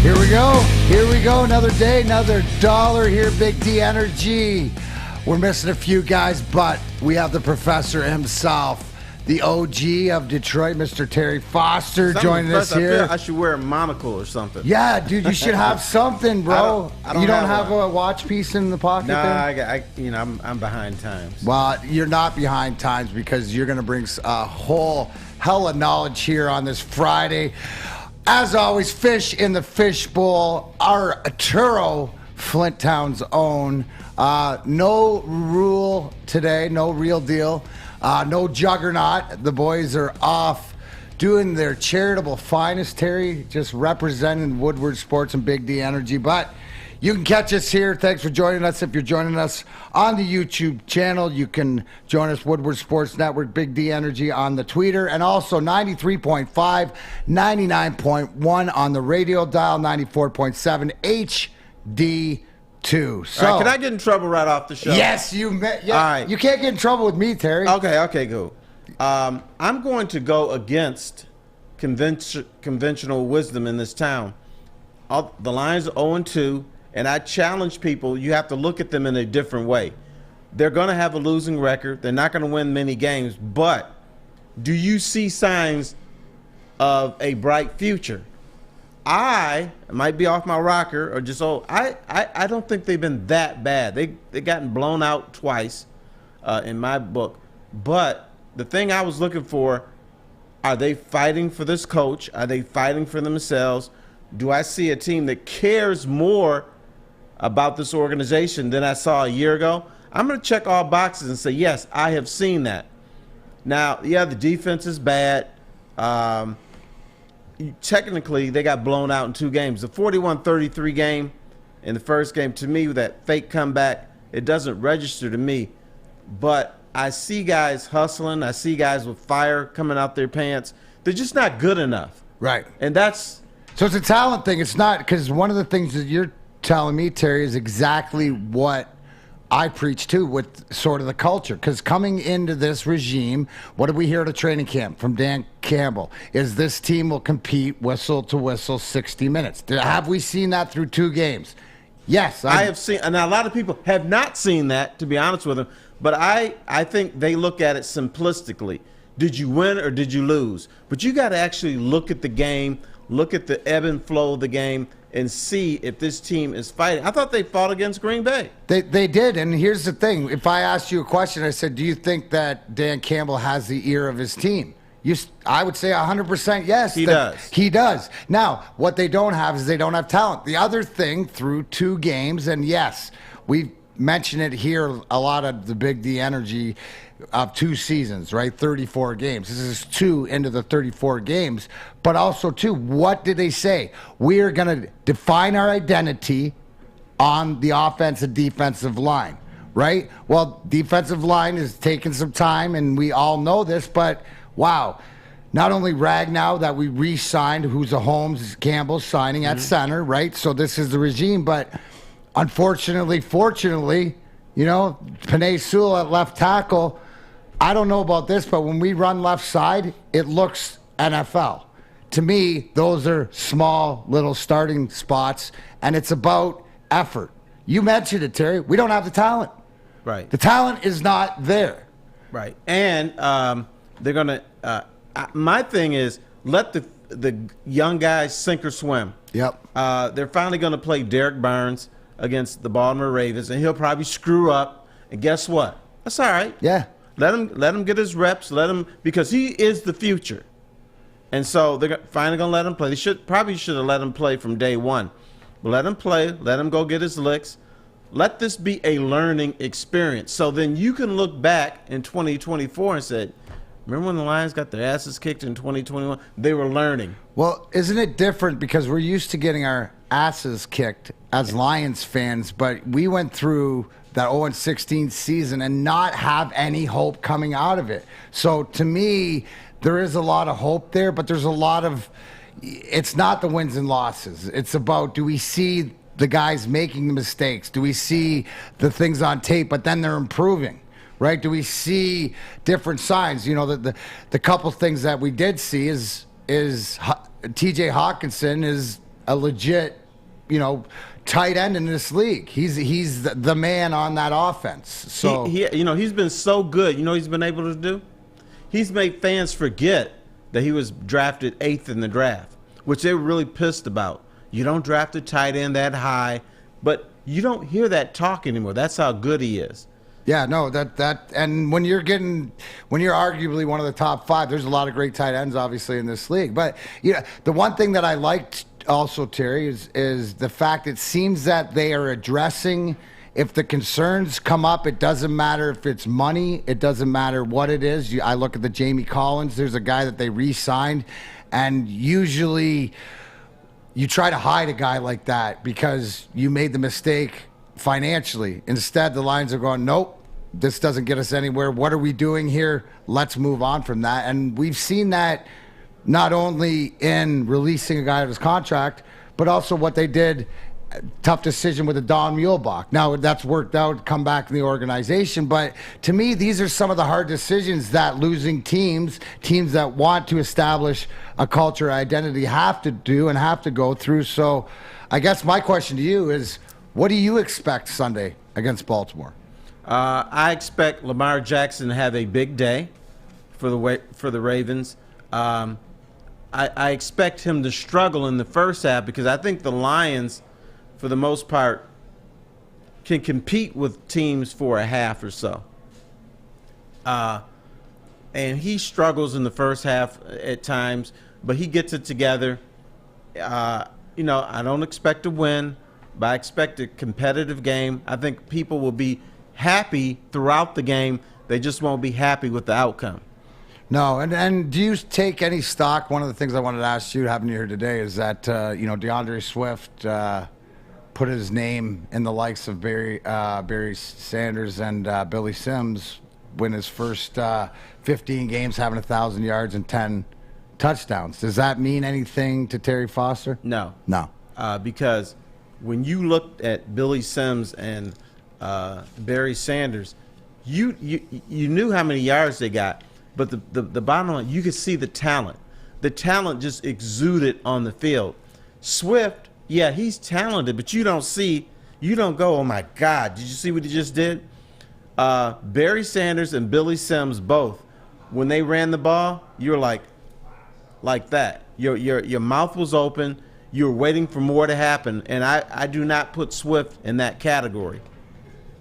Here we go. Here we go. Another day, another dollar here, Big D Energy. We're missing a few guys, but we have the professor himself, the OG of Detroit, Mr. Terry Foster, joining us here. I feel I should wear a monocle or something. Yeah, dude, you should have something, bro. I don't you don't have have a watch piece in the pocket Nah, there? I'm behind times. Well, you're not behind times because you're going to bring a whole hell of knowledge here on this Friday. As always, fish in the fishbowl. Arturo, Flint Town's own. No rule today, no real deal. No juggernaut. The boys are off doing their charitable finest, Terry, just representing Woodward Sports and Big D Energy. But you can catch us here. Thanks for joining us. If you're joining us on the YouTube channel, you can join us, Woodward Sports Network, Big D Energy on the Twitter, and also 93.5, 99.1 on the radio dial, 94.7 HD2. So, right, can I get in trouble right off the show? Yes, you met. Yeah, all right. You can't get in trouble with me, Terry. Okay, go. I'm going to go against conventional wisdom in this town. The Lions are 0-2. And I challenge people, you have to look at them in a different way. They're going to have a losing record. They're not going to win many games. But do you see signs of a bright future? I might be off my rocker or just old. I don't think they've been that bad. They gotten blown out twice in my book. But the thing I was looking for, are they fighting for this coach? Are they fighting for themselves? Do I see a team that cares more about this organization than I saw a year ago? I'm going to check all boxes and say, yes, I have seen that. Now, yeah, the defense is bad. Technically, they got blown out in 2 games. The 41-33 game in the first game, to me, with that fake comeback, it doesn't register to me. But I see guys hustling. I see guys with fire coming out their pants. They're just not good enough. Right. And that's... So it's a talent thing. It's not, because one of the things that you're telling me, Terry, is exactly what I preach too with sort of the culture. Because coming into this regime, what did we hear at a training camp from Dan Campbell? Is this team will compete whistle to whistle 60 minutes. Have we seen that through 2 games? Yes. I have seen, and a lot of people have not seen that, to be honest with them. But I think they look at it simplistically. Did you win or did you lose? But you got to actually look at the game, look at the ebb and flow of the game, and see if this team is fighting. I thought they fought against Green Bay. They did, and here's the thing. If I asked you a question, I said, do you think that Dan Campbell has the ear of his team? I would say 100% yes. He does. He does. Now, what they don't have is they don't have talent. The other thing, through 2 games, and yes, we mention it here a lot of the Big D Energy of 2 seasons, right? 34 games. This is 2 into the 34 games. But also, too, what did they say? We are going to define our identity on the offensive defensive line, right? Well, defensive line is taking some time, and we all know this, but wow. Not only Ragnow that we re-signed, who's a Holmes, Campbell signing at center, right? So this is the regime, but unfortunately, fortunately, you know, Penei Sewell at left tackle, I don't know about this, but when we run left side, it looks NFL. To me, those are small little starting spots, and it's about effort. You mentioned it, Terry. We don't have the talent. Right. The talent is not there. Right. And they're going to my thing is let the young guys sink or swim. Yep. They're finally going to play Derek Barnes against the Baltimore Ravens, and he'll probably screw up. And guess what? That's all right. Yeah. Let him get his reps. Let him, because he is the future. And so they're finally going to let him play. They probably should have let him play from day one. But let him play. Let him go get his licks. Let this be a learning experience. So then you can look back in 2024 and say, remember when the Lions got their asses kicked in 2021? They were learning. Well, isn't it different because we're used to getting our asses kicked as Lions fans, but we went through that 0-16 season and not have any hope coming out of it. So to me, there is a lot of hope there, but there's a lot of, it's not the wins and losses. It's about, do we see the guys making the mistakes? Do we see the things on tape, but then they're improving? Right? Do we see different signs? You know, the couple things that we did see is T.J. Hawkinson is a legit, tight end in this league. He's the man on that offense. So he's been so good. You know what he's been able to do? He's made fans forget that he was drafted 8th in the draft, which they were really pissed about. You don't draft a tight end that high, but you don't hear that talk anymore. That's how good he is. Yeah, no, and when you're arguably one of the top 5, there's a lot of great tight ends, obviously, in this league. But the one thing that I liked also, Terry, is the fact it seems that they are addressing. If the concerns come up, it doesn't matter if it's money. It doesn't matter what it is. I look at the Jamie Collins. There's a guy that they re-signed, and usually you try to hide a guy like that because you made the mistake financially. Instead, the Lions are going, nope, this doesn't get us anywhere. What are we doing here? Let's move on from that. And we've seen that not only in releasing a guy of his contract, but also what they did, tough decision with the Don Muehlbach. Now, that's worked out, come back in the organization. But to me, these are some of the hard decisions that losing teams that want to establish a culture identity have to do and have to go through. So I guess my question to you is, what do you expect Sunday against Baltimore? I expect Lamar Jackson to have a big day for the Ravens. I expect him to struggle in the first half because I think the Lions, for the most part, can compete with teams for a half or so. And he struggles in the first half at times, but he gets it together. I don't expect to win, but I expect a competitive game. I think people will be happy throughout the game. They just won't be happy with the outcome. No, and do you take any stock? One of the things I wanted to ask you, having you here today, is that DeAndre Swift put his name in the likes of Barry Sanders and Billy Sims, win his first 15 games, having 1,000 yards and 10 touchdowns. Does that mean anything to Terry Foster? No. Because when you looked at Billy Sims and Barry Sanders, you knew how many yards they got, but the bottom line, you could see the talent. The talent just exuded on the field. Swift, yeah, he's talented, but you don't go, oh my God, did you see what he just did? Barry Sanders and Billy Sims both, when they ran the ball, you were like that. Your mouth was open. You were waiting for more to happen, and I do not put Swift in that category.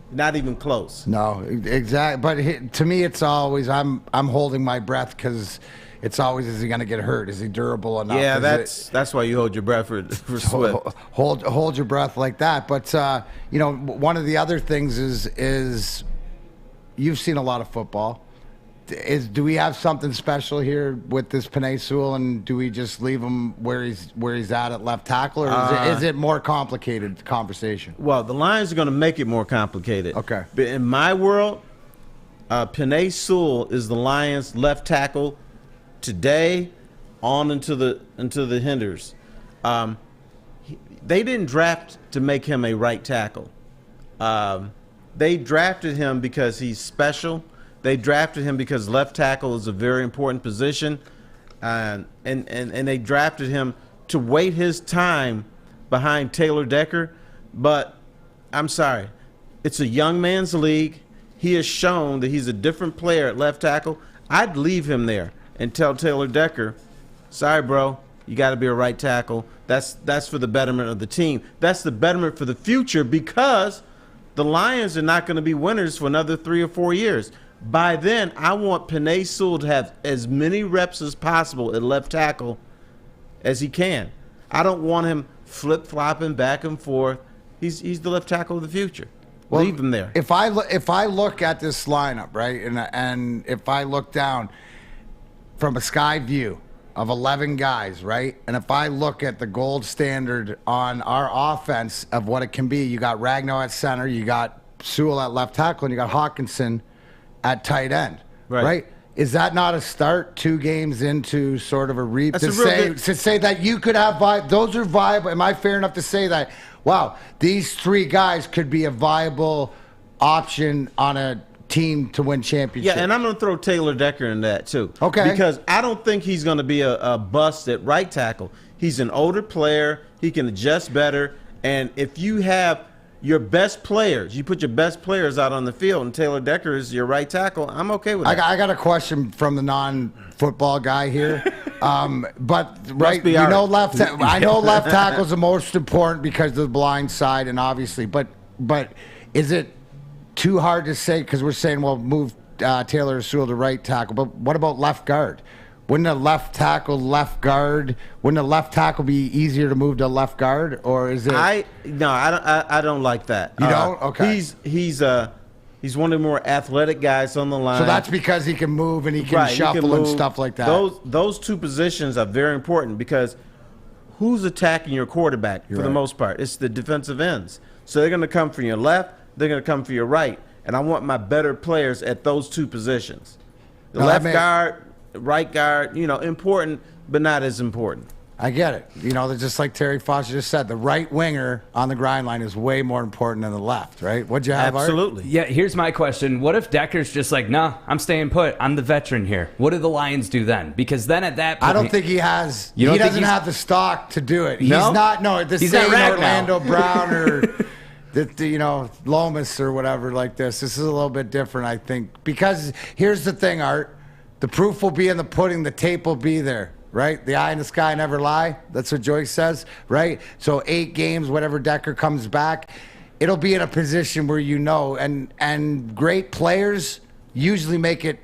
Not even close. No, exactly. But to me, it's always I'm holding my breath because it's always, is he going to get hurt? Is he durable enough? Yeah, that's why you hold your breath for Swift. Hold your breath like that. But one of the other things is you've seen a lot of football. Do we have something special here with this Penei Sewell, and do we just leave him where he's at left tackle, or is it more complicated conversation? Well, the Lions are going to make it more complicated. Okay. But in my world, Penei Sewell is the Lions left tackle today on into the Hinders. They didn't draft to make him a right tackle. They drafted him because he's special. They drafted him because left tackle is a very important position, and they drafted him to wait his time behind Taylor Decker. But I'm sorry, it's a young man's league. He has shown that he's a different player at left tackle. I'd leave him there and tell Taylor Decker, sorry, bro, you got to be a right tackle. That's for the betterment of the team. That's the betterment for the future, because the Lions are not going to be winners for another 3 or 4 years. By then, I want Penei Sewell to have as many reps as possible at left tackle as he can. I don't want him flip-flopping back and forth. He's the left tackle of the future. Well, leave him there. If I look at this lineup, right, and if I look down from a sky view of 11 guys, right, and if I look at the gold standard on our offense of what it can be, you got Ragnow at center, you got Sewell at left tackle, and you got Hawkinson at tight end, right? Is that not a start 2 games into sort of a reap to say that you could have those are viable? Am I fair enough to say that, wow, these 3 guys could be a viable option on a team to win championships. Yeah, and I'm going to throw Taylor Decker in that too. Okay. Because I don't think he's going to be a bust at right tackle. He's an older player. He can adjust better. And if you have your best players, you put your best players out on the field, and Taylor Decker is your right tackle, I'm okay with that. I got a question from the non-football guy here. But right, be I know art. left tackle is the most important because of the blind side, and obviously, but is it too hard to say because we're saying, well, move Taylor Sewell to right tackle, but what about left guard? Wouldn't a left tackle be easier to move to left guard, or is it? I don't like that. You don't? Okay. He's one of the more athletic guys on the line. So that's because he can move and he can shuffle and stuff like that. Those two positions are very important because who's attacking your quarterback for the most part? It's the defensive ends. So they're going to come from your left, they're going to come from your right, and I want my better players at those two positions. The left guard, right guard, important, but not as important. I get it. They're just like Terry Foster just said, the right winger on the grind line is way more important than the left, right? What'd you have, Absolutely. Yeah, here's my question. What if Decker's just like, nah, I'm staying put. I'm the veteran here. What do the Lions do then? Because then at that point... I don't think he has... He doesn't have the stock to do it. He's not Orlando Brown or... Lomas or whatever like this. This is a little bit different, I think. Because here's the thing, Art. The proof will be in the pudding. The tape will be there, right? The eye in the sky never lie. That's what Joyce says, right? So 8 games, whatever Decker comes back, it'll be in a position where and great players usually make it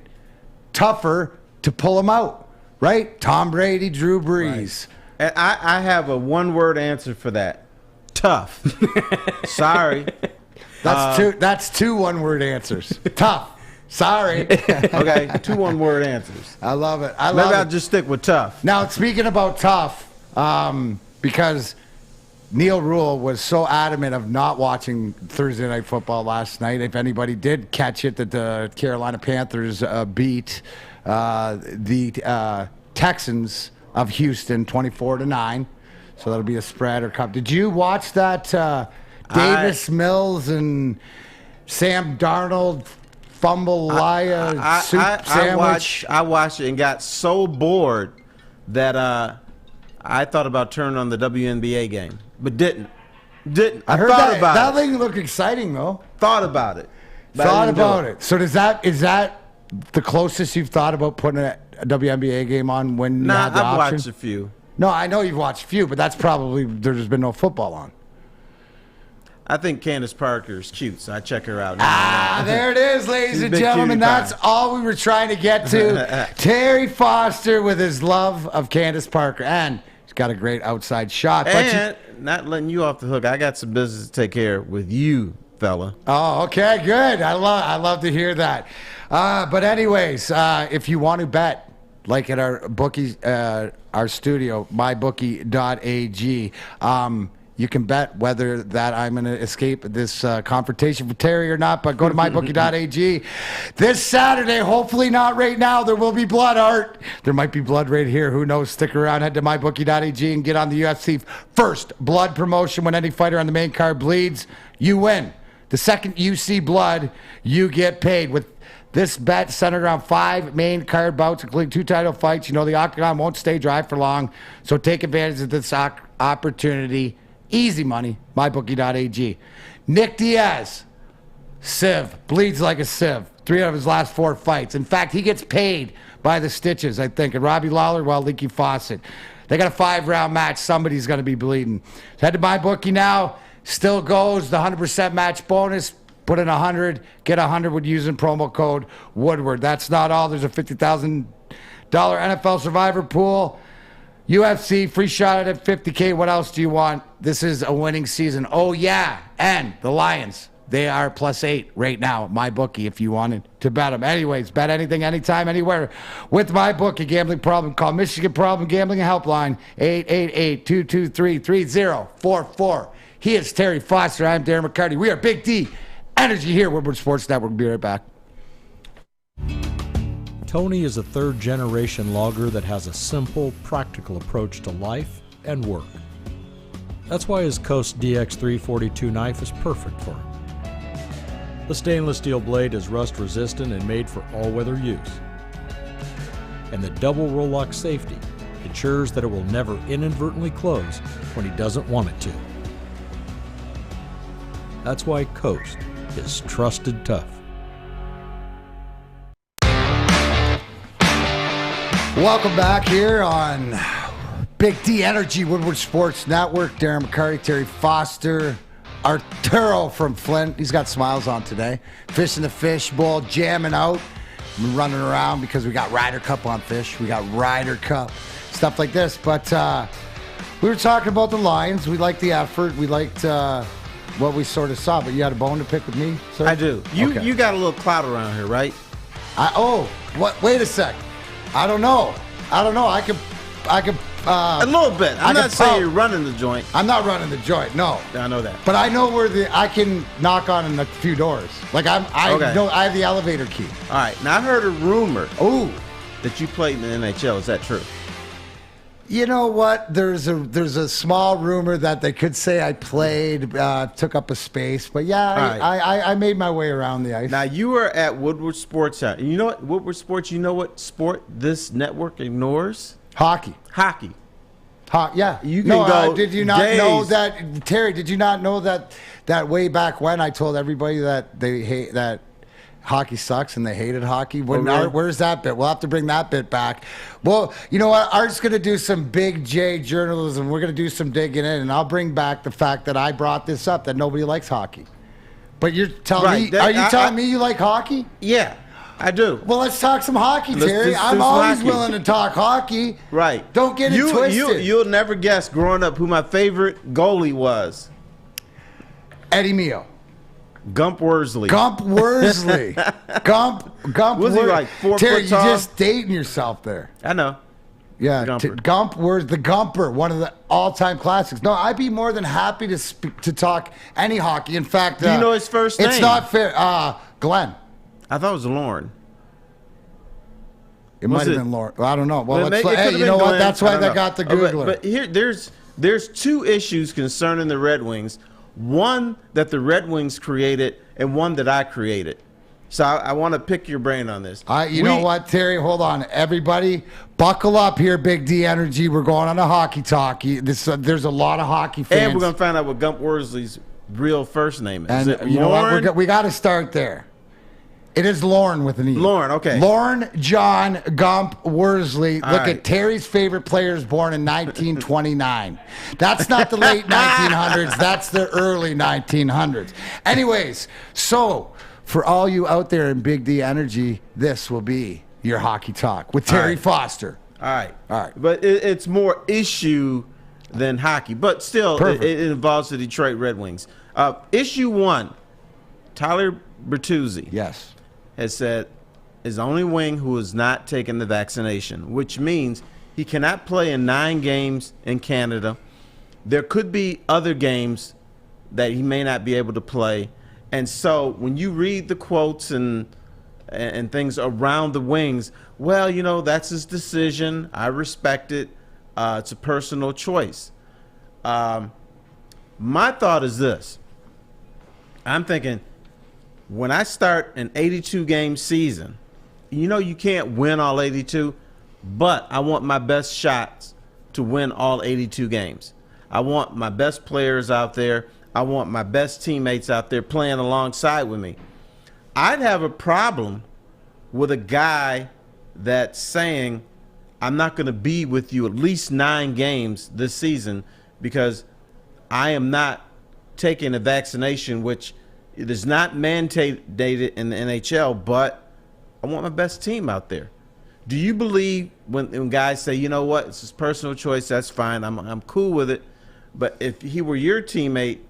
tougher to pull them out, right? Tom Brady, Drew Brees. Right. And I have a one-word answer for that. Tough. Sorry. That's two one-word ansers. Tough. Sorry. Okay, 2 one-word answers. I love it. Maybe I'll just stick with tough. Now, speaking about tough, because Neal Rule was so adamant of not watching Thursday Night Football last night. If anybody did catch it, that the Carolina Panthers beat the Texans of Houston 24-9. So that'll be a spread or cup. Did you watch that Davis Mills and Sam Darnold fumble sandwich? I watched it and got so bored that I thought about turning on the WNBA game, but didn't. I heard that thing looked exciting though. Thought about it. Thought about it. So is that the closest you've thought about putting a WNBA game on when you had the option? I've watched a few. No, I know you've watched a few, but that's probably there's been no football on. I think Candace Parker is cute, so I check her out. There it is, ladies and gentlemen. That's all we were trying to get to. Terry Foster with his love of Candace Parker. And he's got a great outside shot. And not letting you off the hook, I got some business to take care of with you, fella. Oh, okay, good. I love to hear that. But anyways, if you want to bet, like at our bookie, our studio, mybookie.ag, you can bet whether that I'm going to escape this confrontation with Terry or not, but go to mybookie.ag. This Saturday, hopefully not right now, there will be blood, Art. There might be blood right here. Who knows? Stick around. Head to mybookie.ag and get on the UFC first blood promotion. When any fighter on the main card bleeds, you win. The second you see blood, you get paid. With this bet centered around 5 main card bouts, including 2 title fights, the octagon won't stay dry for long, so take advantage of this opportunity. Easy money, mybookie.ag. Nick Diaz, sieve, bleeds like a sieve. 3 out of his last 4 fights. In fact, he gets paid by the stitches, I think. And Robbie Lawler, leaky faucet. They got a 5-round match. Somebody's going to be bleeding. So head to MyBookie now. Still goes the 100% match bonus. Put in 100, get 100 with using promo code Woodward. That's not all. There's a $50,000 NFL Survivor pool. UFC, free shot at $50K. What else do you want? This is a winning season. Oh, yeah. And the Lions, they are +8 right now at MyBookie if you wanted to bet them. Anyways, bet anything, anytime, anywhere with MyBookie. Gambling problem, call Michigan Problem Gambling Helpline, 888-223-3044. He is Terry Foster. I'm Darren McCarty. We are Big D Energy here, Woodward Sports Network. We'll be right back. Tony is a third-generation logger that has a simple, practical approach to life and work. That's why his Coast DX342 knife is perfect for him. The stainless steel blade is rust resistant and made for all-weather use. And the double roll-lock safety ensures that it will never inadvertently close when he doesn't want it to. That's why Coast is trusted tough. Welcome back here on Big D Energy, Woodward Sports Network. Darren McCarty, Terry Foster, Arturo from Flint. He's got smiles on today. Fishing the fish bowl, jamming out. We're running around because we got Ryder Cup on fish. We got Ryder Cup, stuff like this. But we were talking about the Lions. We liked the effort. We liked what we sort of saw. But you had a bone to pick with me, sir? I do. Okay. You got a little clout around here, right? Wait a sec. I don't know. I could. A little bit. I'm not saying you're running the joint. I'm not running the joint. No. I know that. But I know where I can knock on a few doors. Like I have the elevator key. All right. Now I heard a rumor. Ooh. That you played in the NHL. Is that true? You know what? There's a small rumor that they could say I played, took up a space, but yeah, right. I made my way around the ice. Now you were at Woodward Sports. You know what? Woodward Sports. You know what sport this network ignores? Hockey. Yeah. You can go. Did you not know that, Terry? Did you not know that way back when I told everybody that they hate that hockey sucks and they hated hockey? Where's that bit? We'll have to bring that bit back. Well, you know what? Art's going to do some big J journalism. We're going to do some digging in, and I'll bring back the fact that I brought this up, that nobody likes hockey. But you're telling me, are you telling me you like hockey? Yeah, I do. Well, let's talk some hockey, Terry. I'm always willing to talk hockey. Right. Don't get it twisted. You'll never guess growing up who my favorite goalie was. Eddie Neal. Gump Worsley. Gump Worsley. Gump was he like 4 Terry, foot tall? you're just dating yourself there. I know. Yeah, Gump Worsley, the Gumper, one of the all-time classics. No, I'd be more than happy to talk any hockey. In fact, do you know his first name? It's not fair. Glenn. I thought it was Lauren. It might have been Lauren. I don't know. Well, you know Glenn. what? That's why they got the Googler. But here, there's two issues concerning the Red Wings. One that the Red Wings created and one that I created. So I want to pick your brain on this. You know what, Terry? Hold on. Everybody, buckle up here, Big D Energy. We're going on a hockey talk. There's a lot of hockey fans. And we're going to find out what Gump Worsley's real first name is. And is it you know Lauren? what? We got to start there. It is Lauren with an E. Lauren, okay. Lauren John Gump Worsley. Look right. at Terry's favorite players born in 1929. That's not the late 1900s. That's the early 1900s. Anyways, so for all you out there in Big D Energy, this will be your hockey talk with Terry Foster. All right. But it's more issue than hockey. But still, it involves the Detroit Red Wings. Issue one, Tyler Bertuzzi. Yes. Has said is the only wing who has not taken the vaccination, which means he cannot play in 9 games in Canada. There could be other games that he may not be able to play. And so when you read the quotes and things around the Wings, well, you know, that's his decision. I respect it. It's a personal choice. My thought is this. I'm thinking, when I start an 82-game season, you know you can't win all 82, but I want my best shots to win all 82 games. I want my best players out there. I want my best teammates out there playing alongside with me. I'd have a problem with a guy that's saying, I'm not going to be with you at least 9 games this season because I am not taking a vaccination, which it is not mandated in the NHL, but I want my best team out there. Do you believe when guys say, you know what, it's his personal choice, that's fine, I'm cool with it, but if he were your teammate,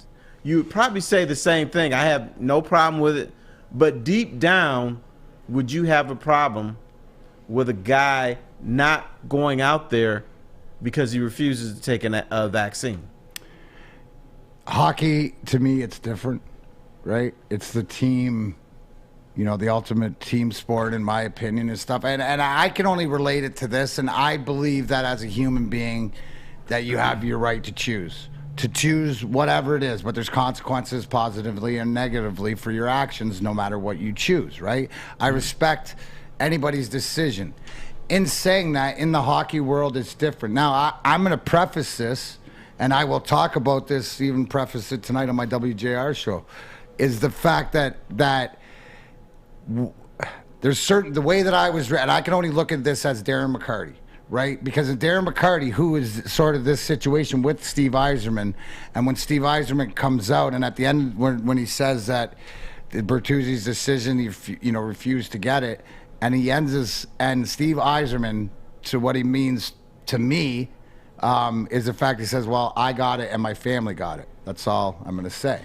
you would probably say the same thing. I have no problem with it, but deep down, would you have a problem with a guy not going out there because he refuses to take a vaccine? Hockey, to me, it's different. Right? It's the team, you know, the ultimate team sport, in my opinion, and stuff. And I can only relate it to this, and I believe that as a human being that you have your right to choose. to choose whatever it is, but there's consequences positively and negatively for your actions no matter what you choose, right? I respect anybody's decision. In saying that, in the hockey world, it's different. Now, I'm going to preface this, and I will talk about this, even preface it tonight on my WJR show, is the fact that there's certain, the way that I was, and I can only look at this as Darren McCarty, right? Because of Darren McCarty, who is sort of this situation with Steve Yzerman, and when Steve Yzerman comes out, and at the end, when he says that Bertuzzi's decision, he refused to get it, and he ends his, and Steve Yzerman, to what he means to me, is the fact he says, well, I got it and my family got it. That's all I'm going to say.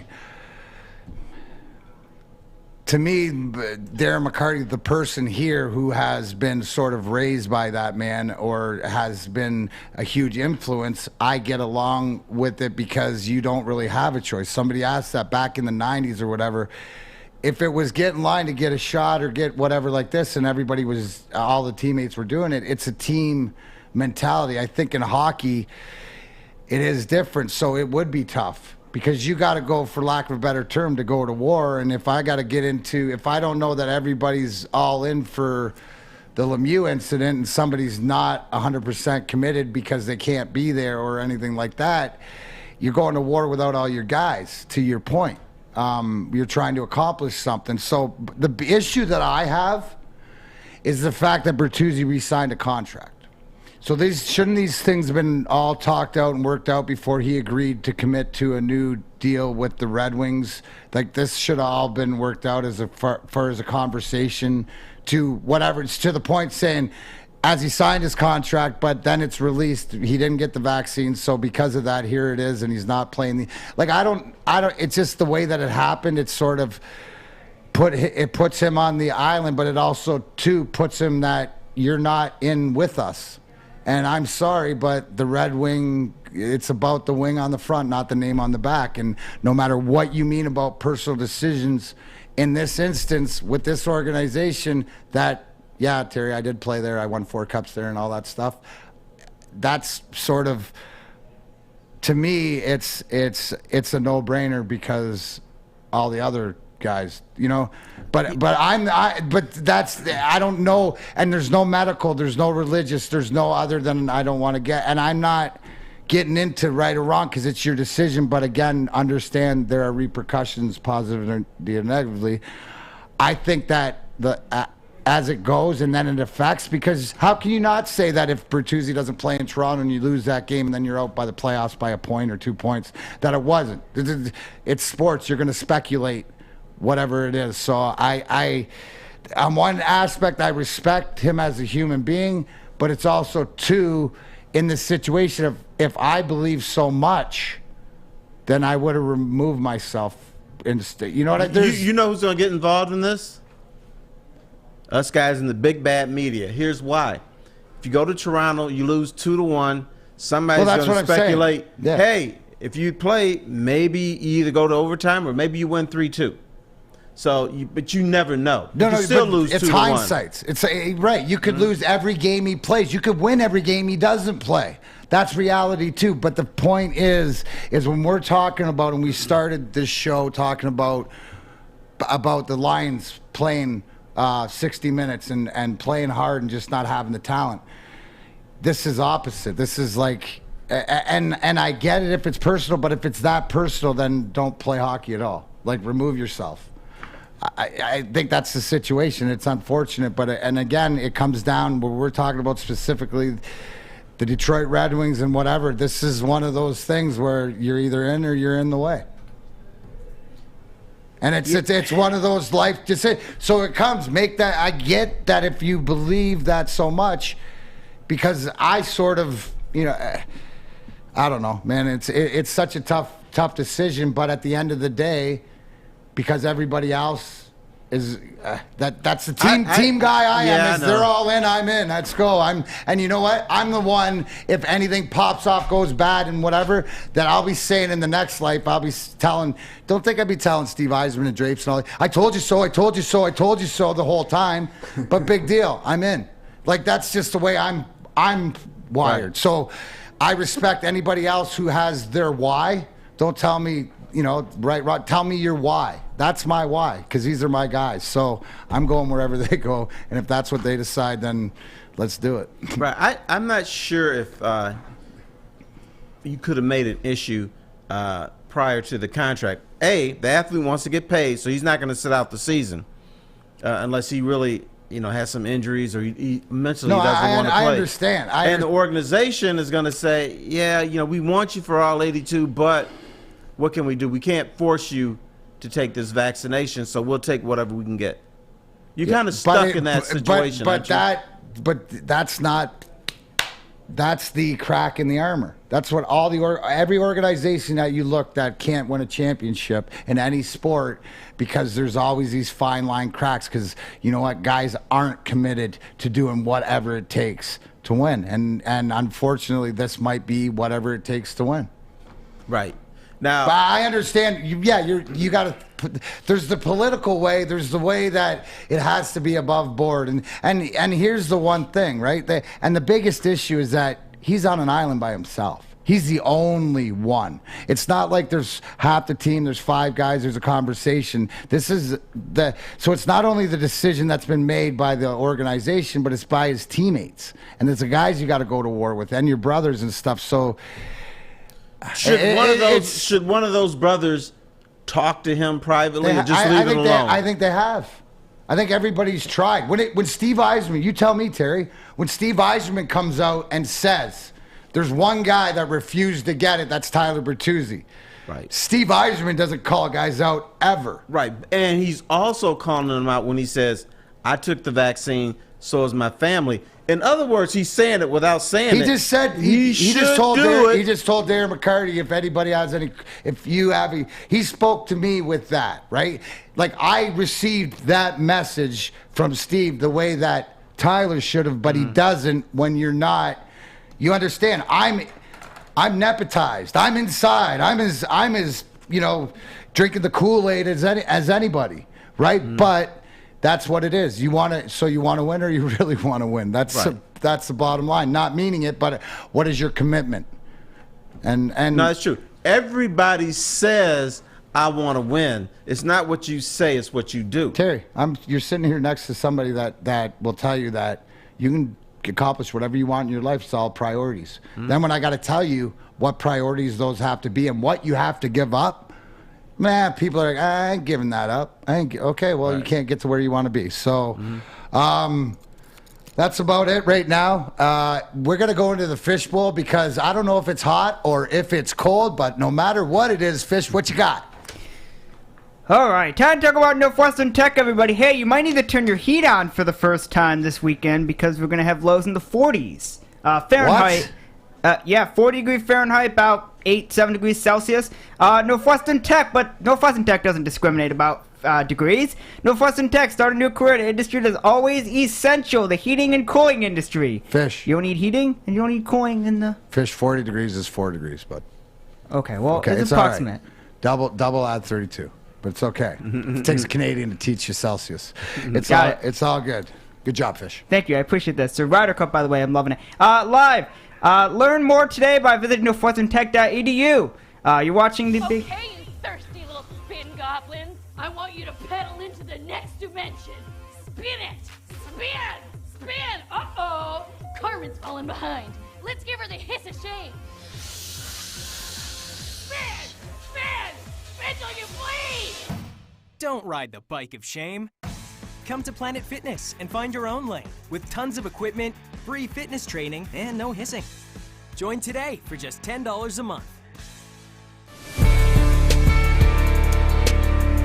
To me, Darren McCarty, the person here who has been sort of raised by that man or has been a huge influence, I get along with it because you don't really have a choice. Somebody asked that back in the 90s or whatever. If it was get in line to get a shot or get whatever like this and everybody was, all the teammates were doing it, it's a team mentality. I think in hockey, it is different, so it would be tough. Because you got to go, for lack of a better term, to go to war. And if I got to get into, if I don't know that everybody's all in for the Lemieux incident and somebody's not 100% committed because they can't be there or anything like that, you're going to war without all your guys, to your point. You're trying to accomplish something. So the issue that I have is the fact that Bertuzzi re-signed a contract. So shouldn't these things have been all talked out and worked out before he agreed to commit to a new deal with the Red Wings? Like, this should have all been worked out as far as a conversation to whatever. It's to the point saying, as he signed his contract, but then it's released, he didn't get the vaccine, so because of that, here it is, and he's not playing I don't, it's just the way that it happened. It's sort of puts him on the island, but it also, too, puts him that you're not in with us. And I'm sorry, but the Red Wing, it's about the wing on the front, not the name on the back. And no matter what you mean about personal decisions, in this instance, with this organization, that, yeah, Terry, I did play there. I won 4 cups there and all that stuff. That's sort of, to me, it's a no-brainer because all the other guys, but that's, I don't know, and there's no medical, there's no religious, there's no other than I don't want to get, and I'm not getting into right or wrong because it's your decision, but again, understand there are repercussions, positive or negatively. I think that as it goes and then it affects, because how can you not say that if Bertuzzi doesn't play in Toronto and you lose that game and then you're out by the playoffs by a point or 2 points, that it wasn't. It's sports, you're going to speculate whatever it is. So on one aspect, I respect him as a human being, but it's also, too, in this situation of, if I believe so much, then I would have removed myself. You know what you know who's going to get involved in this? Us guys in the big bad media. Here's why. If you go to Toronto, you lose 2-1, somebody's going to speculate, hey, if you play, maybe you either go to overtime or maybe you win 3-2. So, but you never know. You can still lose 2-1. It's hindsight. It's right. You could lose every game he plays. You could win every game he doesn't play. That's reality too. But the point is when we're talking about, and we started this show talking about the Lions playing 60 minutes and playing hard and just not having the talent. This is opposite. This is like, and I get it if it's personal, but if it's that personal, then don't play hockey at all. Like, remove yourself. I think that's the situation. It's unfortunate, but and again, it comes down where we're talking about specifically the Detroit Red Wings and whatever. This is one of those things where you're either in or you're in the way, and it's one of those life decisions. So it comes. Make that. I get that if you believe that so much, because I sort of, I don't know, man. It's such a tough decision, but at the end of the day, because everybody else is that's the team guy I am. They're all in, I'm in. Let's go. And you know what? I'm the one, if anything pops off, goes bad and whatever, that I'll be saying in the next life, I'll be telling, don't think I'd be telling Steve Yzerman and Drapes and all that. I told you so, I told you so, I told you so the whole time. But big deal. I'm in. Like, that's just the way I'm wired. Right. So I respect anybody else who has their why. Don't tell me, right. Tell me your why. That's my why, because these are my guys. So I'm going wherever they go, and if that's what they decide, then let's do it. Right. I'm not sure if you could have made an issue prior to the contract. The athlete wants to get paid, so he's not going to sit out the season unless he really, has some injuries or he mentally doesn't want to play. I understand. And the organization is going to say, we want you for all 82, but what can we do? We can't force you to take this vaccination, so we'll take whatever we can get. You're kind of stuck in that situation. That's the crack in the armor. That's what every organization that you look that can't win a championship in any sport, because there's always these fine line cracks, because you know what, guys aren't committed to doing whatever it takes to win, and unfortunately this might be whatever it takes to win. Right. Now, but I understand. You got to. There's the political way. There's the way that it has to be above board. And here's the one thing, right? And the biggest issue is that he's on an island by himself. He's the only one. It's not like there's half the team. There's 5 guys. There's a conversation. So it's not only the decision that's been made by the organization, but it's by his teammates. And it's the guys you got to go to war with, and your brothers and stuff. So. Should one of those brothers talk to him privately or just leave it alone? I think they have. I think everybody's tried. When Steve Yzerman, you tell me, Terry, when Steve Yzerman comes out and says there's one guy that refused to get it, that's Tyler Bertuzzi. Right. Steve Yzerman doesn't call guys out ever. Right. And he's also calling them out when he says, I took the vaccine, so is my family. In other words, he's saying it without saying it. He just said he just told Darren McCarty if anybody has any, he spoke to me with that, right? Like I received that message from Steve the way that Tyler should have, but he doesn't. When you're not, you understand. I'm nepotized. I'm inside. I'm as drinking the Kool-Aid as anybody, right? But. That's what it is. You want to win, or you really want to win. That's the bottom line. Not meaning it, but what is your commitment? And no, that's true. Everybody says I want to win. It's not what you say; it's what you do. Terry, you're sitting here next to somebody that will tell you that you can accomplish whatever you want in your life. It's all priorities. Then when I got to tell you what priorities those have to be and what you have to give up. Man, people are like, I ain't giving that up. Okay, well, you can't get to where you want to be. So that's about it right now. We're going to go into the fishbowl because I don't know if it's hot or if it's cold, but no matter what it is, Fish, what you got? All right, time to talk about Northwestern Tech, everybody. Hey, you might need to turn your heat on for the first time this weekend because we're going to have lows in the 40s. Fahrenheit. What? 40-degree Fahrenheit, about 7 degrees Celsius. Northwestern Tech, but Northwestern Tech doesn't discriminate about degrees. Northwestern Tech started a new career in an industry that's always essential, the heating and cooling industry. Fish. You don't need heating and you don't need cooling in the... Fish, 40 degrees is 4 degrees, but... Okay, well, it's approximate. Right. Double add 32, but it's okay. It takes a Canadian to teach you Celsius. It's all good. Good job, Fish. Thank you, I appreciate that. So Ryder Cup, by the way, I'm loving it. Live. Learn more today by visiting northwesterntech.edu. You're watching the big... Okay, you thirsty little spin goblins. I want you to pedal into the next dimension. Spin it! Spin! Spin! Uh-oh! Carmen's falling behind. Let's give her the hiss of shame. Spin! Spin! Spin till you bleed! Don't ride the bike of shame. Come to Planet Fitness and find your own lane with tons of equipment, free fitness training, and no hissing. Join today for just $10 a month.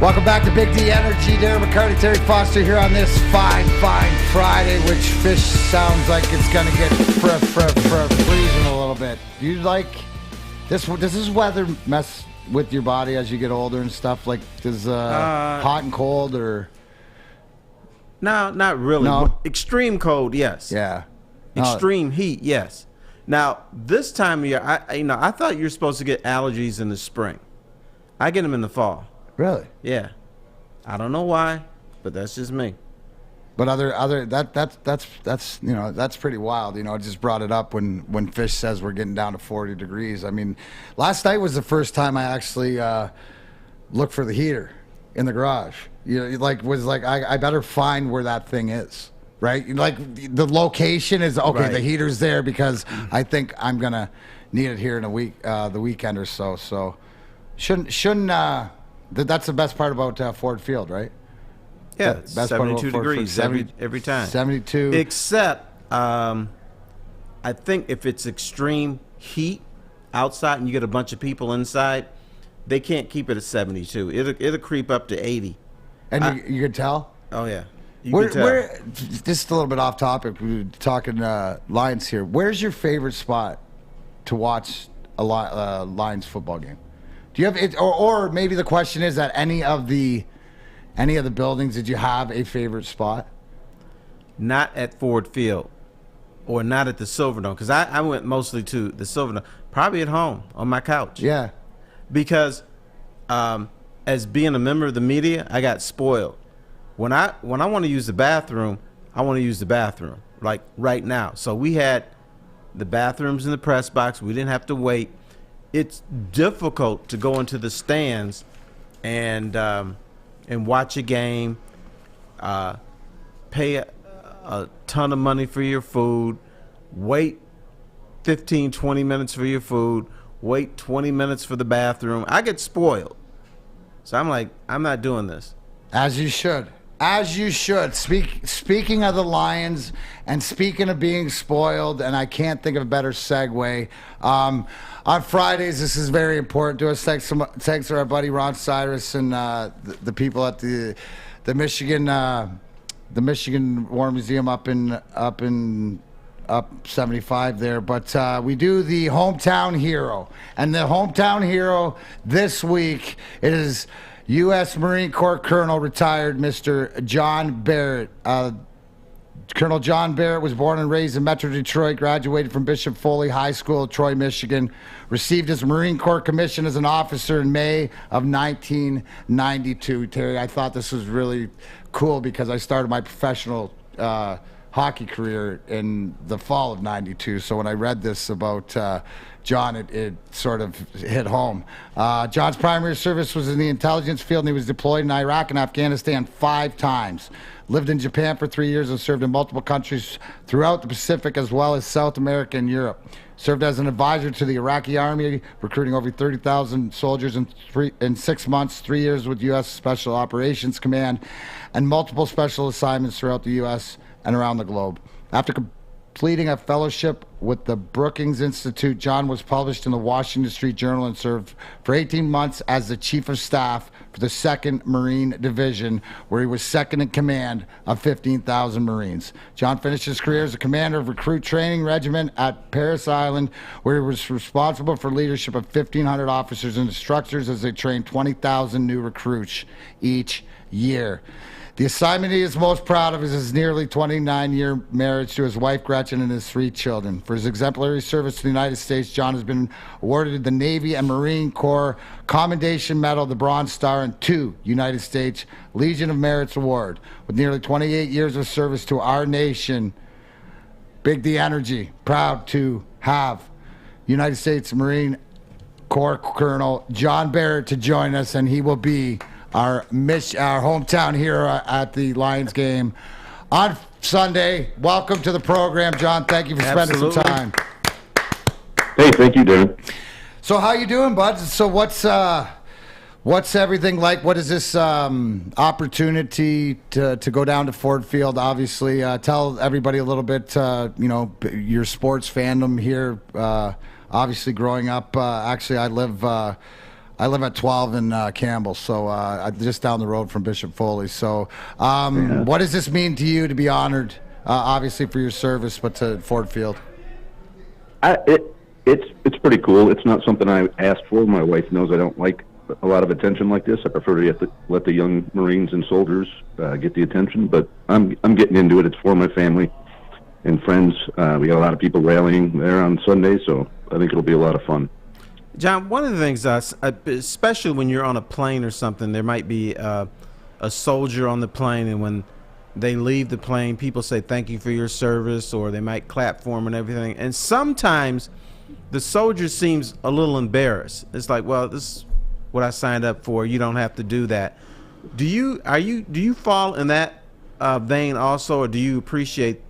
Welcome back to Big D Energy. Darren McCarty, Terry Foster here on this fine Friday, which Fish sounds like it's going to get freezing a little bit. Do you like this? Does this weather mess with your body as you get older and stuff? Like, does hot and cold or... No, not really. No? Extreme cold, yes. Yeah. Extreme heat, yes. Now, this time of year, I thought you were supposed to get allergies in the spring. I get them in the fall. Really? Yeah. I don't know why, but that's just me. But that's that's pretty wild. I just brought it up when Fish says we're getting down to 40 degrees. I mean, last night was the first time I actually looked for the heater in the garage. I better find where that thing is. Right? Like the location is okay. Right. The heater's there because I think I'm gonna need it here in a week, the weekend or so. So shouldn't that's the best part about Ford Field, right? Yeah, 72 degrees every time. 72. Except, I think if it's extreme heat outside and you get a bunch of people inside, they can't keep it at 72. It'll creep up to 80. And you can tell? Oh, yeah. We're just a little bit off topic. We're talking Lions here. Where's your favorite spot to watch a Lions football game? Do you have it, or maybe the question is that any of the buildings, did you have a favorite spot? Not at Ford Field, or not at the Silverdome, because I went mostly to the Silverdome. Probably at home on my couch. Yeah, because as being a member of the media, I got spoiled. When I want to use the bathroom, I want to use the bathroom like right now. So we had the bathrooms in the press box. We didn't have to wait. It's difficult to go into the stands and watch a game, pay a ton of money for your food, wait 15, 20 minutes for your food, wait 20 minutes for the bathroom. I get spoiled. So I'm like, I'm not doing this. As you should. As you should. Speaking of the Lions and speaking of being spoiled, and I can't think of a better segue, on Fridays, this is very important to us. Thanks to our buddy Ron Cyrus and the people at the Michigan War Museum up 75 there. But we do the hometown hero, and the hometown hero this week is U.S. Marine Corps Colonel retired Mr. John Barrett. Colonel John Barrett was born and raised in Metro Detroit, graduated from Bishop Foley High School, Troy, Michigan, received his Marine Corps commission as an officer in May of 1992. Terry, I thought this was really cool because I started my professional hockey career in the fall of 92. So when I read this about John, it sort of hit home. John's primary service was in the intelligence field, and he was deployed in Iraq and Afghanistan 5 times. Lived in Japan for 3 years and served in multiple countries throughout the Pacific as well as South America and Europe. Served as an advisor to the Iraqi Army, recruiting over 30,000 soldiers in 6 months, 3 years with U.S. Special Operations Command, and multiple special assignments throughout the U.S. and around the globe. After completing a fellowship with the Brookings Institute, John was published in the Washington Street Journal and served for 18 months as the Chief of Staff for the 2nd Marine Division, where he was second in command of 15,000 Marines. John finished his career as a commander of Recruit Training Regiment at Parris Island, where he was responsible for leadership of 1,500 officers and instructors as they trained 20,000 new recruits each year. The assignment he is most proud of is his nearly 29-year marriage to his wife, Gretchen, and his 3 children. For his exemplary service to the United States, John has been awarded the Navy and Marine Corps Commendation Medal, the Bronze Star, and 2 United States Legion of Merit Award. With nearly 28 years of service to our nation, Big D Energy, proud to have United States Marine Corps Colonel John Barrett to join us, and he will be our hometown hero at the Lions game on Sunday. Welcome to the program, John. Thank you for spending some time. Hey, thank you, Darren. So how you doing, bud? So what's everything like? What is this opportunity to go down to Ford Field? Obviously, tell everybody a little bit, your sports fandom here. Obviously, growing up, actually, I live at 12 in Campbell, so just down the road from Bishop Foley. So what does this mean to you to be honored, obviously for your service, but to Ford Field? It's pretty cool. It's not something I asked for. My wife knows I don't like a lot of attention like this. I prefer to let the young Marines and soldiers get the attention, but I'm getting into it. It's for my family and friends. We got a lot of people rallying there on Sunday, so I think it'll be a lot of fun. John, one of the things, especially when you're on a plane or something, there might be a soldier on the plane, and when they leave the plane, people say thank you for your service, or they might clap for them and everything. And sometimes the soldier seems a little embarrassed. It's like, well, this is what I signed up for. You don't have to do that. Do you fall in that vein also, or do you appreciate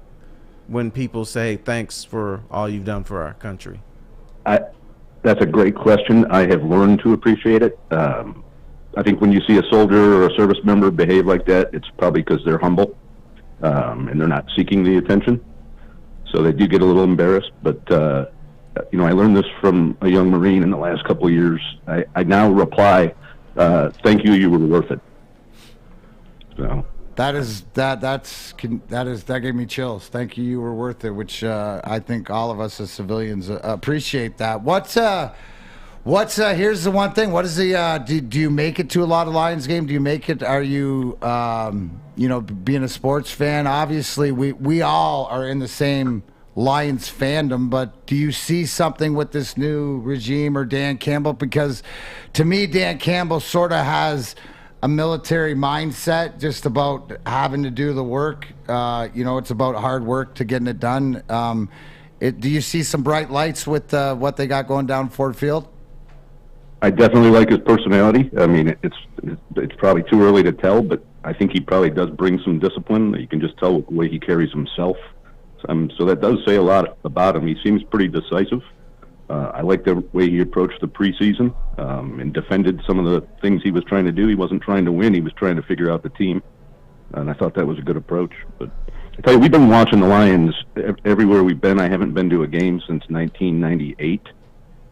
when people say thanks for all you've done for our country? That's a great question. I have learned to appreciate it. I think when you see a soldier or a service member behave like that, it's probably because they're humble and they're not seeking the attention. So they do get a little embarrassed. But, you know, I learned this from a young Marine in the last couple of years. I now reply, thank you, you were worth it. So that gave me chills. Thank you, you were worth it, which I think all of us as civilians appreciate that. Here's the one thing. What is the do you make it to a lot of Lions game? Do you make it? Are you you know, being a sports fan? Obviously, we all are in the same Lions fandom, but do you see something with this new regime or Dan Campbell? Because to me, Dan Campbell sort of has a military mindset, just about having to do the work. You know, it's about hard work to getting it done. Do you see some bright lights with what they got going down Ford Field? I definitely like his personality. I mean, it's probably too early to tell, but I think he probably does bring some discipline. You can just tell the way he carries himself. So that does say a lot about him. He seems pretty decisive. I like the way he approached the preseason and defended some of the things he was trying to do. He wasn't trying to win. He was trying to figure out the team. And I thought that was a good approach. But I tell you, we've been watching the Lions everywhere we've been. I haven't been to a game since 1998.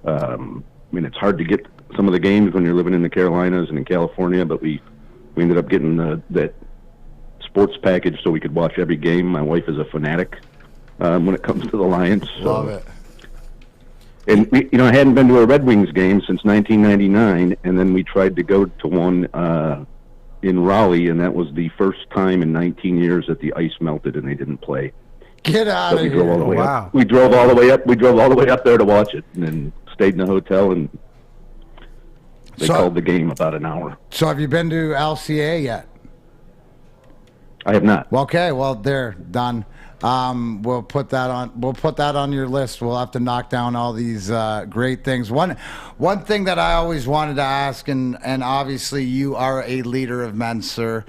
I mean, it's hard to get some of the games when you're living in the Carolinas and in California, but we ended up getting that sports package so we could watch every game. My wife is a fanatic when it comes to the Lions. Love it. And I hadn't been to a Red Wings game since 1999, and then we tried to go to one in Raleigh, and that was the first time in 19 years that the ice melted and they didn't play. Get out of here! Wow. We drove all the way up. We drove all the way up there to watch it, and then stayed in a hotel, and they called the game about an hour. So have you been to LCA yet? I have not. Okay, well, they're done. We'll put that on your list. We'll have to knock down all these great things. One thing that I always wanted to ask, and obviously you are a leader of men, sir.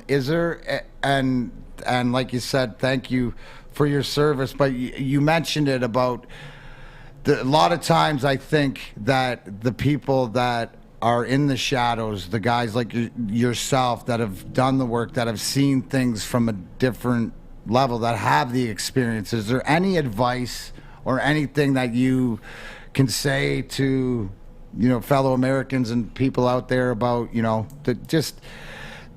Is there, and like you said, thank you for your service, but you mentioned it about a lot of times I think that the people that are in the shadows, the guys like yourself that have done the work, that have seen things from a different level, that have the experience, is there any advice or anything that you can say to, fellow Americans and people out there about,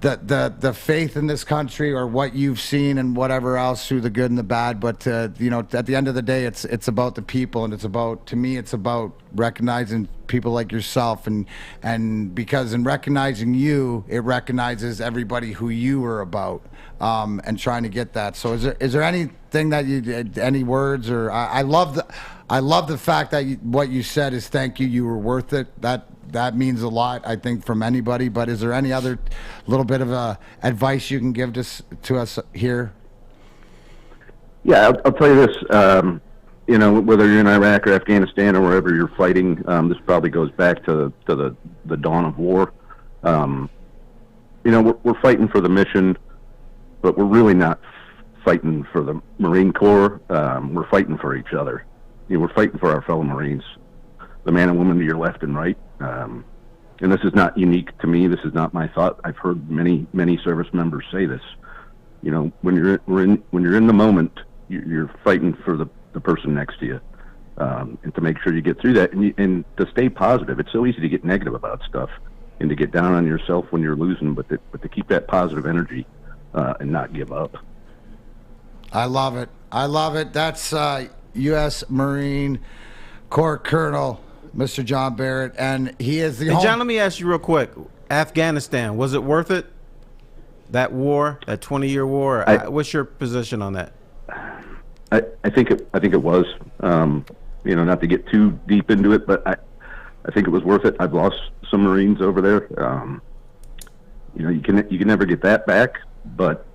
the faith in this country, or what you've seen and whatever else, through the good and the bad? But at the end of the day, it's about the people, and it's about recognizing people like yourself, and because in recognizing you, it recognizes everybody who you are about, and trying to get that. So is there anything that any words, or I love the fact that what you said is thank you, you were worth it. That means a lot, I think, from anybody. But is there any other little bit of advice you can give to us here? Yeah, I'll tell you this. Whether you're in Iraq or Afghanistan or wherever you're fighting, this probably goes back to the dawn of war. We're fighting for the mission, but we're really not fighting for the Marine Corps. We're fighting for each other. We're fighting for our fellow Marines, the man and woman to your left and right. And this is not unique to me. This is not my thought. I've heard many service members say this. When you're in the moment, you're fighting for the person next to you, and to make sure you get through that, and to stay positive. It's so easy to get negative about stuff and to get down on yourself when you're losing, but to keep that positive energy and not give up. I love it. That's U.S. Marine Corps Colonel Mr. John Barrett, and he is the John, let me ask you real quick. Afghanistan, was it worth it? That war, that 20-year war? What's your position on that? I think it was. Not to get too deep into it, but I think it was worth it. I've lost some Marines over there. You can never get that back, but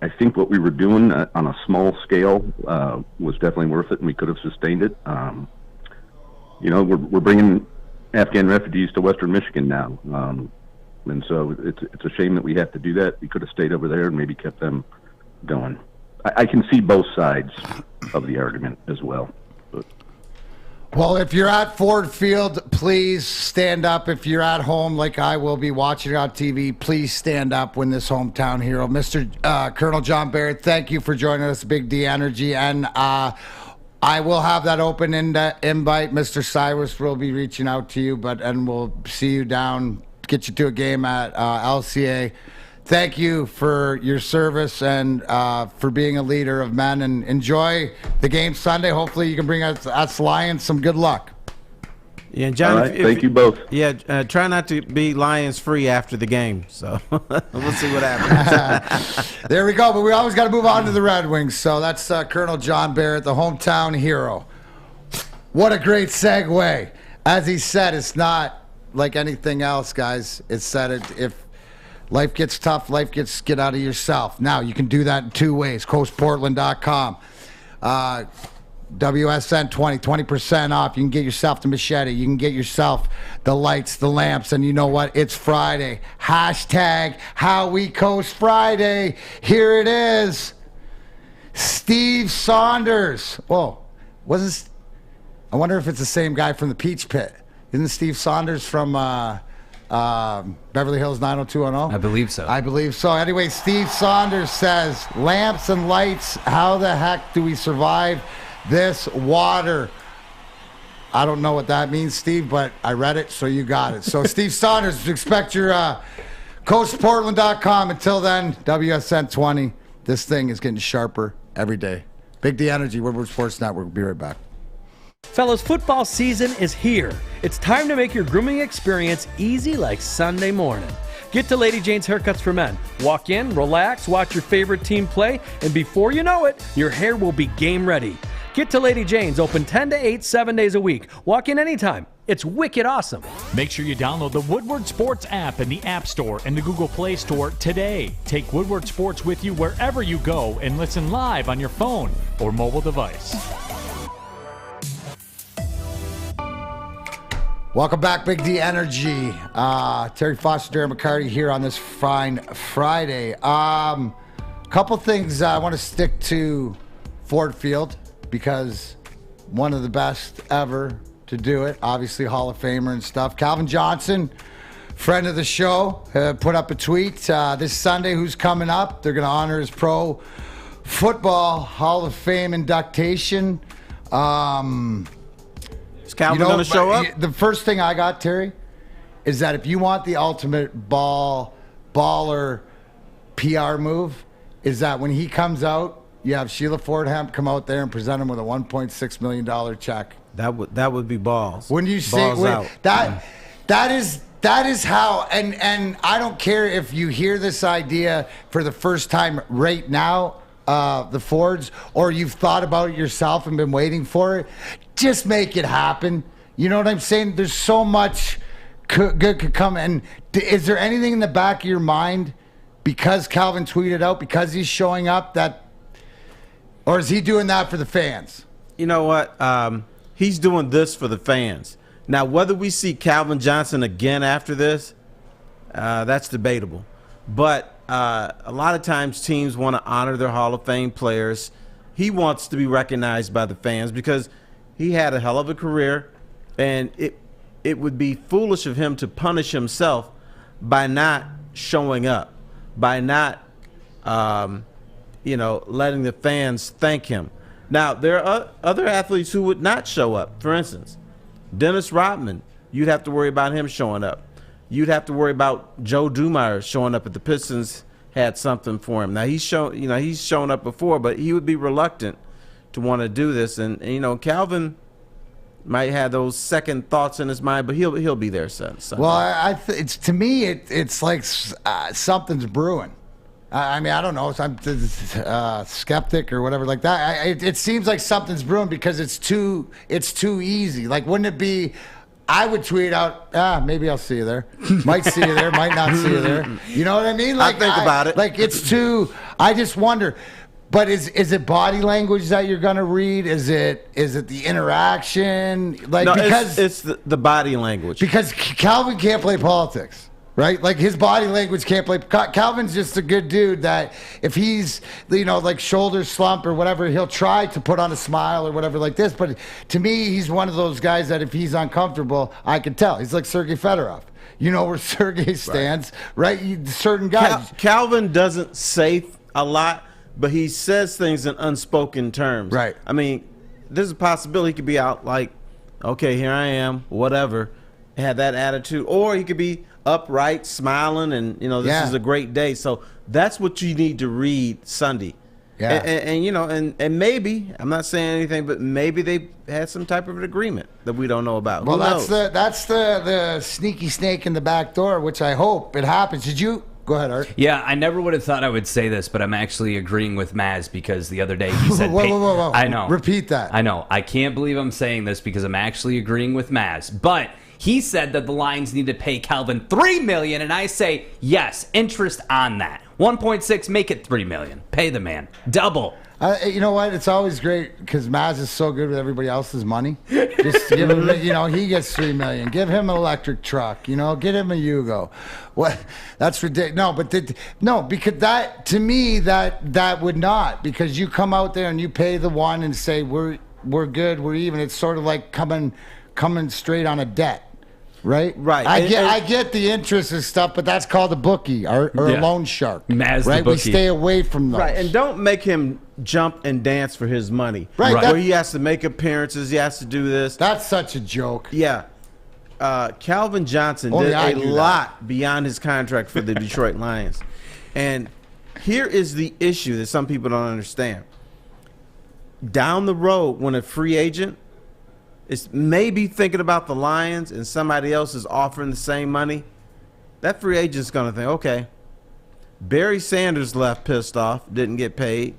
I think what we were doing on a small scale was definitely worth it, and we could have sustained it. We're bringing Afghan refugees to Western Michigan now, and so it's a shame that we have to do that. We could have stayed over there and maybe kept them going. I can see both sides of the argument as well. But. Well, if you're at Ford Field, please stand up. If you're at home, like I will be watching on TV, please stand up when this hometown hero, Mr. Colonel John Barrett, thank you for joining us, Big D Energy. And I will have that open invite. Mr. Cyrus will be reaching out to you, and we'll see you down, get you to a game at LCA. Thank you for your service and for being a leader of men, and enjoy the game Sunday. Hopefully you can bring us Lions some good luck. Yeah, John. All right, thank you both. Yeah, try not to be Lions free after the game. So we'll see what happens. There we go. But we always got to move on to the Red Wings. So that's Colonel John Barrett, the hometown hero. What a great segue. As he said, it's not like anything else, guys. It's said if life gets tough, get out of yourself. Now, you can do that in two ways. CoastPortland.com. WSN 20% off. You can get yourself the machete. You can get yourself the lights, the lamps, and you know what? It's Friday. Hashtag How We Coast Friday. Here it is. Steve Saunders. Oh, I wonder if it's the same guy from the Peach Pit. Isn't Steve Saunders from Beverly Hills 90210? I believe so. I believe so. Anyway, Steve Saunders says, lamps and lights, how the heck do we survive this water? I don't know what that means, Steve, but I read it, so you got it. So, Steve Saunders, expect your CoastPortland.com. Until then, WSN 20. This thing is getting sharper every day. Big D Energy, Woodward Sports Network. We'll be right back. Fellas, football season is here. It's time to make your grooming experience easy like Sunday morning. Get to Lady Jane's Haircuts for Men. Walk in, relax, watch your favorite team play, and before you know it, your hair will be game ready. Get to Lady Jane's, open 10 to 8, 7 days a week. Walk in anytime. It's wicked awesome. Make sure you download the Woodward Sports app in the App Store and the Google Play Store today. Take Woodward Sports with you wherever you go and listen live on your phone or mobile device. Welcome back, Big D Energy. Terry Foster, Darren McCarty here on this fine Friday. Couple things I want to stick to Ford Field because one of the best ever to do it. Obviously, Hall of Famer and stuff. Calvin Johnson, friend of the show, put up a tweet this Sunday. Who's coming up? They're going to honor his Pro Football Hall of Fame induction. Is Calvin going to show up? The first thing I got, Terry, is that if you want the ultimate baller PR move, is that when he comes out, you have Sheila Ford Hemp come out there and present him with a $1.6 million check. That would be balls. When you see that is how, and I don't care if you hear this idea for the first time right now, the Fords, or you've thought about it yourself and been waiting for it. Just make it happen. You know what I'm saying? There's so much good could come. And is there anything in the back of your mind because Calvin tweeted out, because he's showing up, that, or is he doing that for the fans? You know what? He's doing this for the fans. Now, whether we see Calvin Johnson again after this, that's debatable. But a lot of times teams want to honor their Hall of Fame players. He wants to be recognized by the fans because he had a hell of a career, and it would be foolish of him to punish himself by not showing up, by not letting the fans thank him. Now, there are other athletes who would not show up. For instance, Dennis Rodman, you'd have to worry about him showing up. You'd have to worry about Joe Dumars showing up if the Pistons had something for him. Now, he's shown up before, but he would be reluctant to want to do this. And Calvin might have those second thoughts in his mind, but he'll be there Sunday. Well, it's to me, it's like something's brewing. I mean, I don't know. I'm skeptic or whatever like that. It seems like something's brewing because it's too easy. Like, wouldn't it be? I would tweet out, maybe I'll see you there. Might see you there, might not see you there. You know what I mean? Like, I think about it. Like, it's too. I just wonder. But is it body language that you're gonna read? Is it the interaction? Like No, because it's the body language. because Calvin can't play politics, right? Like his body language can't play. Calvin's just a good dude that if he's like shoulder slump or whatever, he'll try to put on a smile or whatever like this. But to me, he's one of those guys that if he's uncomfortable, I can tell. He's like Sergei Fedorov. You know where Sergei stands, right? Certain guys. Calvin doesn't say a lot, but he says things in unspoken terms. Right. I mean, there's a possibility he could be out like, okay, here I am, whatever, have that attitude. Or he could be upright, smiling, and, this is a great day. So that's what you need to read Sunday. Yeah. And maybe, I'm not saying anything, but maybe they had some type of an agreement that we don't know about. Well, Who knows? that's the sneaky snake in the back door, which I hope it happens. Did you? Go ahead, Art. Yeah, I never would have thought I would say this, but I'm actually agreeing with Maz because the other day he said... Whoa. I know. Repeat that. I know. I can't believe I'm saying this because I'm actually agreeing with Maz. But he said that the Lions need to pay Calvin $3 million, and I say, yes, interest on that. 1.6, make it $3 million. Pay the man. Double. You know what? It's always great because Maz is so good with everybody else's money. Just give him, he gets $3 million. Give him an electric truck. Get him a Yugo. What? That's ridiculous. Because that to me that would not, because you come out there and you pay the one and say we're good, we're even. It's sort of like coming straight on a debt. Right. I get the interest and stuff, but that's called a bookie or a loan shark. Maz right. The bookie. We stay away from those. Right, and don't make him jump and dance for his money. Right. Where he has to make appearances, he has to do this. That's such a joke. Yeah. Calvin Johnson did a lot beyond his contract for the Detroit Lions. And here is the issue that some people don't understand. Down the road, when a free agent is maybe thinking about the Lions and somebody else is offering the same money, that free agent's going to think, okay, Barry Sanders left pissed off, didn't get paid.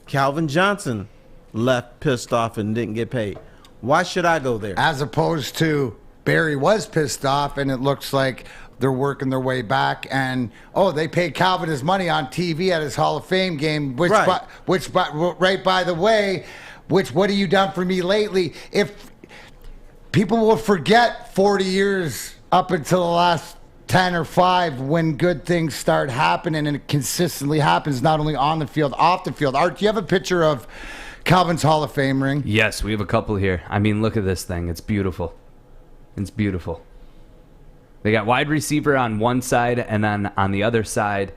Calvin Johnson left pissed off and didn't get paid. Why should I go there? As opposed to Barry was pissed off and it looks like they're working their way back and, they paid Calvin his money on TV at his Hall of Fame game, which by the way, what have you done for me lately? If people will forget 40 years up until the last 10 or 5 when good things start happening, and it consistently happens not only on the field, off the field. Art, do you have a picture of Calvin's Hall of Fame ring? Yes, we have a couple here. I mean, look at this thing. It's beautiful. It's beautiful. They got wide receiver on one side, and then on the other side,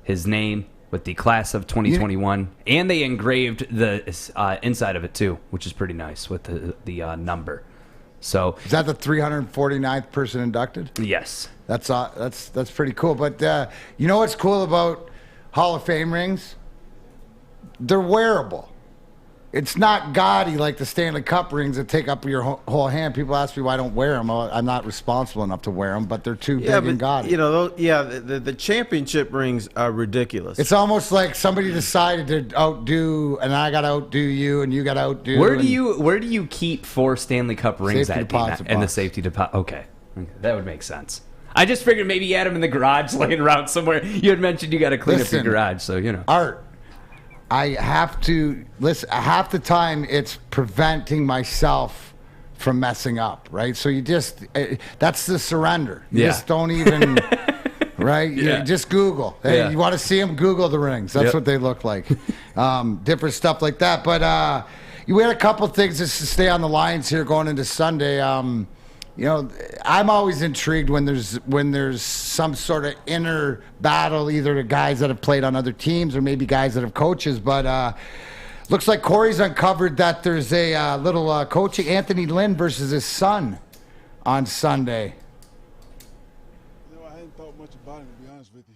his name with the class of 2021. And they engraved the inside of it, too, which is pretty nice with the number. So is that the 349th person inducted? Yes. That's pretty cool. But you know what's cool about Hall of Fame rings? They're wearable. It's not gaudy like the Stanley Cup rings that take up your whole hand. People ask me why I don't wear them. Well, I'm not responsible enough to wear them, but they're too big and gaudy. The championship rings are ridiculous. It's almost like somebody decided to outdo, and I got to outdo you, and you got to outdo. Where do you keep 4 Stanley Cup rings at DMac and the safety deposit? Okay, that would make sense. I just figured maybe you had them in the garage laying around somewhere. You had mentioned you got to clean up your garage, so Art, I have to listen. Half the time, it's preventing myself from messing up, right? So that's the surrender. You just don't even, right? You just Google. Hey, you want to see them? Google the rings. That's what they look like. Different stuff like that. But we had a couple things just to stay on the Lions here going into Sunday. I'm always intrigued when there's some sort of inner battle, either to guys that have played on other teams or maybe guys that have coaches. But looks like Corey's uncovered that there's a little coaching, Anthony Lynn versus his son on Sunday. I hadn't thought much about him, to be honest with you.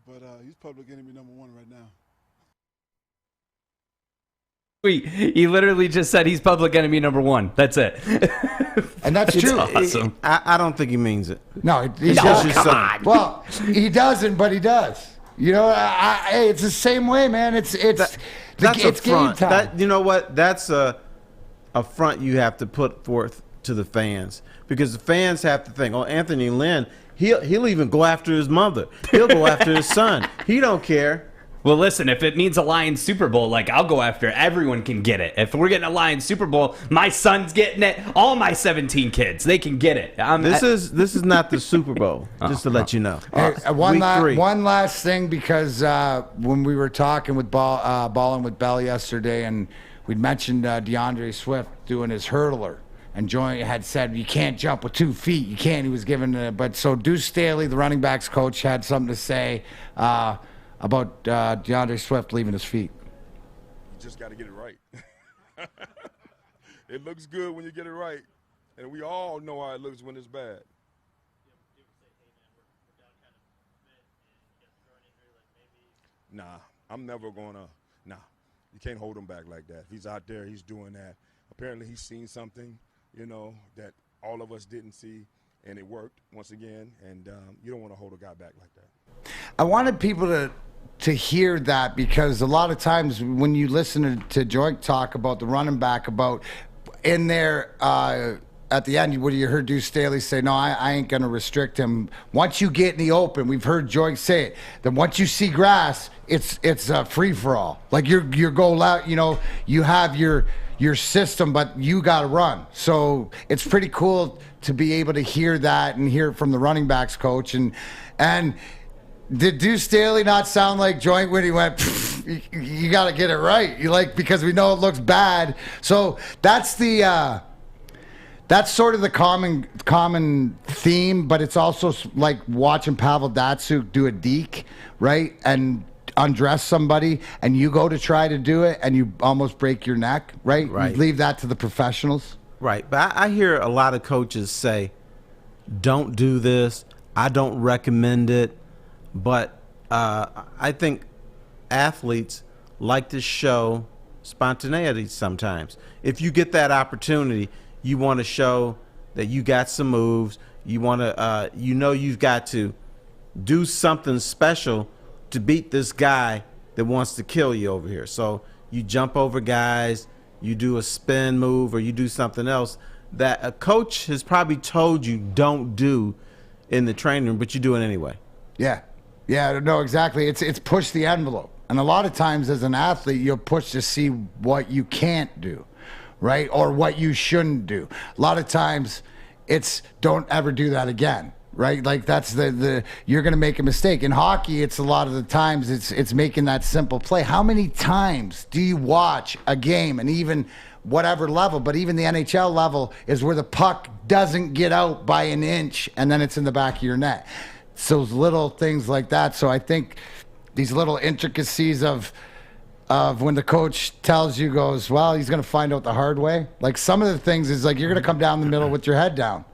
But he's public enemy number 1 right now. He literally just said he's public enemy number 1. That's it. And that's true. Awesome. I don't think he means it. No, come on. Well, he doesn't, but he does. Hey, it's the same way, man. It's game time. You know what? That's a front you have to put forth to the fans, because the fans have to think, Anthony Lynn, he'll even go after his mother. He'll go after his son. He don't care. Well, listen, if it means a Lions Super Bowl, like, I'll go after it. Everyone can get it. If we're getting a Lions Super Bowl, my son's getting it. All my 17 kids, they can get it. This is not the Super Bowl, just to let you know. Hey, one last thing, because when we were talking with Ballin' with Bell yesterday, and we'd mentioned DeAndre Swift doing his hurdler, and Joy had said you can't jump with 2 feet. You can't. He was given but so Deuce Staley, the running backs coach, had something to say about DeAndre Swift leaving his feet. You just got to get it right. It looks good when you get it right, and we all know how it looks when it's bad. Nah, I'm never going to. Nah, you can't hold him back like that. He's out there. He's doing that. Apparently he's seen something, that all of us didn't see, and it worked once again, and you don't want to hold a guy back like that. I wanted people to hear that, because a lot of times when you listen to Joink talk about the running back, about in there at the end, what you heard Deuce Staley say, no, I ain't going to restrict him. Once you get in the open, we've heard Joink say it, then once you see grass, it's a free-for-all. Like you're go out, you have your system, but you got to run. So it's pretty cool to be able to hear that and hear it from the running backs coach. And did Deuce Staley not sound like Joint when he went, you got to get it right? Because we know it looks bad. So that's that's sort of the common theme, but it's also like watching Pavel Datsyuk do a deke, right? And undress somebody, and you go to try to do it, and you almost break your neck, right? You leave that to the professionals. Right, but I hear a lot of coaches say, don't do this, I don't recommend it, but I think athletes like to show spontaneity sometimes. If you get that opportunity, you want to show that you got some moves, you want to, you've got to do something special to beat this guy that wants to kill you over here. So you jump over guys, you do a spin move, or you do something else that a coach has probably told you don't do in the training room, but you do it anyway. Yeah, no, exactly. It's push the envelope. And a lot of times as an athlete, you'll push to see what you can't do, right? Or what you shouldn't do. A lot of times it's don't ever do that again. Right, like that's the you're going to make a mistake. In hockey, it's a lot of the times it's making that simple play. How many times do you watch a game, and even whatever level, but even the NHL level is where the puck doesn't get out by an inch, and then it's in the back of your net. So those little things like that. So I think these little intricacies of when the coach tells you, goes, well, he's going to find out the hard way. Like some of the things is like you're going to come down the middle with your head down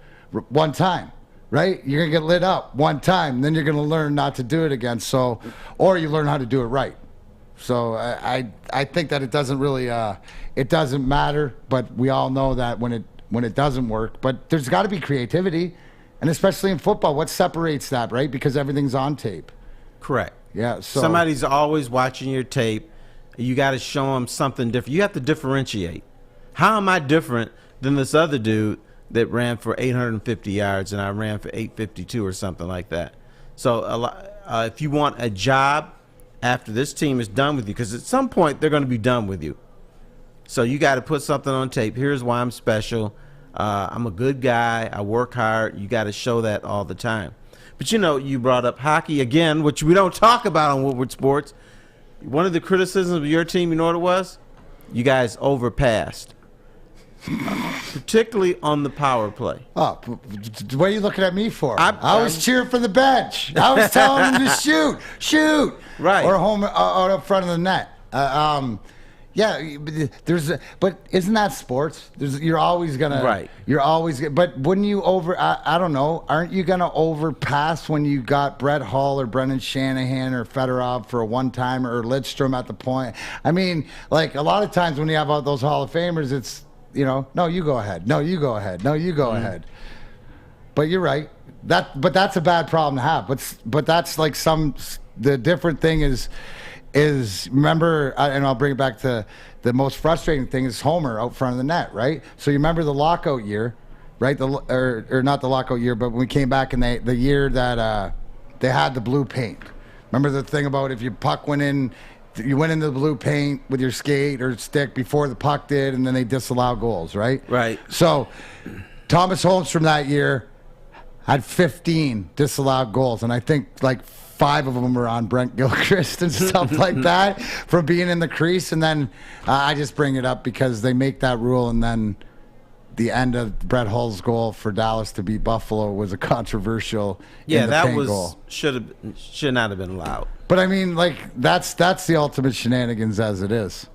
one time. Right? You're going to get lit up one time, then you're going to learn not to do it again. So, or you learn how to do it right. So I think that it doesn't really, it doesn't matter, but we all know that when it doesn't work, but there's got to be creativity, and especially in football, what separates that, right? Because everything's on tape. Correct. Yeah. So somebody's always watching your tape. You got to show them something different. You have to differentiate. How am I different than this other dude that ran for 850 yards and I ran for 852 or something like that? So if you want a job after this team is done with you, because at some point they're going to be done with you. So you got to put something on tape. Here's why I'm special. I'm a good guy. I work hard. You got to show that all the time. But you brought up hockey again, which we don't talk about on Woodward Sports. One of the criticisms of your team, you know what it was? You guys overpassed. Particularly on the power play. Oh, what are you looking at me for? I was cheering for the bench. I was telling them to shoot, right, or home, or up front of the net. Yeah, but isn't that sports? You're always gonna, right? You're always, but wouldn't you I don't know. Aren't you gonna overpass when you got Brett Hull or Brendan Shanahan or Fedorov for a one-timer or Lidstrom at the point? I mean, like a lot of times when you have all those Hall of Famers, it's, no, you go ahead. No, you go ahead. No, you go ahead. But you're right. But that's a bad problem to have. But that's like the different thing is remember, and I'll bring it back to the most frustrating thing is Homer out front of the net, right? So you remember the lockout year, right? Or not the lockout year, but when we came back in the year that they had the blue paint. Remember the thing about if your puck went in, you went into the blue paint with your skate or stick before the puck did, and then they disallow goals, right? Right. So Thomas Holmstrom that year had 15 disallowed goals, and I think like 5 of them were on Brent Gilchrist and stuff like that from being in the crease. And then I just bring it up because they make that rule, and then the end of Brett Hull's goal for Dallas to beat Buffalo was a controversial goal. should not have been allowed. But I mean, like that's the ultimate shenanigans as it is.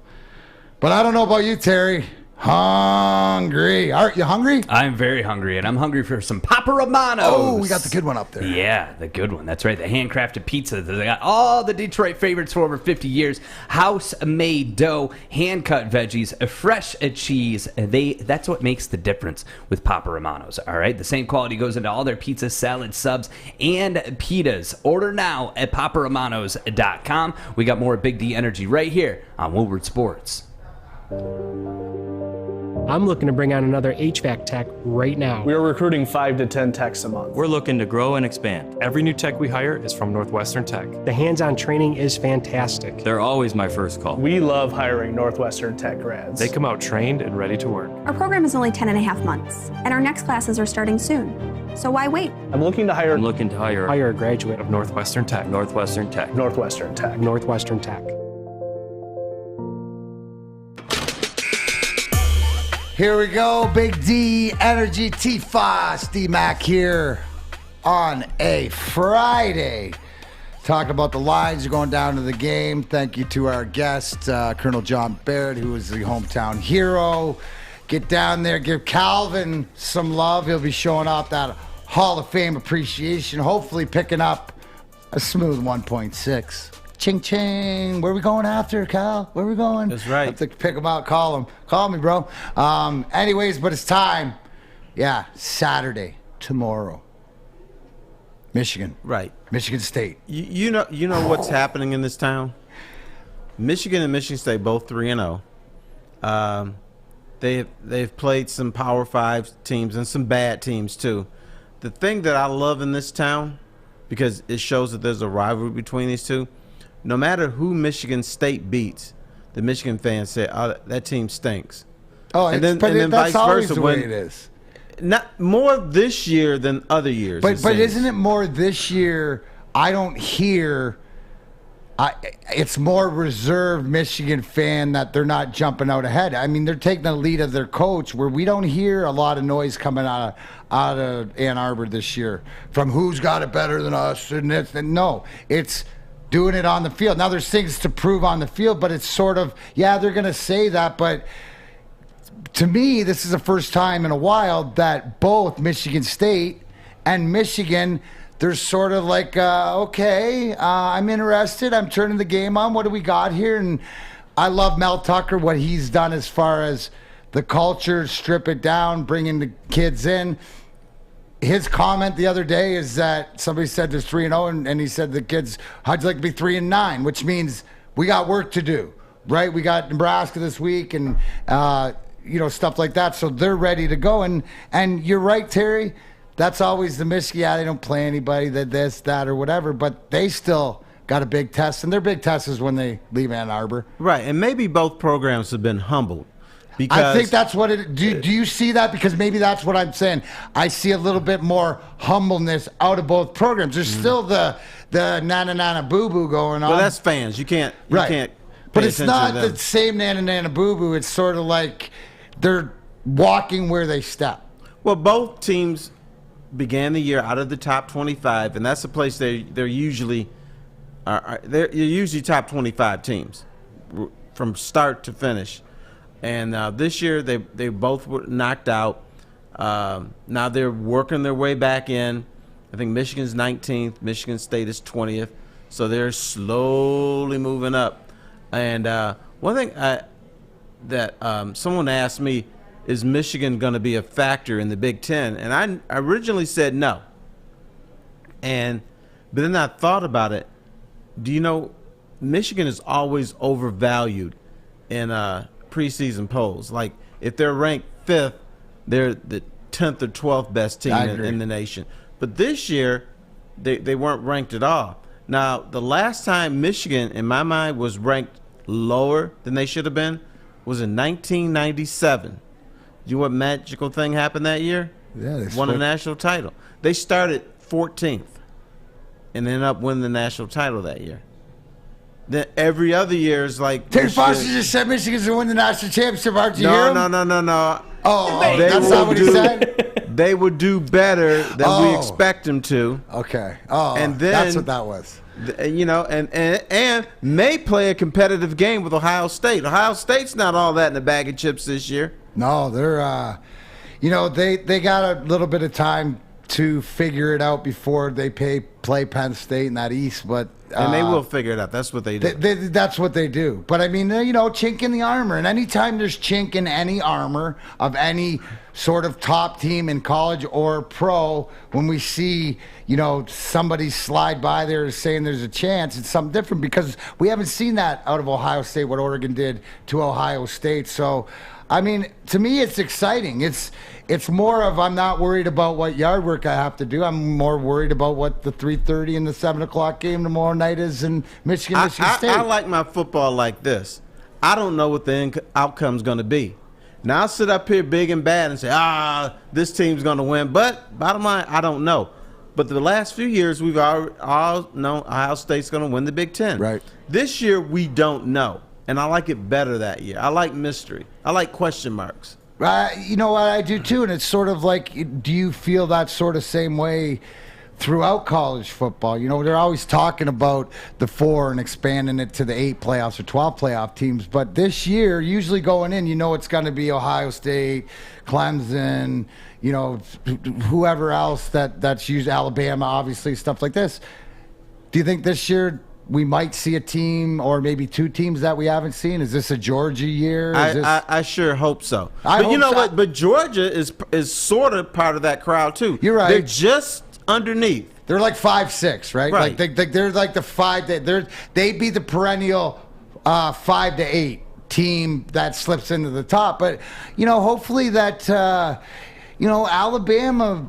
But I don't know about you, Terry. Hungry. Are you hungry? I'm very hungry, and I'm hungry for some Papa Romano's. Oh, we got the good one up there. Yeah, the good one. That's right, the handcrafted pizza. They got all the Detroit favorites for over 50 years. House-made dough, hand-cut veggies, fresh cheese. That's what makes the difference with Papa Romano's, all right? The same quality goes into all their pizzas, salads, subs, and pitas. Order now at paparomanos.com. We got more Big D Energy right here on Woodward Sports. I'm looking to bring on another HVAC tech right now. We're recruiting 5 to 10 techs a month. We're looking to grow and expand. Every new tech we hire is from Northwestern Tech. The hands-on training is fantastic. They're always my first call. We love hiring Northwestern Tech grads. They come out trained and ready to work. Our program is only 10.5 months, and our next classes are starting soon. So why wait? I'm looking to hire a graduate of Northwestern Tech. Northwestern Tech. Northwestern Tech. Northwestern Tech. Here we go, Big D Energy T-Foss, DMac here on a Friday. Talking about the lines going down to the game. Thank you to our guest, Colonel John Baird, who is the hometown hero. Get down there, give Calvin some love. He'll be showing off that Hall of Fame appreciation, hopefully picking up a smooth 1.6. Ching ching. Where are we going after, Cal? Where are we going? That's right. Have to pick him out, call him. Call me, bro. Anyways, but it's time. Yeah, Saturday, tomorrow. Michigan. Right. Michigan State. You know what's happening in this town? Michigan and Michigan State both 3-0. They've played some Power 5 teams and some bad teams too. The thing that I love in this town, because it shows that there's a rivalry between these two, no matter who Michigan State beats, the Michigan fans say, "Oh, that team stinks." Oh, and then that's always the way it is. Not more this year than other years. But isn't it more this year? I don't hear. It's more reserved Michigan fan that they're not jumping out ahead. I mean, they're taking the lead of their coach, where we don't hear a lot of noise coming out of Ann Arbor this year from who's got it better than us. No, it's doing it on the field. Now there's things to prove on the field, but it's sort of, yeah, they're going to say that, but to me, this is the first time in a while that both Michigan State and Michigan, they're sort of like, okay, I'm interested. I'm turning the game on. What do we got here? And I love Mel Tucker, what he's done as far as the culture, strip it down, bringing the kids in. His comment the other day is that somebody said there's 3-0, and he said the kids, how'd you like to be 3-9? Which means we got work to do, right? We got Nebraska this week and, stuff like that. So they're ready to go. And you're right, Terry. That's always the Michigan. Yeah, they don't play anybody, that, or whatever, but they still got a big test. And their big test is when they leave Ann Arbor. Right, and maybe both programs have been humbled. Because I think that's what it. Do you see that? Because maybe that's what I'm saying. I see a little bit more humbleness out of both programs. There's still the nana nana boo boo going on. Well, that's fans. You can't. But it's not the same nana nana boo boo. It's sort of like they're walking where they step. Well, both teams began the year out of the top 25, and that's the place they're usually they're usually top 25 teams from start to finish. And this year they both were knocked out. Now they're working their way back in. I think Michigan's 19th, Michigan State is 20th, so they're slowly moving up. And one thing that someone asked me, is Michigan going to be a factor in the Big Ten? And I originally said no. But then I thought about it. Do you know, Michigan is always overvalued in preseason polls. Like, if they're ranked 5th, they're the 10th or 12th best team in the nation. But this year, they weren't ranked at all. Now, the last time Michigan, in my mind, was ranked lower than they should have been was in 1997. You know what magical thing happened that year? Yeah, they won a national title. They started 14th and ended up winning the national title that year. Then every other year is like Terry Foster just said Michigan's going to win the national championship. Aren't you hear him? No. Oh, that's not what he said? They would do better than we expect them to. Okay. Oh, and then, that's what that was. You know, and may play a competitive game with Ohio State. Ohio State's not all that in the bag of chips this year. No, they're, they got a little bit of time to figure it out before they play Penn State in that East, but and they will figure it out. That's what they do. That's what they do. But I mean, chink in the armor, and anytime there's chink in any armor of any sort of top team in college or pro, when we see somebody slide by there saying there's a chance, it's something different because we haven't seen that out of Ohio State, what Oregon did to Ohio State. So, I mean, to me, it's exciting. It's more of I'm not worried about what yard work I have to do. I'm more worried about what the 3:30 and the 7 o'clock game tomorrow night is in Michigan State. I like my football like this. I don't know what the outcome's going to be. Now, I'll sit up here big and bad and say, this team's going to win. But bottom line, I don't know. But the last few years, we've all known Ohio State's going to win the Big Ten. Right. This year, we don't know. And I like it better that year. I like mystery. I like question marks. You know what, I do too, and it's sort of like, do you feel that sort of same way throughout college football? They're always talking about the 4 and expanding it to the 8 playoffs or 12 playoff teams, but this year, usually going in, it's going to be Ohio State, Clemson, whoever else that's used, Alabama, obviously, stuff like this. Do you think this year we might see a team or maybe 2 teams that we haven't seen? Is this a Georgia year? I sure hope so. But you know what? But Georgia is sort of part of that crowd too. You're right. They're just underneath. They're like 5-6, right? Right. Like they're like the 5. They'd be the perennial 5 to 8 team that slips into the top. But hopefully that Alabama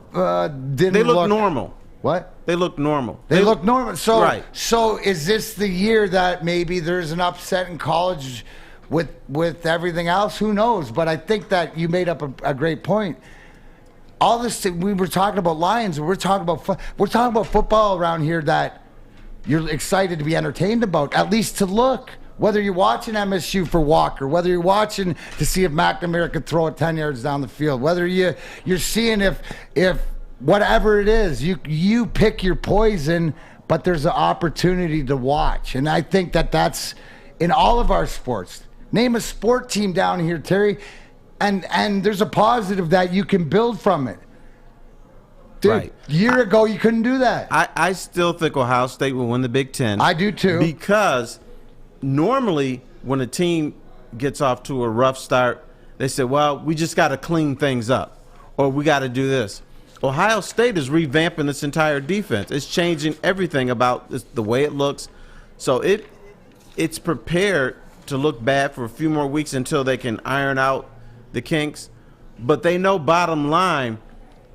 didn't. They look normal. What? They look normal. They look normal. So, right. So is this the year that maybe there's an upset in college with everything else? Who knows? But I think that you made up a great point. All this we were talking about Lions. We're talking about football around here that you're excited to be entertained about, at least to look. Whether you're watching MSU for Walker, whether you're watching to see if McNamara could throw it 10 yards down the field, whether you're seeing if whatever it is, you pick your poison, but there's an opportunity to watch. And I think that's in all of our sports. Name a sport team down here, Terry, and there's a positive that you can build from it. Dude, right. Year ago, you couldn't do that. I still think Ohio State will win the Big Ten. I do too. Because normally when a team gets off to a rough start, they say, well, we just got to clean things up, or we got to do this. Ohio State is revamping this entire defense. It's changing everything about the way it looks. So it's prepared to look bad for a few more weeks until they can iron out the kinks. But they know bottom line,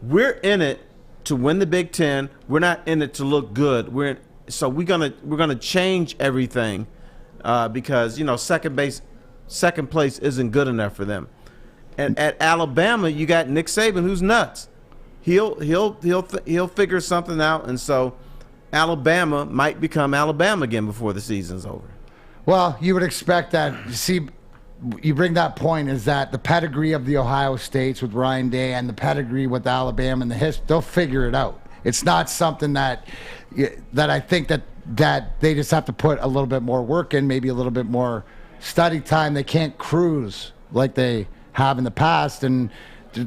we're in it to win the Big Ten. We're not in it to look good. We're gonna change everything because second place isn't good enough for them. And at Alabama, you got Nick Saban, who's nuts. He'll figure something out, and so Alabama might become Alabama again before the season's over. Well, you would expect that. See, you bring that point is that the pedigree of the Ohio States with Ryan Day and the pedigree with Alabama and the history, they'll figure it out. It's not something that I think that they just have to put a little bit more work in, maybe a little bit more study time. They can't cruise like they have in the past, and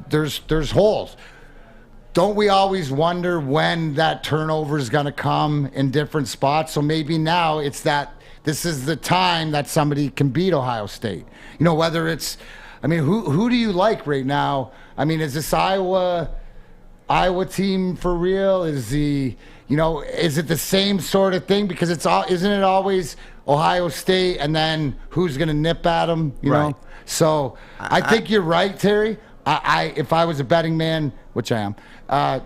there's holes. Don't we always wonder when that turnover is going to come in different spots? So maybe now it's that this is the time that somebody can beat Ohio State. Whether it's, who do you like right now? Is this Iowa team for real? Is is it the same sort of thing? Because isn't it always Ohio State and then who's going to nip at them? You know? So I think you're right, Terry. If I was a betting man, which I am,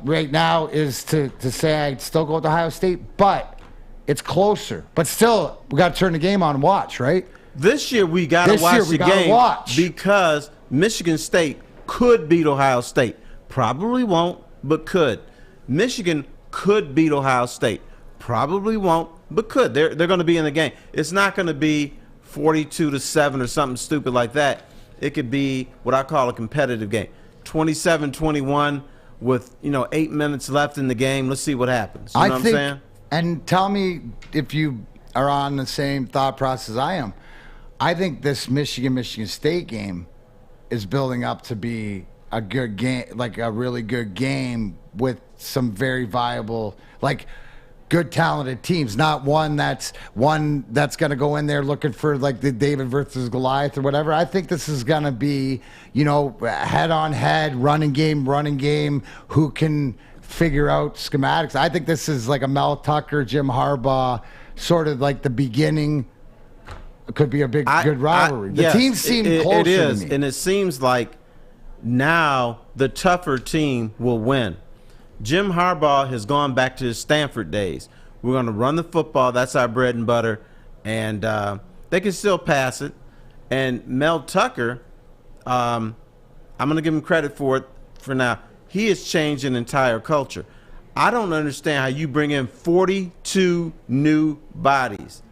right now is to say I'd still go with Ohio State, but it's closer. But still, we got to turn the game on and watch, right? This year we got to watch the game because Michigan State could beat Ohio State. Probably won't, but could. Michigan could beat Ohio State. Probably won't, but could. They're going to be in the game. It's not going to be 42-7 or something stupid like that. It could be what I call a competitive game. 27-21 with 8 minutes left in the game. Let's see what happens. You know what I'm saying? And tell me if you are on the same thought process I am. I think this Michigan State game is building up to be a good game, like a really good game with some very viable, like good talented teams, not one that's going to go in there looking for like the David versus Goliath or whatever. I think this is going to be, head on head, running game, who can figure out schematics. I think this is like a Mel Tucker, Jim Harbaugh, sort of like the beginning. It could be a good rivalry. The teams seem closer it is, to me. and it seems like now the tougher team will win. Jim Harbaugh has gone back to his Stanford days. We're going to run the football. That's our bread and butter. And they can still pass it. And Mel Tucker, I'm going to give him credit for it for now. He has changed an entire culture. I don't understand how you bring in 42 new bodies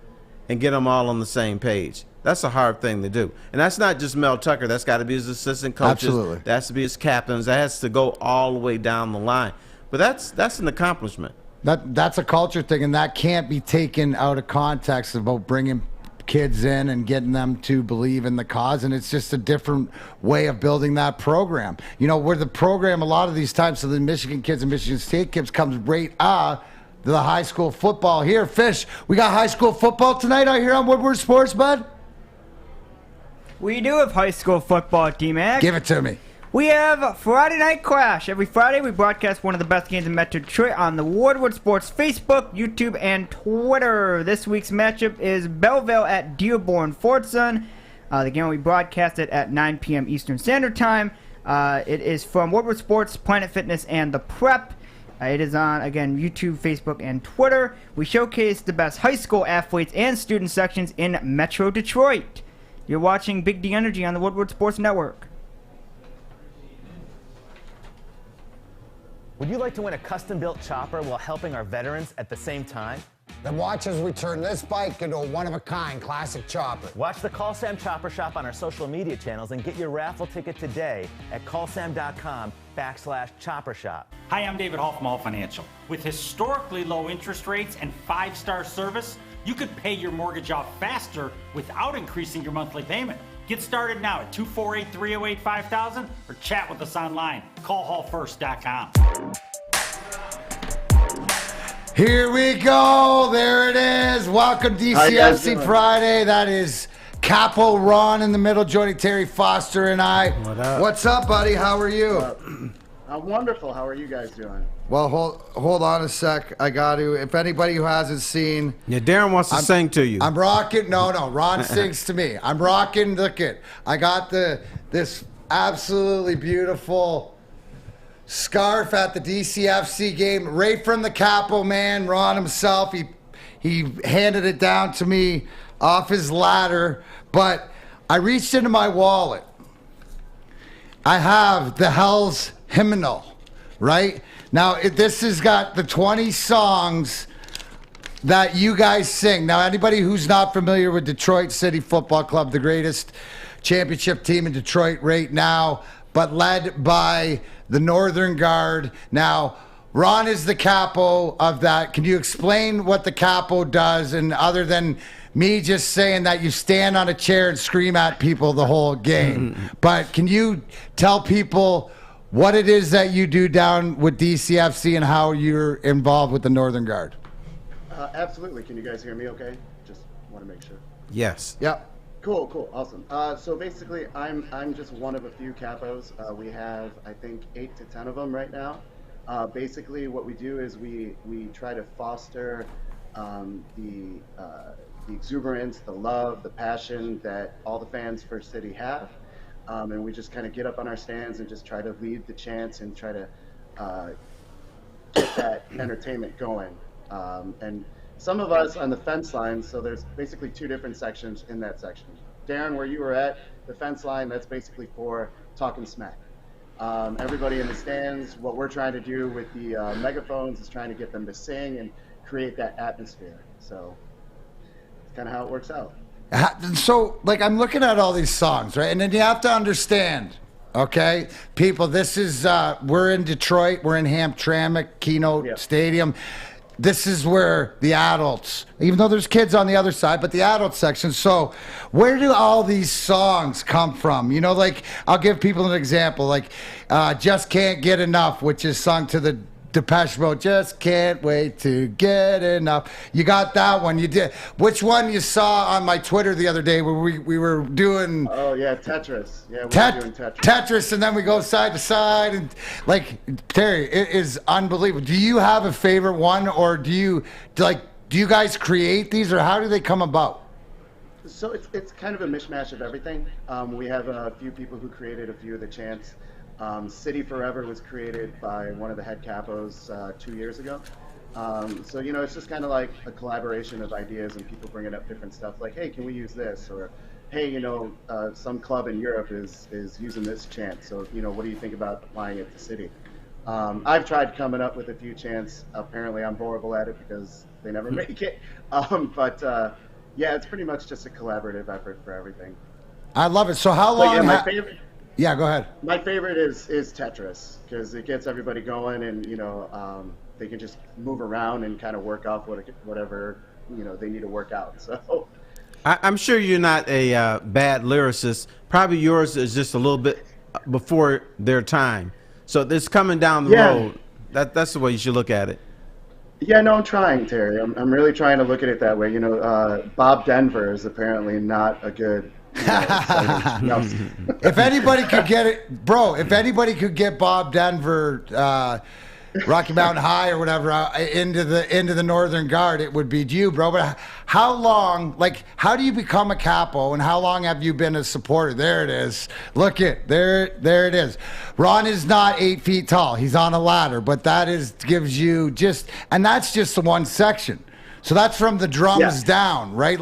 and get them all on the same page. That's a hard thing to do. And that's not just Mel Tucker. That's got to be his assistant coaches. Absolutely. That has to be his captains. That has to go all the way down the line. But that's an accomplishment. That's a culture thing, and that can't be taken out of context about bringing kids in and getting them to believe in the cause. And it's just a different way of building that program. Where the program a lot of these times, so the Michigan kids and Michigan State kids comes right the high school football here. Fish, we got high school football tonight out here on Woodward Sports, bud? We do have high school football, DMac. Give it to me. We have Friday Night Clash. Every Friday, we broadcast one of the best games in Metro Detroit on the Woodward Sports Facebook, YouTube, and Twitter. This week's matchup is Belleville at Dearborn Fordson. The game will be broadcasted at 9 p.m. Eastern Standard Time. It is from Woodward Sports, Planet Fitness, and The Prep. It is on, again, YouTube, Facebook, and Twitter. We showcase the best high school athletes and student sections in Metro Detroit. You're watching Big D Energy on the Woodward Sports Network. Would you like to win a custom-built chopper while helping our veterans at the same time? Then watch us return this bike into a one-of-a-kind classic chopper. Watch the Call Sam Chopper Shop on our social media channels and get your raffle ticket today at callsam.com/chopper shop. Hi, I'm David Hall from Hall Financial. With historically low interest rates and 5-star service, you could pay your mortgage off faster without increasing your monthly payment. Get started now at 248-308-5000 or chat with us online. Callhallfirst.com. Here we go. There it is. Welcome DCFC Friday. That is Capo Ron in the middle, joining Terry Foster and I. What up? What's up, buddy? How are you? I'm wonderful. How are you guys doing? Well, hold on a sec. I got to. If anybody who hasn't seen, Darren wants to sing to you. I'm rocking. No, Ron sings to me. I'm rocking. Look it. I got this absolutely beautiful scarf at the DCFC game, right from the Capo man, Ron himself. He handed it down to me off his ladder, but I reached into my wallet. I have the Hell's Hymnal, right? Now, this has got the 20 songs that you guys sing. Now, anybody who's not familiar with Detroit City Football Club, the greatest championship team in Detroit right now, but led by the Northern Guard. Now, Ron is the capo of that. Can you explain what the capo does? And other than me just saying that you stand on a chair and scream at people the whole game, but can you tell people what it is that you do down with DCFC and how you're involved with the Northern Guard? Absolutely. Can you guys hear me okay? Just want to make sure. Yes. Yep. Cool, awesome. So basically, I'm just one of a few capos. We have, I think, 8 to 10 of them right now. Basically, what we do is we try to foster the exuberance, the love, the passion that all the fans for City have, and we just kind of get up on our stands and just try to lead the chants and try to get that entertainment going. And some of us on the fence line, so there's basically 2 different sections in that section. Darren, where you were at, the fence line, that's basically for talking smack. Everybody in the stands, what we're trying to do with the megaphones is trying to get them to sing and create that atmosphere. So it's kind of how it works out. So, like, I'm looking at all these songs, right? And then you have to understand, okay, people, this is, we're in Detroit, we're in Hamtramck, Keynote Stadium. This is where the adults, even though there's kids on the other side, but the adult section. So where do all these songs come from? You know, like, I'll give people an example, like Just Can't Get Enough, which is sung to the Depeche Mode, Just Can't Wait to Get Enough. You got that one. You did. Which one you saw on my Twitter the other day where we were doing... Oh, yeah, Tetris. Yeah, we're doing Tetris. Tetris, and then we go side to side. And, like, Terry, it is unbelievable. Do you have a favorite one, or do you guys create these, or how do they come about? So it's kind of a mishmash of everything. We have a few people who created a few of the chants. City Forever was created by one of the head capos 2 years ago. So, you know, it's just kind of like a collaboration of ideas and people bringing up different stuff like, hey, can we use this? Or, hey, you know, some club in Europe is using this chant. So, you know, what do you think about applying it to City? I've tried coming up with a few chants. Apparently I'm horrible at it because they never make it. Yeah, it's pretty much just a collaborative effort for everything. I love it. So how long... Yeah, my favorite... Yeah, go ahead. My favorite is Tetris because it gets everybody going, and you know they can just move around and kind of work off whatever you know they need to work out. So I'm sure you're not a bad lyricist. Probably yours is just a little bit before their time. So it's coming down the road. That's the way you should look at it. Yeah, no, I'm trying, Terry. I'm really trying to look at it that way. You know, Bob Denver is apparently not a good. If anybody could get it, bro, if anybody could get Bob Denver, Rocky Mountain High or whatever into the Northern Guard, it would be you, bro. But how long, like, how do you become a capo, and how long have you been a supporter? There it is. Look it, there it is. Ron is not 8 feet tall. He's on a ladder, but that gives you just, and that's just the one section. So that's from the drums down, right?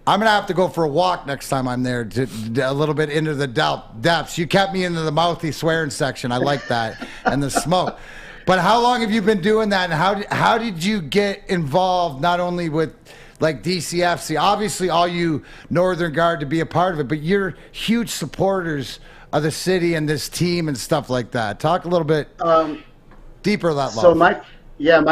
I'm going to have to go for a walk next time I'm there, a little bit into the depths. You kept me into the mouthy swearing section. I like that. And the smoke. But how long have you been doing that? And how did you get involved not only with like DCFC, obviously all you Northern Guard to be a part of it, but you're huge supporters of the city and this team and stuff like that. Talk a little bit deeper of that love. So my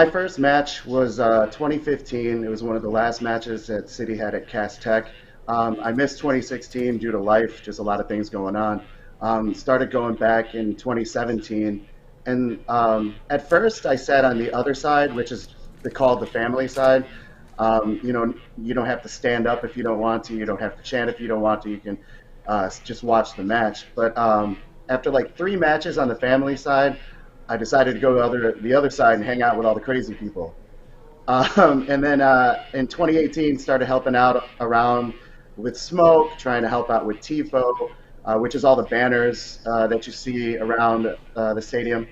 first match was 2015. It was one of the last matches that City had at Cass Tech. I missed 2016 due to life, just a lot of things going on. Started going back in 2017. And at first I sat on the other side, which is called the family side. You know, you don't have to stand up if you don't want to. You don't have to chant if you don't want to. You can just watch the match. But after like 3 matches on the family side, I decided to go to the other side and hang out with all the crazy people. And then in 2018, started helping out around with Smoke, trying to help out with TIFO, which is all the banners that you see around the stadium.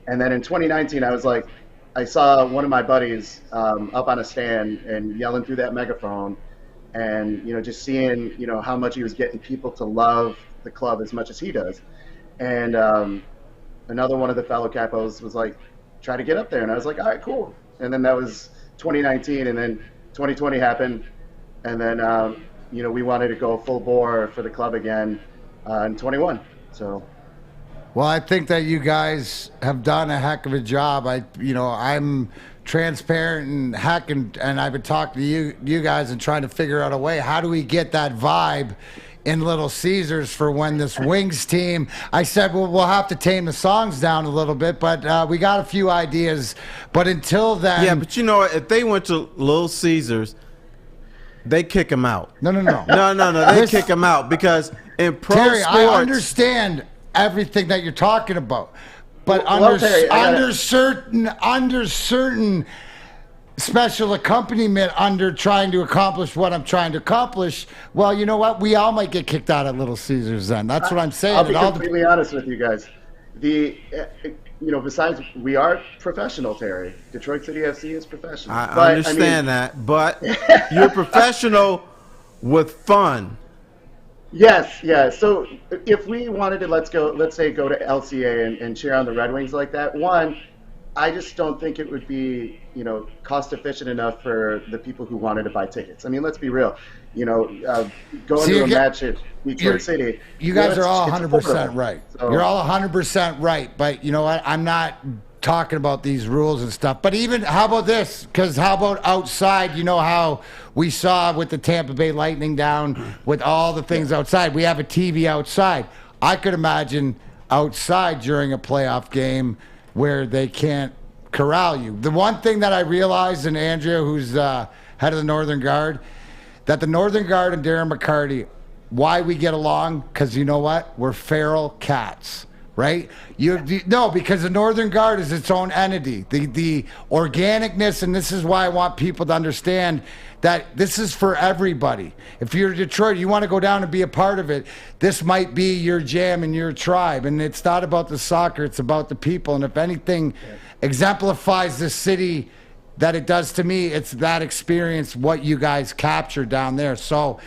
And then in 2019, I saw one of my buddies up on a stand and yelling through that megaphone, and you know, just seeing how much he was getting people to love the club as much as he does. And another one of the fellow capos was like, try to get up there. And I was like, all right, cool. And then that was 2019. And then 2020 happened. And then, we wanted to go full bore for the club again in 21. So. Well, I think that you guys have done a heck of a job. I'm transparent and I've been talking to you guys and trying to figure out a way. How do we get that vibe in Little Caesars for when this Wings team? I said, well, we'll have to tame the songs down a little bit, but we got a few ideas. But until then, yeah. But if they went to Little Caesars, they kick them out. No. They kick them out because in pro Terry, sports, I understand everything that you're talking about, but Terry, under certain special accompaniment, under trying to accomplish what I'm trying to accomplish, well, you know what? We all might get kicked out at Little Caesars then. That's what I'm saying. I'll be completely honest with you guys. besides, we are professional, Terry. Detroit City FC is professional. I understand that, but you're professional with fun. Yes, yeah. So if we wanted to, let's say go to LCA and cheer on the Red Wings like that. One, I just don't think it would be, cost efficient enough for the people who wanted to buy tickets. I mean, let's be real. Going to a match at Detroit City. You guys are all 100% right. So, you're all 100% right. But you know what? I'm not talking about these rules and stuff. But even, how about this? Because how about outside? You know how we saw with the Tampa Bay Lightning down with all the things outside. We have a TV outside. I could imagine outside during a playoff game where they can't corral you. The one thing that I realized, and Andrea, who's head of the Northern Guard, that the Northern Guard and Darren McCarty, why we get along, because you know what? We're feral cats. Right? No, because the Northern Guard is its own entity. The organicness, and this is why I want people to understand that this is for everybody. If you're Detroit, you want to go down and be a part of it, this might be your jam and your tribe. And it's not about the soccer, it's about the people. And if anything exemplifies the city that it does to me, it's that experience, what you guys capture down there. So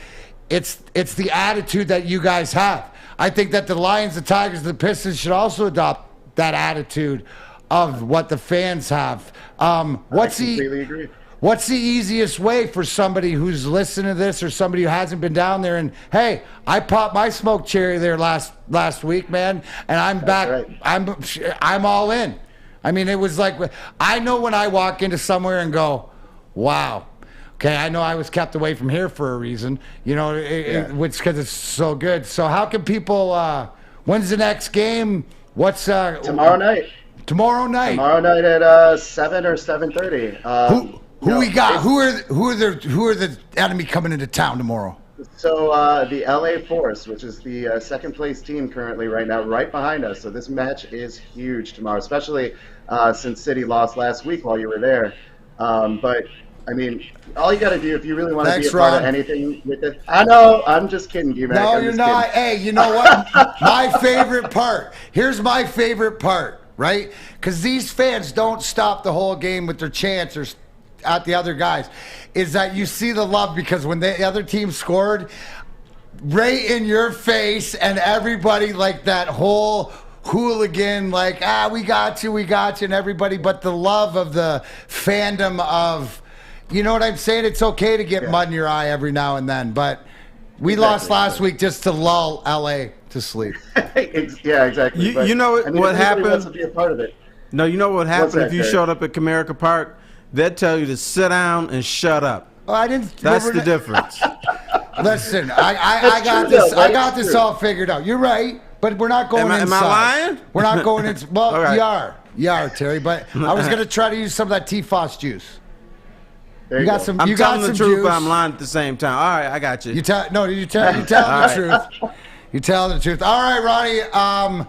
it's the attitude that you guys have. I think that the Lions, the Tigers, the Pistons should also adopt that attitude of what the fans have. What's the easiest way for somebody who's listening to this or somebody who hasn't been down there? And hey, I popped my smoked cherry there last week, man, and I'm back. Right. I'm all in. I mean, it was like, I know when I walk into somewhere and go, wow. Okay, I know I was kept away from here for a reason, which because it's so good. So how can people, when's the next game? What's tomorrow night? Tomorrow night. Tomorrow night at 7 or 7:30. Who we got? Who are the enemy coming into town tomorrow? So the LA Force, which is the second place team currently right now, right behind us. So this match is huge tomorrow, especially since City lost last week while you were there. But I mean, all you got to do if you really want to be a part of anything with it. I know, I'm just kidding, DMac. No, you're not. Hey, you know what? My favorite part. Here's my favorite part, right? Because these fans don't stop the whole game with their chants or at the other guys. Is that you see the love because when the other team scored, right in your face, and everybody like that whole hooligan, like, we got you, and everybody, but the love of the fandom of. You know what I'm saying? It's okay to get mud in your eye every now and then, but we lost last week just to lull LA to sleep. Yeah, exactly. You know what happened? Wants to be a part of it. No, you know what happened if you showed up at Comerica Park? They'd tell you to sit down and shut up. Oh, I didn't. That's the difference. Listen, I got this. I got this all figured out. You're right, but we're not going inside. Am I lying? We're not going in. Well, right. you are, Terry. But I was gonna try to use some of that T-Foss juice. You got some. I'm telling the truth, but I'm lying at the same time. All right, I got you. You tell the truth. You tell the truth. All right, Ronnie.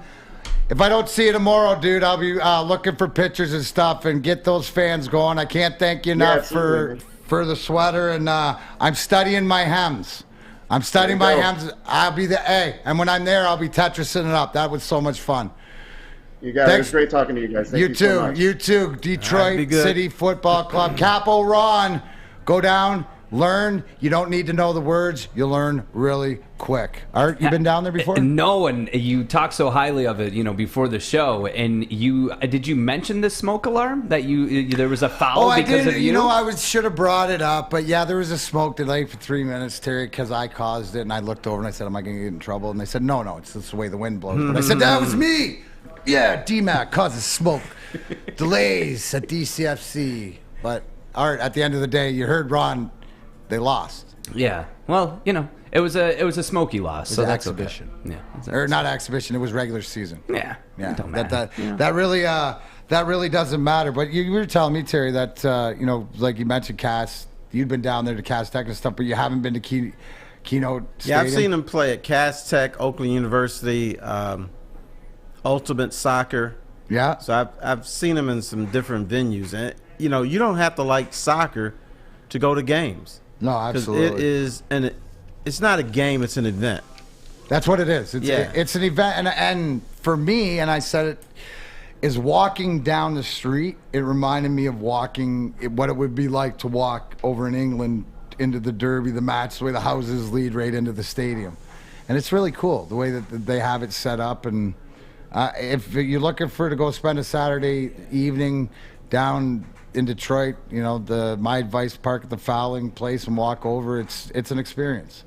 If I don't see you tomorrow, dude, I'll be looking for pictures and stuff and get those fans going. I can't thank you enough for the sweater, and I'm studying my hems. I'll be and when I'm there, I'll be Tetrising it up. That was so much fun. You guys, it was great talking to you guys. Thank you too. So much. You too. Detroit City Football Club. Capo Ron, go down, learn. You don't need to know the words. You learn really quick. Art, you been down there before? No, and you talked so highly of it, before the show. And did you mention the smoke alarm that there was a foul because of you? I should have brought it up, but yeah, there was a smoke delay for 3 minutes, Terry, because I caused it. And I looked over and I said, "Am I going to get in trouble?" And they said, "No, it's the way the wind blows." But I said, "That was me." Yeah, DMac causes smoke delays at DCFC. But Art, at the end of the day, you heard Ron. They lost. Yeah. Well, it was a smoky loss. So that's exhibition. Okay. Yeah. Or not exhibition. It was regular season. Yeah. Yeah. Don't matter. That really doesn't matter. But you were telling me, Terry, that like you mentioned, Cass, you'd been down there to Cass Tech and stuff, but you haven't been to Keynote Stadium. Yeah, I've seen him play at Cass Tech, Oakland University. Ultimate Soccer. Yeah. So I've seen him in some different venues, and you don't have to like soccer to go to games. No, absolutely. It is, and it's not a game; it's an event. That's what it is. It's an event, and for me, and I said is walking down the street. It reminded me of what it would be like to walk over in England into the Derby, the match, the way the houses lead right into the stadium. And it's really cool, the way that they have it set up. And if you're looking to go spend a Saturday evening down in Detroit, my advice, park at the Fowling place and walk over. It's an experience.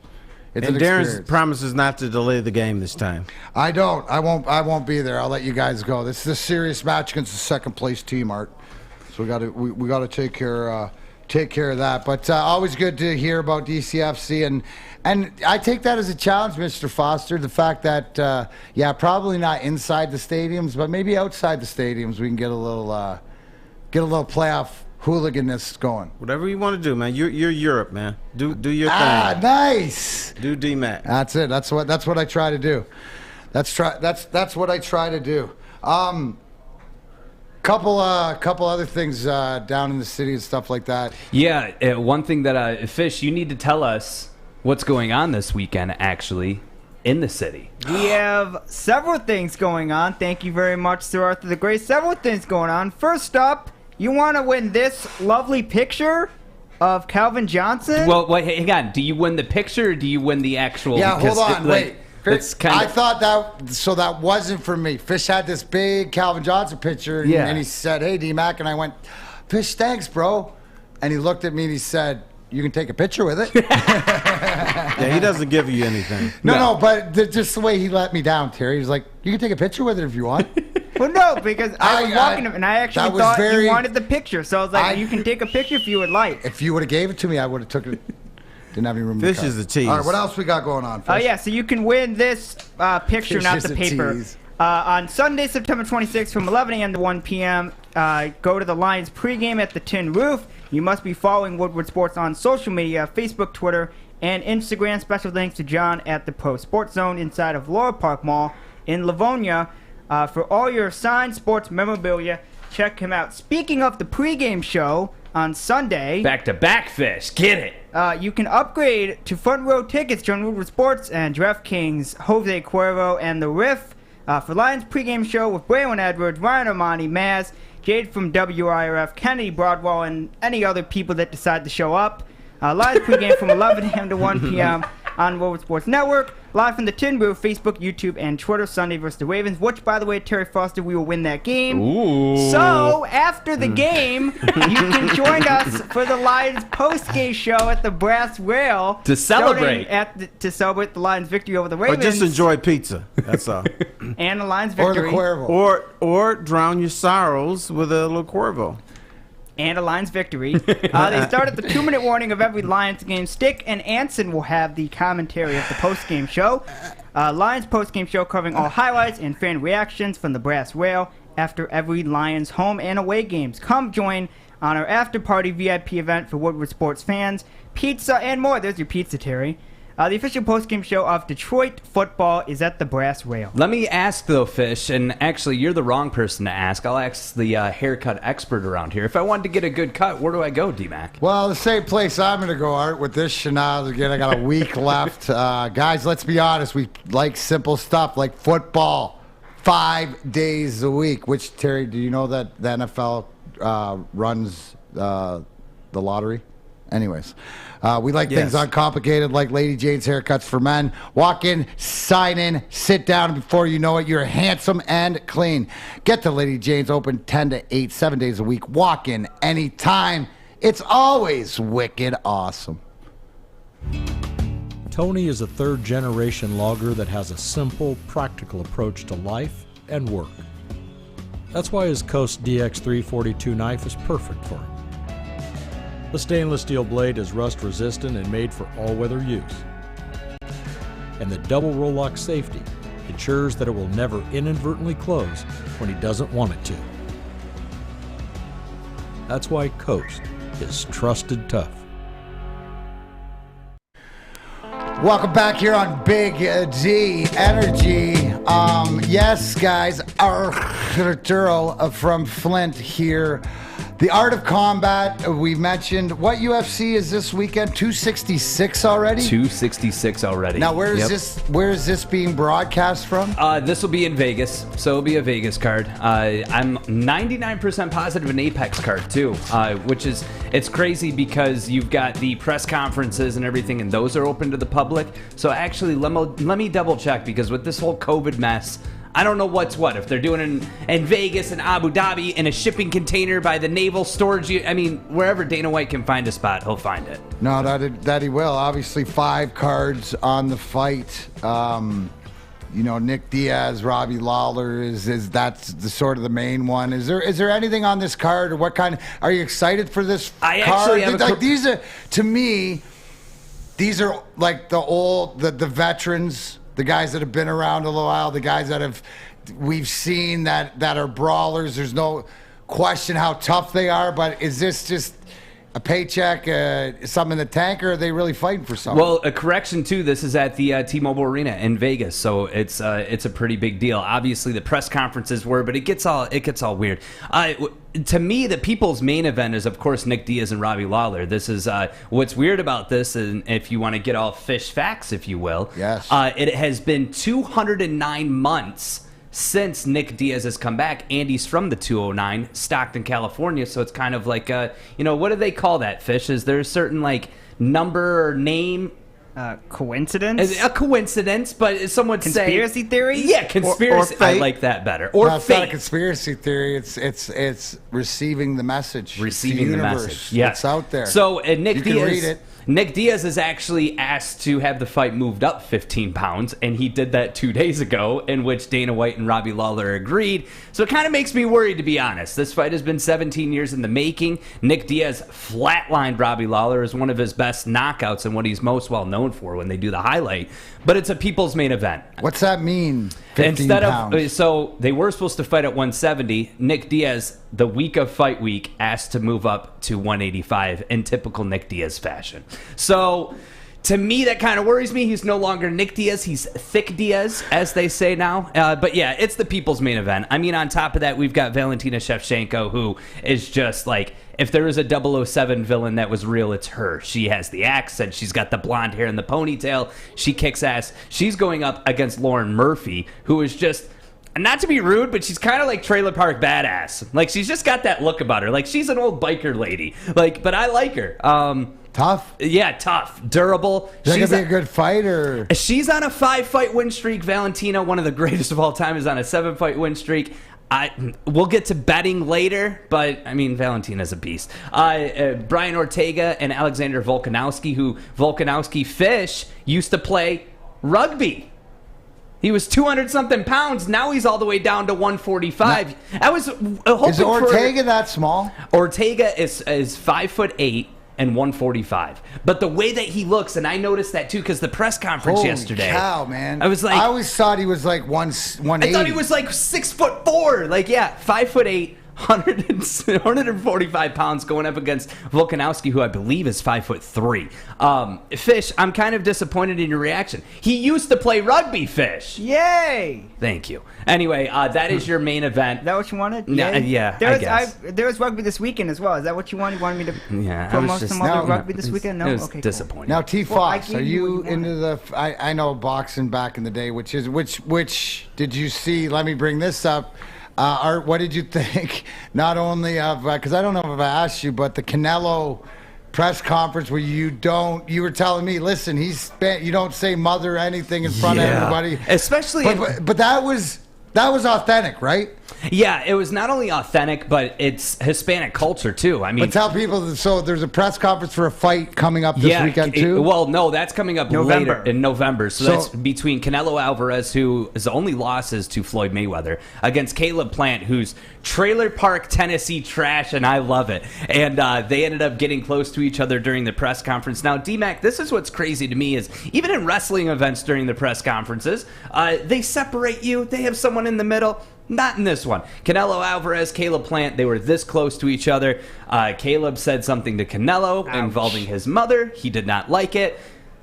It's and an Darren experience. promises not to delay the game this time. I don't. I won't be there. I'll let you guys go. This is a serious match against the second place team, Art. So we got to take care of that. But always good to hear about DCFC, and I take that as a challenge, Mr. Foster. The fact that probably not inside the stadiums, but maybe outside the stadiums, we can get a little playoff hooliganism going. Whatever you want to do, man. You're Europe, man. Do your thing. Ah, nice. Do DMac. That's it. That's what I try to do. That's what I try to do. Couple other things down in the city and stuff like that. Yeah, one thing that Fish, you need to tell us what's going on this weekend actually in the city. We have several things going on. Thank you very much, Sir Arthur the Great. Several things going on. First up, you want to win this lovely picture of Calvin Johnson? Well, wait, hang on. Do you win the picture or do you win the actual? Yeah, hold on, wait. I of... thought that wasn't for me. Fish had this big Calvin Johnson picture, and he said, "Hey, DMac," and I went, "Fish, thanks, bro." And he looked at me and he said, "You can take a picture with it." Yeah, he doesn't give you anything. No, but just the way he let me down, Terry. He's like, "You can take a picture with it if you want." Well, no, because I was walking him, and I actually thought you wanted the picture. So I was like, you can take a picture if you would like. If you would have gave it to me, I would have took it. Didn't have any room. Fish is a tease. All right, what else we got going on? Oh, so you can win this picture, Fish not is the a paper. tease. On Sunday, September 26th from 11 a.m. to 1 p.m., go to the Lions pregame at the Tin Roof. You must be following Woodward Sports on social media, Facebook, Twitter, and Instagram. Special thanks to John at the Pro Sports Zone inside of Laurel Park Mall in Livonia. For all your signed sports memorabilia, check him out. Speaking of the pregame show on Sunday, back-to-back, Fish, get it. You can upgrade to front row tickets during Woodward Sports and DraftKings, Jose Cuervo, and the Riff for Lions pregame show with Braylon Edwards, Ryan Armani, Maz, Jade from WIRF, Kennedy Broadwell, and any other people that decide to show up. Live pregame from 11 a.m. to 1 p.m. on Woodward Sports Network. Live from the Tin Roof, Facebook, YouTube, and Twitter, Sunday versus the Ravens, which, by the way, Terry Foster, we will win that game. Ooh. So, after the game, you can join us for the Lions post-game show at the Brass Rail. To celebrate. To celebrate the Lions' victory over the Ravens. Or just enjoy pizza. That's all. And the Lions' victory. Or the Cuervo. Or drown your sorrows with a little Cuervo. And a Lions victory. They start at the 2-minute warning of every Lions game. Stick and Anson will have the commentary of the post-game show. Lions post-game show covering all highlights and fan reactions from the Brass Rail after every Lions home and away games. Come join on our after-party VIP event for Woodward Sports fans. Pizza and more. There's your pizza, Terry. The official post-game show of Detroit football is at the Brass Rail. Let me ask, though, Fish, and actually, you're the wrong person to ask. I'll ask the haircut expert around here. If I wanted to get a good cut, where do I go, DMac? Well, the same place I'm going to go, Art, with this shenanigans. Again, I got a week left. Guys, let's be honest. We like simple stuff like football 5 days a week. Which, Terry, do you know that the NFL runs the lottery? Anyways, we like things uncomplicated, like Lady Jane's haircuts for men. Walk in, sign in, sit down, and before you know it, you're handsome and clean. Get to Lady Jane's, open 10 to 8, 7 days a week. Walk in anytime. It's always wicked awesome. Tony is a third-generation logger that has a simple, practical approach to life and work. That's why his Coast DX342 knife is perfect for him. The stainless steel blade is rust-resistant and made for all-weather use. And the double roll-lock safety ensures that it will never inadvertently close when he doesn't want it to. That's why Coast is trusted tough. Welcome back here on Big D Energy. Yes, guys, Arturo from Flint here. The Art of Combat, we mentioned. What UFC is this weekend? 266 already? 266 already. Now, where is this being broadcast from? This will be in Vegas, so it'll be a Vegas card. I'm 99% positive an Apex card, too, which is, it's crazy because you've got the press conferences and everything, and those are open to the public. So actually, let me double check, because with this whole COVID mess, I don't know what's what. If they're doing it in Vegas and Abu Dhabi in a shipping container by the naval storage, I mean, wherever Dana White can find a spot, he'll find it. No, that he will. Obviously, 5 cards on the fight. Nick Diaz, Robbie Lawler that's the sort of the main one. Is there anything on this card, or what kind? Are you excited for this card? Actually have these are, to me, these are like the veterans. The guys that have been around a little while, the guys that we've seen that are brawlers. There's no question how tough they are, but is this just a paycheck, something in the tank, or are they really fighting for something? Well, a correction too. This is at the T-Mobile Arena in Vegas, so it's a pretty big deal. Obviously, the press conferences were, but it gets all weird. To me, the people's main event is, of course, Nick Diaz and Robbie Lawler. This is what's weird about this, and if you want to get all fish facts, if you will. Yes. It has been 209 months since Nick Diaz has come back, and he's from the 209, Stockton, California. So it's kind of like, what do they call that, Fish? Is there a certain number or name? Coincidence? A coincidence, but someone say conspiracy theory? Yeah, conspiracy. Or I like that better. Or it's fate. not a conspiracy theory. It's receiving the message. Receiving the message. Yes, it's out there. So Nick Diaz. Can read it. Nick Diaz is actually asked to have the fight moved up 15 pounds, and he did that 2 days ago, in which Dana White and Robbie Lawler agreed. So it kind of makes me worried, to be honest. This fight has been 17 years in the making. Nick Diaz flatlined Robbie Lawler as one of his best knockouts and what he's most well known for when they do the highlight. But it's a people's main event. What's that mean? 15 pounds. So they were supposed to fight at 170. Nick Diaz, the week of fight week, asked to move up to 185 in typical Nick Diaz fashion. So to me, that kind of worries me. He's no longer Nick Diaz. He's Thick Diaz, as they say now. But yeah, it's the people's main event. I mean, on top of that, we've got Valentina Shevchenko, who is just like, if there is a 007 villain that was real, it's her. She has the accent. She's got the blonde hair and the ponytail. She kicks ass. She's going up against Lauren Murphy, who is just, not to be rude, but she's kind of like Trailer Park Badass. Like, she's just got that look about her. Like, she's an old biker lady. Like, but I like her. Tough? Yeah, tough. Durable. Is that going to be a good fight, or? She's on a 5-fight win streak. Valentina, one of the greatest of all time, is on a 7-fight win streak. We'll get to betting later, but, I mean, Valentina's a beast. Brian Ortega and Alexander Volkanovski, who Volkanovski Fish used to play rugby. He was 200-something pounds. Now he's all the way down to 145. I was hoping Is Ortega that small? Ortega is 5'8" and 145. But the way that he looks, and I noticed that too, because the press conference yesterday. Holy cow, man! I was like, I always thought he was like 180. I thought he was like 6'4". Like, yeah, 5'8". 145 pounds going up against Volkanovski, who I believe is 5'3". Fish, I'm kind of disappointed in your reaction. He used to play rugby, Fish. Yay! Thank you. Anyway, that is your main event. Is that what you wanted? Yeah, I guess. There was rugby this weekend as well. Is that what you wanted? You wanted me to promote some other rugby this weekend? No? It was Okay, disappointing. Now, T. Fox, well, are you into the... I know boxing back in the day, which did you see? Let me bring this up. Art, what did you think? Not only of, because I don't know if I asked you, but the Canelo press conference where you were telling me, listen, you don't say mother or anything in front of everybody. Especially, but that was authentic, right? Yeah, it was not only authentic, but it's Hispanic culture too. I mean, but tell people, so there's a press conference for a fight coming up this weekend too? Well, no, that's coming up later in November. So that's between Canelo Alvarez, who his only loss is to Floyd Mayweather, against Caleb Plant, who's Trailer Park, Tennessee trash, and I love it. And they ended up getting close to each other during the press conference. Now, DMac, this is what's crazy to me is even in wrestling events during the press conferences, they separate you. They have someone in the middle. Not in this one. Canelo Alvarez, Caleb Plant, they were this close to each other. Caleb said something to Canelo involving his mother. He did not like it.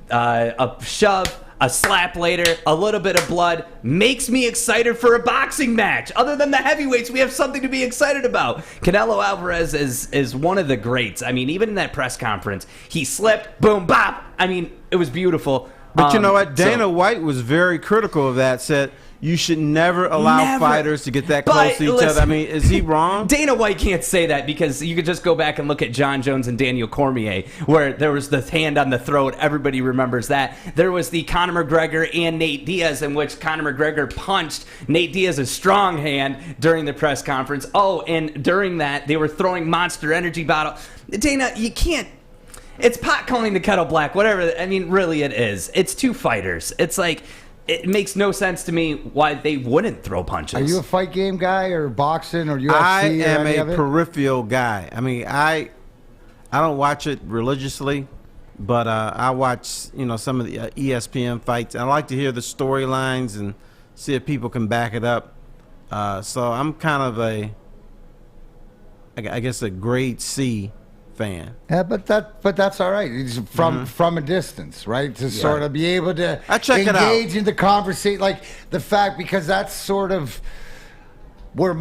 A shove. a slap later, a little bit of blood, makes me excited for a boxing match. Other than the heavyweights, we have something to be excited about. Canelo Alvarez is one of the greats. I mean, even in that press conference, he slipped, boom, bop. I mean, it was beautiful. But you know what? Dana White was very critical of that, said you should never allow fighters to get that close to each other. I mean, is he wrong? Dana White can't say that because you could just go back and look at John Jones and Daniel Cormier, where there was the hand on the throat. Everybody remembers that. There was the Conor McGregor and Nate Diaz, in which Conor McGregor punched Nate Diaz's strong hand during the press conference. Oh, and during that, they were throwing Monster Energy bottle. Dana, you can't. It's pot calling the kettle black, whatever. I mean, really it is. It's two fighters. It's like, it makes no sense to me why they wouldn't throw punches. Are you a fight game guy or boxing or UFC? I am or any of a it? peripheral guy. I mean, I don't watch it religiously, but I watch, some of the ESPN fights. I like to hear the storylines and see if people can back it up. So I'm kind of I guess a grade C fan. Yeah, but that's all right. It's from a distance, right? To sort of be able to engage in the conversation, like the fact, because that's sort of where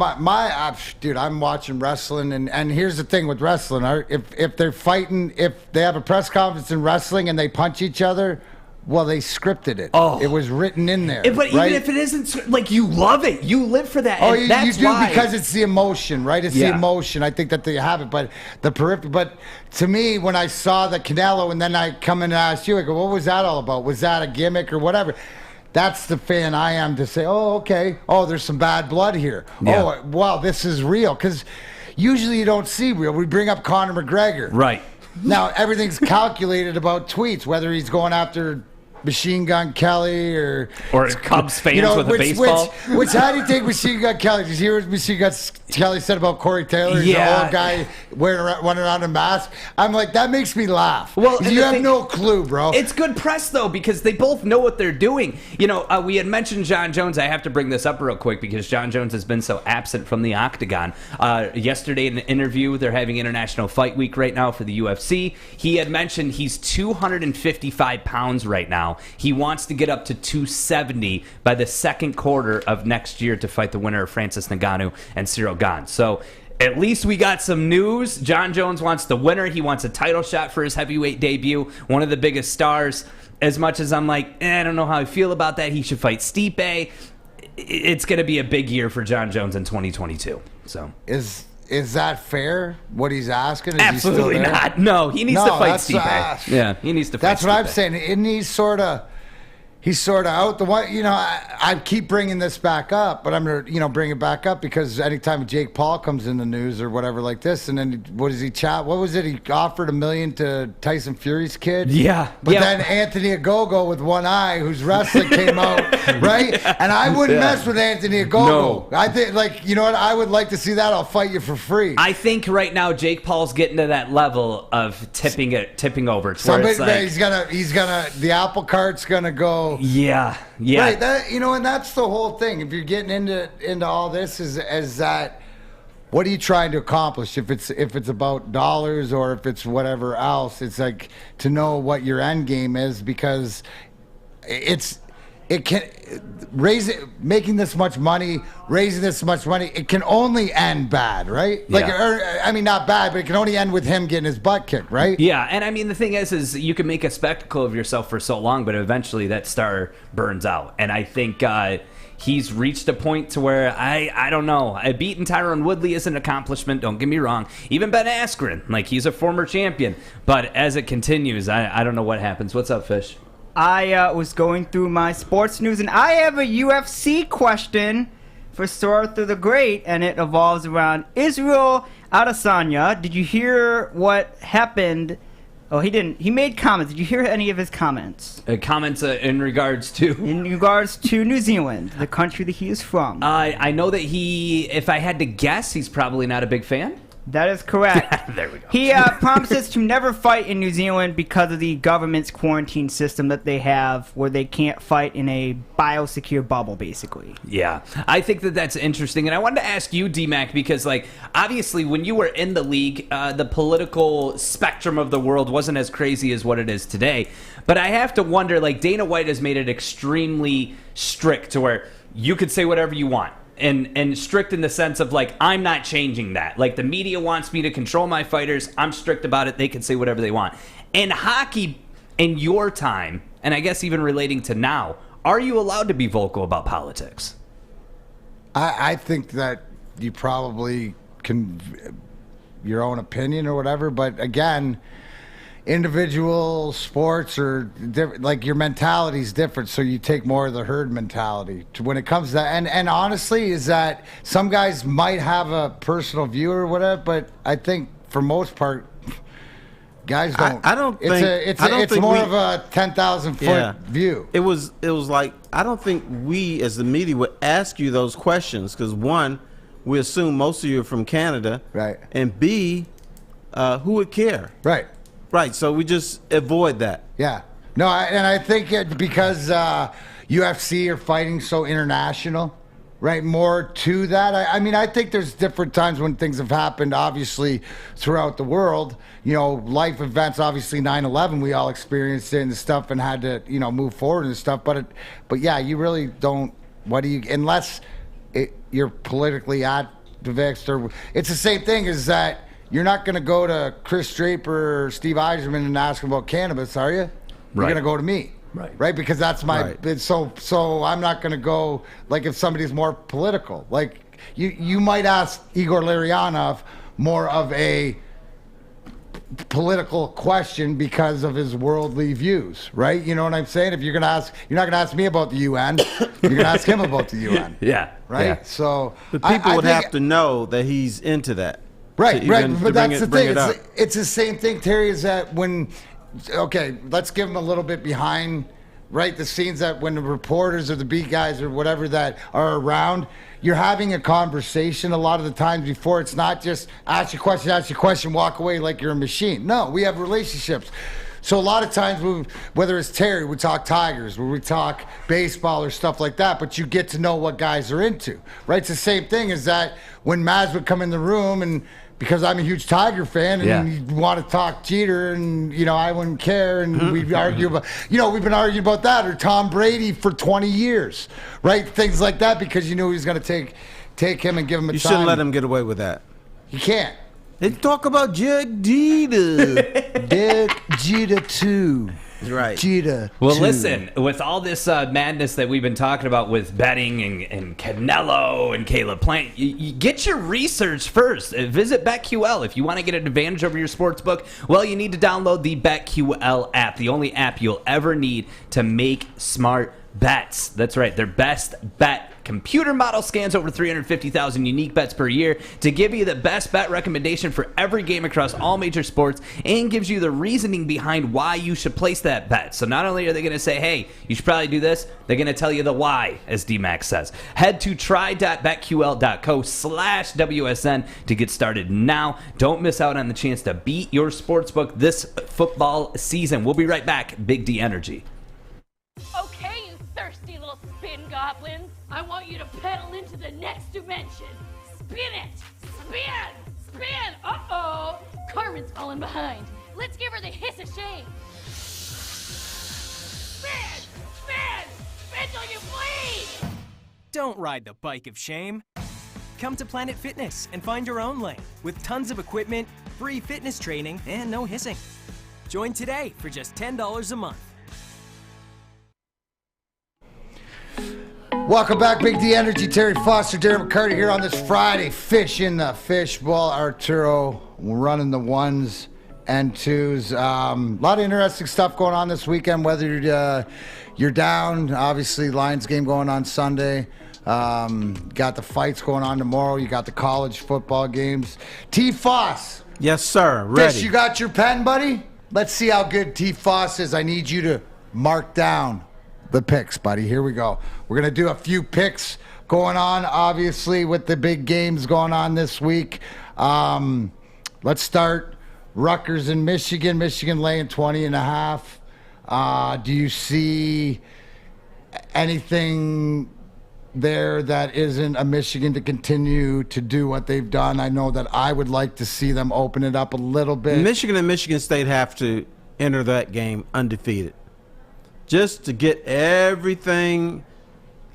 dude, I'm watching wrestling, and here's the thing with wrestling: if they're fighting, if they have a press conference in wrestling and they punch each other. Well, they scripted it. Oh. It was written in there. But right? even if it isn't, like, you love it. You live for that. Oh, and you do why. because it's the emotion, right? It's the emotion. I think that they have it. But the peripheral. But to me, when I saw the Canelo, and then I come in and ask you, I go, what was that all about? Was that a gimmick or whatever? That's the fan I am to say, oh, okay. Oh, there's some bad blood here. Yeah. Oh, wow, this is real. Because usually you don't see real. We bring up Conor McGregor. Right. Now, everything's calculated about tweets, whether he's going after Machine Gun Kelly or Cubs fans with a baseball. Which how do you take Machine Gun Kelly? Did you hear what Machine Gun Kelly said about Corey Taylor? He's an old guy running around in a mask. I'm like, that makes me laugh. Well, you have no clue, bro. It's good press, though, because they both know what they're doing. We had mentioned John Jones. I have to bring this up real quick because John Jones has been so absent from the octagon. Yesterday in an interview, they're having International Fight Week right now for the UFC. He had mentioned he's 255 pounds right now. He wants to get up to 270 by the second quarter of next year to fight the winner of Francis Ngannou and Cyril Gane. So at least we got some news. John Jones wants the winner. He wants a title shot for his heavyweight debut. One of the biggest stars. As much as I'm like, I don't know how I feel about that. He should fight Stipe. It's going to be a big year for John Jones in 2022. So Is that fair? What he's asking? Is absolutely he still there? not. No, he needs to fight Stipe. Yeah, he needs to fight That's what Stipe. I'm saying. And he's sort of out the one. I keep bringing this back up, but I'm going to bring it back up because anytime Jake Paul comes in the news or whatever like this, and then what does he chat? What was it? He offered $1 million to Tyson Fury's kid. Yeah, but then Anthony Ogogo with one eye, who's wrestling, came out right, and I wouldn't mess with Anthony Ogogo. No. I think you know what? I would like to see that. I'll fight you for free. I think right now Jake Paul's getting to that level of tipping over. Somebody, he's gonna. The apple cart's gonna go. Yeah. Right. And that's the whole thing. If you're getting into all this, is that what are you trying to accomplish? If it's about dollars or if it's whatever else, it's like to know what your end game is because making this much money, raising this much money, it can only end bad, right? Not bad, but it can only end with him getting his butt kicked, right? Yeah, and I mean, the thing is you can make a spectacle of yourself for so long, but eventually that star burns out. And I think he's reached a point to where, I don't know, beating Tyron Woodley is an accomplishment, don't get me wrong. Even Ben Askren, he's a former champion. But as it continues, I don't know what happens. What's up, Fish? I was going through my sports news, and I have a UFC question for Arthur the Great, and it evolves around Israel Adesanya. Did you hear what happened? Oh, he didn't. He made comments. Did you hear any of his comments? Comments in regards to? In regards to New Zealand, the country that he is from. I know that if I had to guess, he's probably not a big fan. That is correct. There we go. He promises to never fight in New Zealand because of the government's quarantine system that they have, where they can't fight in a biosecure bubble, basically. Yeah, I think that that's interesting, and I wanted to ask you, DMac, because like obviously when you were in the league, the political spectrum of the world wasn't as crazy as what it is today. But I have to wonder, like Dana White has made it extremely strict to where you could say whatever you want. And strict in the sense of, like, I'm not changing that. Like, the media wants me to control my fighters. I'm strict about it. They can say whatever they want. In hockey, in your time, and I guess even relating to now, are you allowed to be vocal about politics? I think that you probably can, your own opinion or whatever. But, again, individual sports are like your mentality is different, so you take more of the herd mentality when it comes to that. And honestly, is that some guys might have a personal view or whatever, but I think for most part, guys don't. I don't think it's more of a 10,000 foot view. It was like, I don't think we as the media would ask you those questions because one, we assume most of you are from Canada, right? And B, who would care, right? Right, so we just avoid that. Yeah. No, and I think because UFC are fighting so international, right? More to that. I mean, I think there's different times when things have happened, obviously, throughout the world. You know, life events, obviously 9/11, we all experienced it and stuff and had to, you know, move forward and stuff. But yeah, you really don't, unless you're politically activist or, it's the same thing as that. You're not going to go to Chris Draper or Steve Eiserman and ask him about cannabis, are you? You're going to go to me. Right? Because that's my... Right. So I'm not going to go... Like, if somebody's more political. Like, you might ask Igor Larionov more of a political question because of his worldly views, right? You know what I'm saying? If you're going to ask... You're not going to ask me about the UN. You're going to ask him about the UN. Yeah. Right? Yeah. So... But people would have to know that he's into that. Right, but that's the thing. It's the same thing, Terry, is that when, okay, let's give them a little bit behind, right, the scenes that when the reporters or the beat guys or whatever that are around, you're having a conversation a lot of the times before. It's not just ask your question, walk away like you're a machine. No, we have relationships. So a lot of times, whether it's Terry, we talk Tigers, we talk baseball or stuff like that, but you get to know what guys are into, right? It's the same thing as that when Maz would come in the room and because I'm a huge Tiger fan and you want to talk Jeter and, you know, I wouldn't care and we'd argue about, you know, we've been arguing about that or Tom Brady for 20 years, right? Things like that because you knew he was going to take him and give him a time. You shouldn't let him get away with that. You can't. They talk about Jeter. Jeter too. Right. Jeter. Well, listen, with all this madness that we've been talking about with betting and Canelo and Caleb Plant, you get your research first. Visit BetQL. If you want to get an advantage over your sports book, well, you need to download the BetQL app, the only app you'll ever need to make smart bets. That's right. Their best bet computer model scans over 350,000 unique bets per year to give you the best bet recommendation for every game across all major sports and gives you the reasoning behind why you should place that bet. So not only are they going to say, hey, you should probably do this, they're going to tell you the why, as DMac says. Head to try.betql.co/WSN to get started now. Don't miss out on the chance to beat your sportsbook this football season. We'll be right back. Big D Energy. Okay, you thirsty little spin goblins. I want you to pedal into the next dimension. Spin it! Spin! Spin! Uh-oh! Carmen's falling behind. Let's give her the hiss of shame. Spin! Spin! Spin till you bleed! Don't ride the bike of shame. Come to Planet Fitness and find your own lane with tons of equipment, free fitness training, and no hissing. Join today for just $10 a month. Welcome back, Big D Energy. Terry Foster, Darren McCarty here on this Friday. Fish in the fishbowl. Arturo running the ones and twos. A lot of interesting stuff going on this weekend, whether you're down. Obviously, Lions game going on Sunday. Got the fights going on tomorrow. You got the college football games. T. Foss. Yes, sir. Ready. Fish, you got your pen, buddy? Let's see how good T. Foss is. I need you to mark down the picks, buddy. Here we go. We're going to do a few picks going on, obviously, with the big games going on this week. Let's start Rutgers in Michigan. Michigan laying 20.5. Do you see anything there that isn't a Michigan to continue to do what they've done? I know that I would like to see them open it up a little bit. Michigan and Michigan State have to enter that game undefeated, just to get everything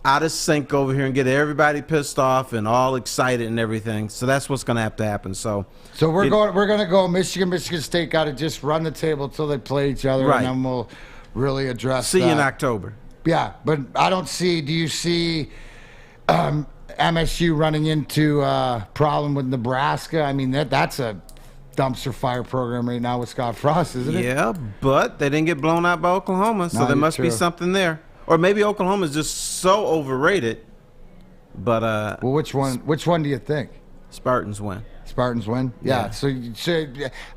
out of sync over here and get everybody pissed off and all excited and everything. So that's what's going to have to happen. So we're going to go Michigan State got to just run the table until they play each other, right, and then we'll really address See that. you in October. Yeah, but I don't see. Do you see MSU running into a problem with Nebraska? I mean, that's a dumpster fire program right now with Scott Frost, isn't it? Yeah, but they didn't get blown out by Oklahoma, so there must be something there. Or maybe Oklahoma is just so overrated. But well, which one do you think? Spartans win. Spartans win? Yeah. So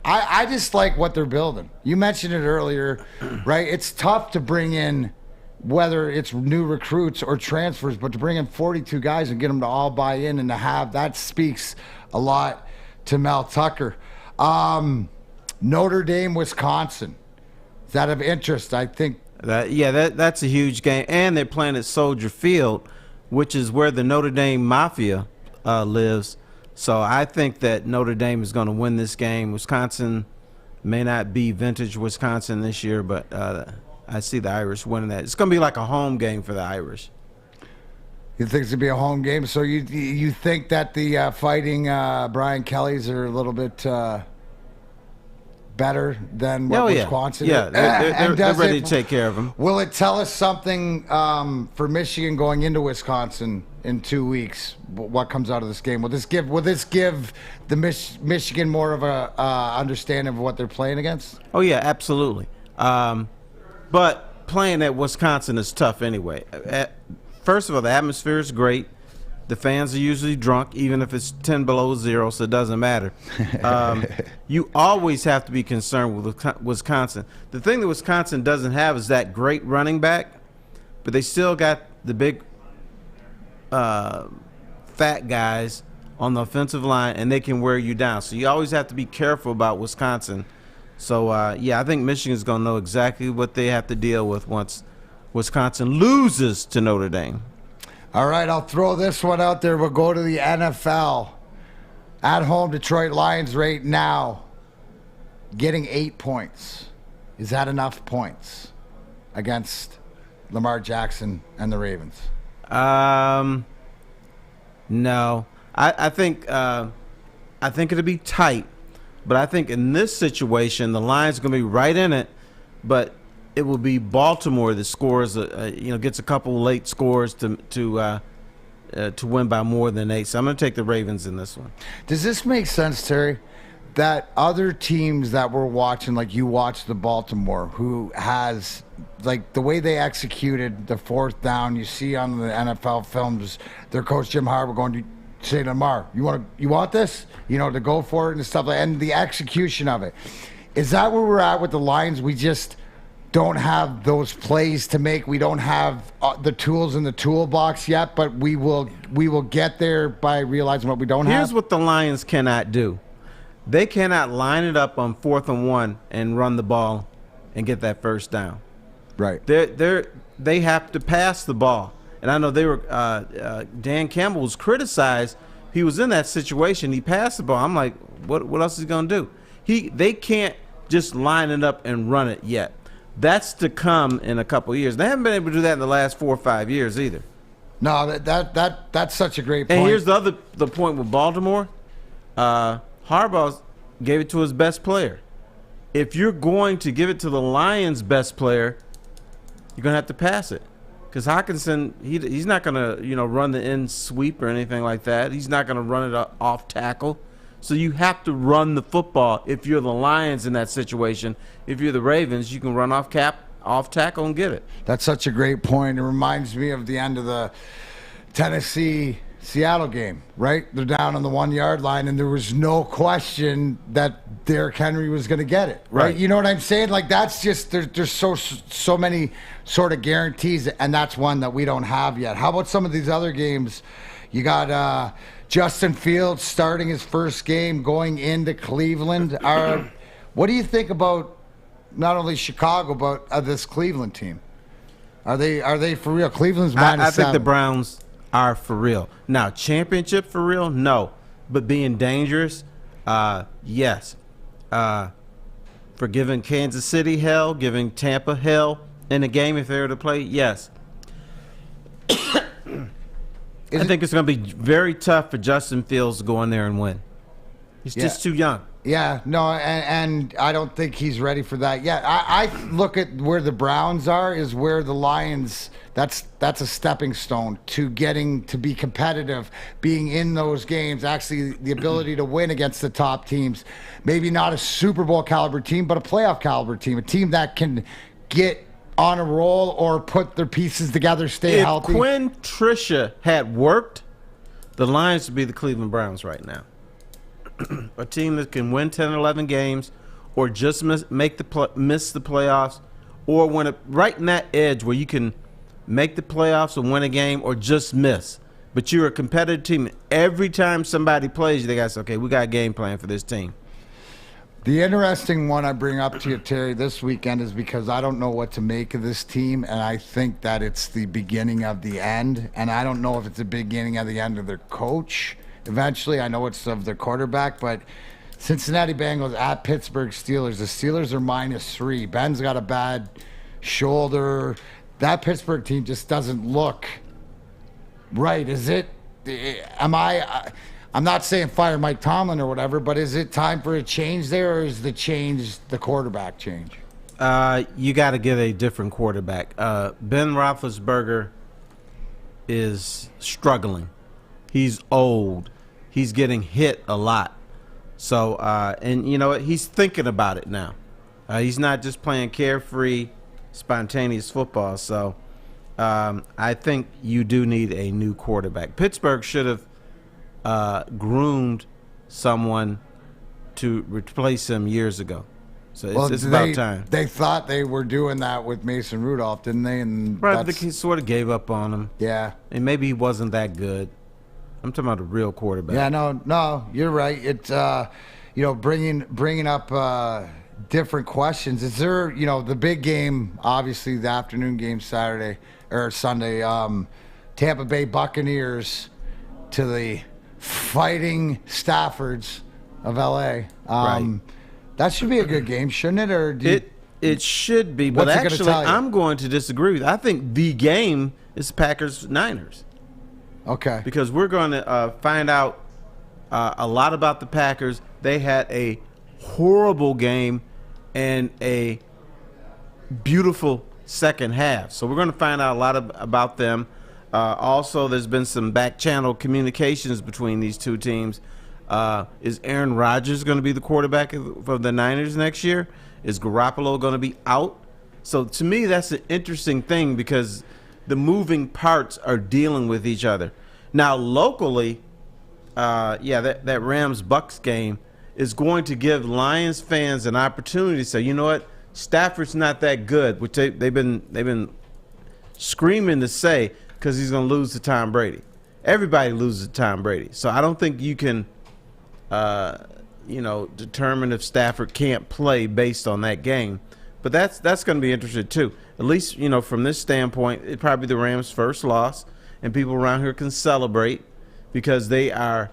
I just like what they're building. You mentioned it earlier, right? It's tough to bring in, whether it's new recruits or transfers, but to bring in 42 guys and get them to all buy in and to have that speaks a lot to Mel Tucker. Notre Dame, Wisconsin. Is that of interest? I think. That's a huge game, and they're playing at Soldier Field, which is where the Notre Dame Mafia lives. So I think that Notre Dame is going to win this game. Wisconsin may not be vintage Wisconsin this year, but I see the Irish winning that. It's going to be like a home game for the Irish. You think it's going to be a home game? So you think that the Fighting Brian Kellys are a little bit better than what Wisconsin is? Yeah, they're ready to take care of them. Will it tell us something for Michigan going into Wisconsin in 2 weeks? What comes out of this game? Will this give the Michigan more of a understanding of what they're playing against? Oh yeah, absolutely. But playing at Wisconsin is tough anyway. First of all, the atmosphere is great. The fans are usually drunk, even if it's 10 below zero, so it doesn't matter. You always have to be concerned with Wisconsin. The thing that Wisconsin doesn't have is that great running back, but they still got the big fat guys on the offensive line, and they can wear you down. So you always have to be careful about Wisconsin. So, I think Michigan's going to know exactly what they have to deal with once Wisconsin loses to Notre Dame. All right, I'll throw this one out there. We'll go to the NFL. At home, Detroit Lions right now getting 8 points. Is that enough points against Lamar Jackson and the Ravens? No. I think it'll be tight, but I think in this situation the Lions are going to be right in it, but it will be Baltimore that scores, gets a couple late scores to win by more than 8. So I'm going to take the Ravens in this one. Does this make sense, Terry? That other teams that we're watching, like you watched the Baltimore, who has, like, the way they executed the fourth down, you see on the NFL films, their coach Jim Harbaugh going to say to Lamar, you want this? To go for it and stuff, and the execution of it. Is that where we're at with the Lions? We just don't have those plays to make. We don't have the tools in the toolbox yet, but we will get there by realizing what we don't have. Here's what the Lions cannot do. They cannot line it up on 4th and 1 and run the ball and get that first down. Right. They have to pass the ball. And I know they were Dan Campbell was criticized. He was in that situation. He passed the ball. I'm like, what else is he going to do? They can't just line it up and run it yet. That's to come in a couple of years. They haven't been able to do that in the last 4 or 5 years either. No, that's such a great point. And here's the point with Baltimore. Harbaugh gave it to his best player. If you're going to give it to the Lions' best player, you're going to have to pass it. Because Hockenson, he's not going to run the end sweep or anything like that. He's not going to run it off tackle. So you have to run the football if you're the Lions in that situation. If you're the Ravens, you can run off tackle and get it. That's such a great point. It reminds me of the end of the Tennessee-Seattle game, right? They're down on the 1 yard line, and there was no question that Derrick Henry was going to get it, right? You know what I'm saying? Like, that's just there's so many sort of guarantees, and that's one that we don't have yet. How about some of these other games? You got Justin Fields starting his first game going into Cleveland. What do you think about not only Chicago but this Cleveland team? Are they for real? Cleveland's -7. I think the Browns are for real. Now, championship for real? No. But being dangerous, yes. For giving Kansas City hell, giving Tampa hell in a game if they were to play, yes. I think it's going to be very tough for Justin Fields to go in there and win. He's just too young. Yeah, no, and I don't think he's ready for that yet. I look at where the Browns are is where the Lions, that's a stepping stone to getting to be competitive, being in those games, actually the ability to win against the top teams. Maybe not a Super Bowl caliber team, but a playoff caliber team, a team that can get on a roll or put their pieces together, stay healthy. If Quinn Trisha had worked, the Lions would be the Cleveland Browns right now. A team that can win 10 or 11 games or just miss the playoffs, or when right in that edge where you can make the playoffs or win a game or just miss. But you're a competitive team. Every time somebody plays you, they got to say, okay, we got a game plan for this team. The interesting one I bring up to you, Terry, this weekend is because I don't know what to make of this team, and I think that it's the beginning of the end, and I don't know if it's the beginning of the end of their coach. Eventually, I know it's of their quarterback, but Cincinnati Bengals at Pittsburgh Steelers. The Steelers are -3. Ben's got a bad shoulder. That Pittsburgh team just doesn't look right. Is it? I'm not saying fire Mike Tomlin or whatever, but is it time for a change there, or is the quarterback change? You got to get a different quarterback. Ben Roethlisberger is struggling. He's old. He's getting hit a lot. So, and you know what? He's thinking about it now. He's not just playing carefree, spontaneous football. So, I think you do need a new quarterback. Pittsburgh should have groomed someone to replace him years ago. So it's about time. They thought they were doing that with Mason Rudolph, didn't they? And right, he sort of gave up on him. Yeah. And maybe he wasn't that good. I'm talking about a real quarterback. Yeah, no, you're right. It's bringing up different questions. Is there, the big game, obviously the afternoon game Saturday or Sunday, Tampa Bay Buccaneers to the Fighting Staffords of LA. Right. That should be a good game, shouldn't it? Or it should be, but actually I'm going to disagree with you. I think the game is Packers-Niners. Okay. Because we're going to find out a lot about the Packers. They had a horrible game and a beautiful second half. So we're going to find out a lot about them. Also, there's been some back-channel communications between these two teams. Is Aaron Rodgers going to be the quarterback for the Niners next year? Is Garoppolo going to be out? So to me, that's an interesting thing because the moving parts are dealing with each other. Now, locally, that Rams-Bucks game is going to give Lions fans an opportunity to say, you know what, Stafford's not that good, which they've been screaming to say because he's going to lose to Tom Brady. Everybody loses to Tom Brady. So I don't think you can, determine if Stafford can't play based on that game. But that's going to be interesting too. At least, from this standpoint, it probably the Rams' first loss, and people around here can celebrate because they are.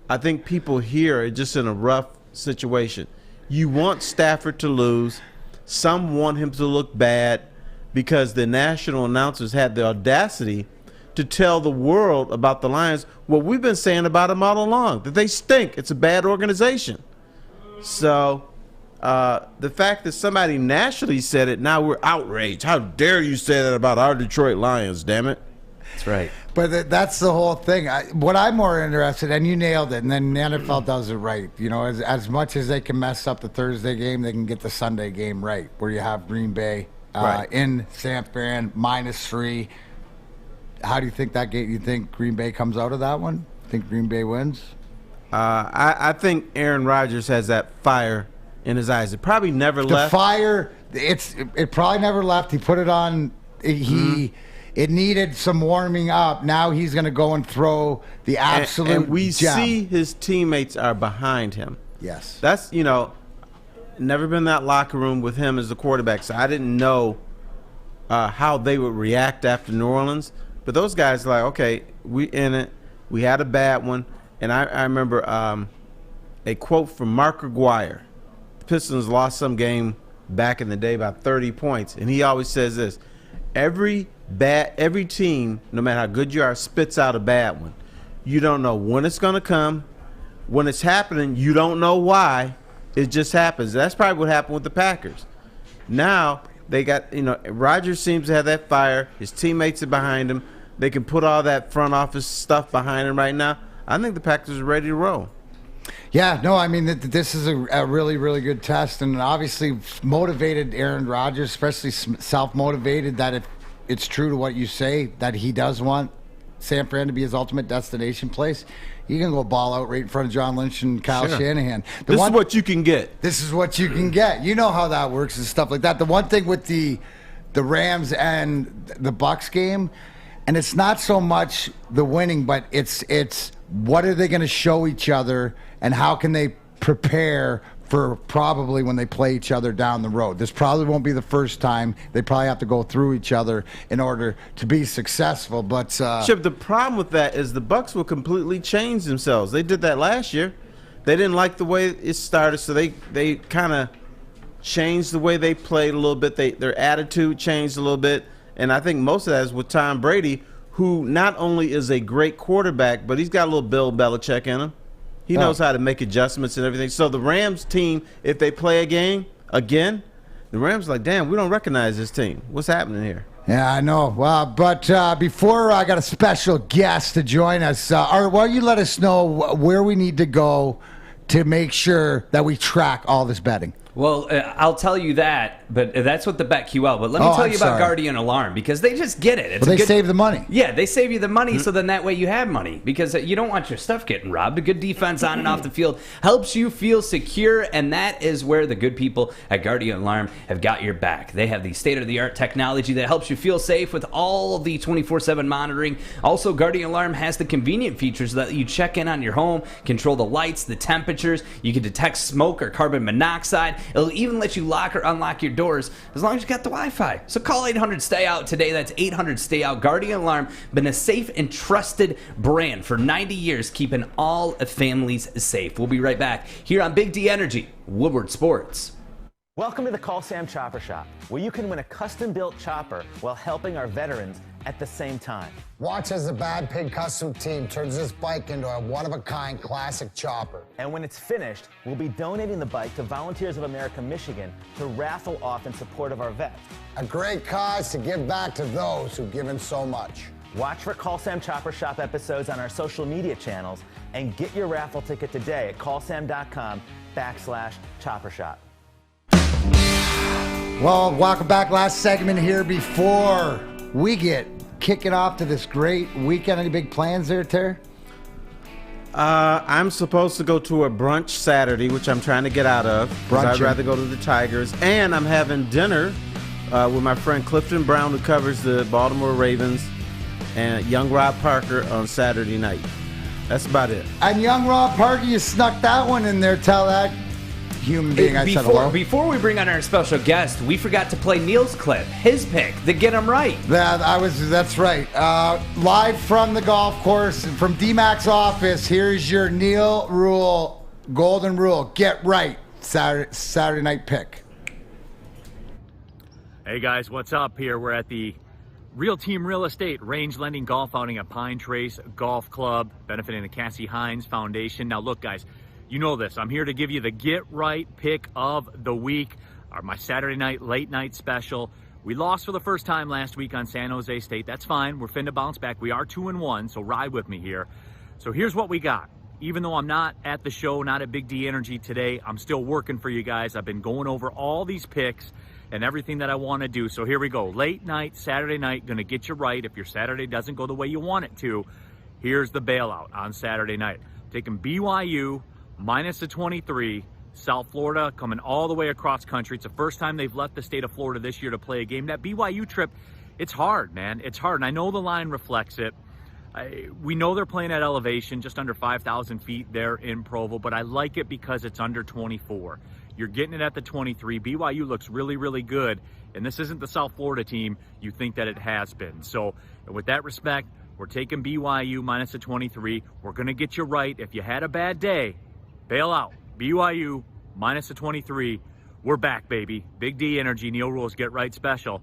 I think people here are just in a rough situation. You want Stafford to lose. Some want him to look bad because the national announcers had the audacity to tell the world about the Lions what we've been saying about them all along, that they stink. It's a bad organization. So the fact that somebody nationally said it, now we're outraged. How dare you say that about our Detroit Lions, damn it. That's right. But that's the whole thing. What I'm more interested, and you nailed it, and then the NFL does it right. As much as they can mess up the Thursday game, they can get the Sunday game right, where you have Green Bay in San Fran, -3. How do you think that game? You think Green Bay comes out of that one? Think Green Bay wins? I think Aaron Rodgers has that fire in his eyes. It probably never left. The fire, it probably never left. He put it on. it needed some warming up. Now he's going to go and throw the absolute and we gem. see his teammates are behind him. Yes. That's, never been in that locker room with him as the quarterback, so I didn't know how they would react after New Orleans. But those guys are like, okay, we in it. We had a bad one. And I remember a quote from Mark Aguirre. The Pistons lost some game back in the day by 30 points, and he always says this: every team, no matter how good you are, spits out a bad one. You don't know when it's going to come. When it's happening, you don't know why. It just happens. That's probably what happened with the Packers. Now they got, Rodgers seems to have that fire. His teammates are behind him. They can put all that front office stuff behind him right now. I think the Packers are ready to roll. Yeah, no, I mean, this is a really, really good test, and obviously motivated Aaron Rodgers, especially self-motivated, that if it's true to what you say, that he does want San Fran to be his ultimate destination place. You can go ball out right in front of John Lynch and Kyle Shanahan. This is what you can get. This is what you can get. You know how that works and stuff like that. The one thing with the Rams and the Bucs game, and it's not so much the winning, but it's what are they going to show each other, and how can they prepare for probably when they play each other down the road. This probably won't be the first time. They probably have to go through each other in order to be successful. But Chip, the problem with that is the Bucs will completely change themselves. They did that last year. They didn't like the way it started, so they kind of changed the way they played a little bit. Their attitude changed a little bit, and I think most of that is with Tom Brady, who not only is a great quarterback, but he's got a little Bill Belichick in him. He knows how to make adjustments and everything. So the Rams team, if they play a game again, the Rams are like, damn, we don't recognize this team. What's happening here? Yeah, I know. Well, but before I got a special guest to join us, Art, why don't you let us know where we need to go to make sure that we track all this betting? Well, I'll tell you that, but that's what the BetQL. But let me tell you about Guardian Alarm, because they just get it. They save the money. Yeah, they save you the money, so then that way you have money, because you don't want your stuff getting robbed. A good defense on and off the field helps you feel secure, and that is where the good people at Guardian Alarm have got your back. They have the state-of-the-art technology that helps you feel safe with all of the 24/7 monitoring. Also, Guardian Alarm has the convenient features that you check in on your home, control the lights, the temperatures. You can detect smoke or carbon monoxide. It'll even let you lock or unlock your doors as long as you got the Wi-Fi. So call 800-STAY-OUT today. That's 800-STAY-OUT. Guardian Alarm, been a safe and trusted brand for 90 years, keeping all families safe. We'll be right back here on Big D Energy, Woodward Sports. Welcome to the Call Sam Chopper Shop, where you can win a custom-built chopper while helping our veterans at the same time. Watch as the Bad Pig Custom Team turns this bike into a one-of-a-kind classic chopper. And when it's finished, we'll be donating the bike to Volunteers of America Michigan to raffle off in support of our vets. A great cause to give back to those who've given so much. Watch for Call Sam Chopper Shop episodes on our social media channels and get your raffle ticket today at callsam.com/chopper shop. Well, welcome back. Last segment here before we get kicking off to this great weekend. Any big plans there, Terry? I'm supposed to go to a brunch Saturday, which I'm trying to get out of. I'd rather go to the Tigers. And I'm having dinner with my friend Clifton Brown, who covers the Baltimore Ravens, and young Rob Parker on Saturday night. That's about it. And young Rob Parker, you snuck that one in there. Tell that human being I said hello. Before we bring on our special guest, we forgot to play Neal's clip, his pick, the Get 'em Right. That's right. Live from the golf course, from DMac's office, here's your Neal rule, golden rule, get right, Saturday night pick. Hey guys, what's up here? We're at the Real Team Real Estate Range Lending Golf Outing at Pine Trace Golf Club, benefiting the Cassie Hines Foundation. Now look guys, you know this. I'm here to give you the Get Right pick of the week, my Saturday night late night special. We lost for the first time last week on San Jose State. That's fine. We're finna bounce back. We are 2-1, so ride with me here. So here's what we got. Even though I'm not at the show, not at Big D Energy today, I'm still working for you guys. I've been going over all these picks and everything that I want to do. So here we go. Late night, Saturday night, going to get you right. If your Saturday doesn't go the way you want it to, here's the bailout on Saturday night. Taking BYU minus the 23, South Florida coming all the way across country. It's the first time they've left the state of Florida this year to play a game. That BYU trip It's hard, man. It's hard, and I know the line reflects it. We know they're playing at elevation, just under 5,000 feet there in Provo, but I like it because it's under 24. You're getting it at the 23. BYU looks really, really good, and this isn't the South Florida team you think that it has been. So with that respect, we're taking BYU minus the 23. We're going to get you right. If you had a bad day, bail out. BYU minus the 23. We're back, baby. Big D energy, Neal rules, get right special.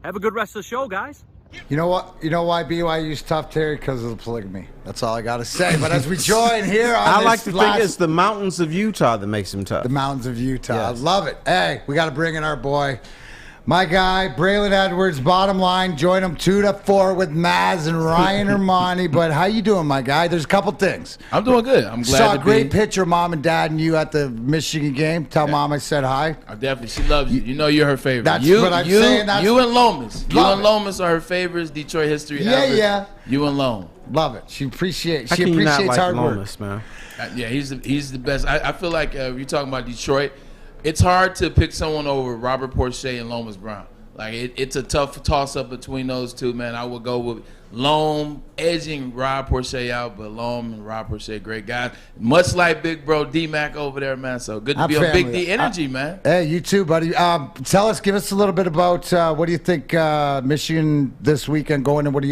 Have a good rest of the show, guys. You know what? You know why BYU's tough, Terry? Because of the polygamy. That's all I got to say. But as we join here on I like to think it's the mountains of Utah that makes him tough. The mountains of Utah. Yes. I love it. Hey, we got to bring in our boy, my guy, Braylon Edwards. Bottom line, join him 2 to 4 with Maz and Ryan Hermani. But how you doing, my guy? There's a couple things. I'm doing good. I'm glad Saw to a great be. picture of Mom and Dad and you at the Michigan game. Tell Mom I said hi. I definitely. She loves you. You know you're her favorite. That's you, what I'm you, saying. That's you and Lomas. You Love and it. Lomas are her favorites. Detroit history. Yeah, ever. yeah. You and Lom. Love it. She appreciates. How She can you not appreciates like hard work. Lomas, man? Yeah, he's the best. I feel like if you're talking about Detroit, it's hard to pick someone over Robert Porcher and Lomas Brown. Like it's a tough toss up between those two, man. I would go with Lom edging Rob Porcher out, but Lom and Rob Porcher, great guys. Much like big bro DMac over there, man. So good to be on Big D Energy, man. Hey, you too, buddy. Give us a little bit about what do you think Michigan this weekend going, and what do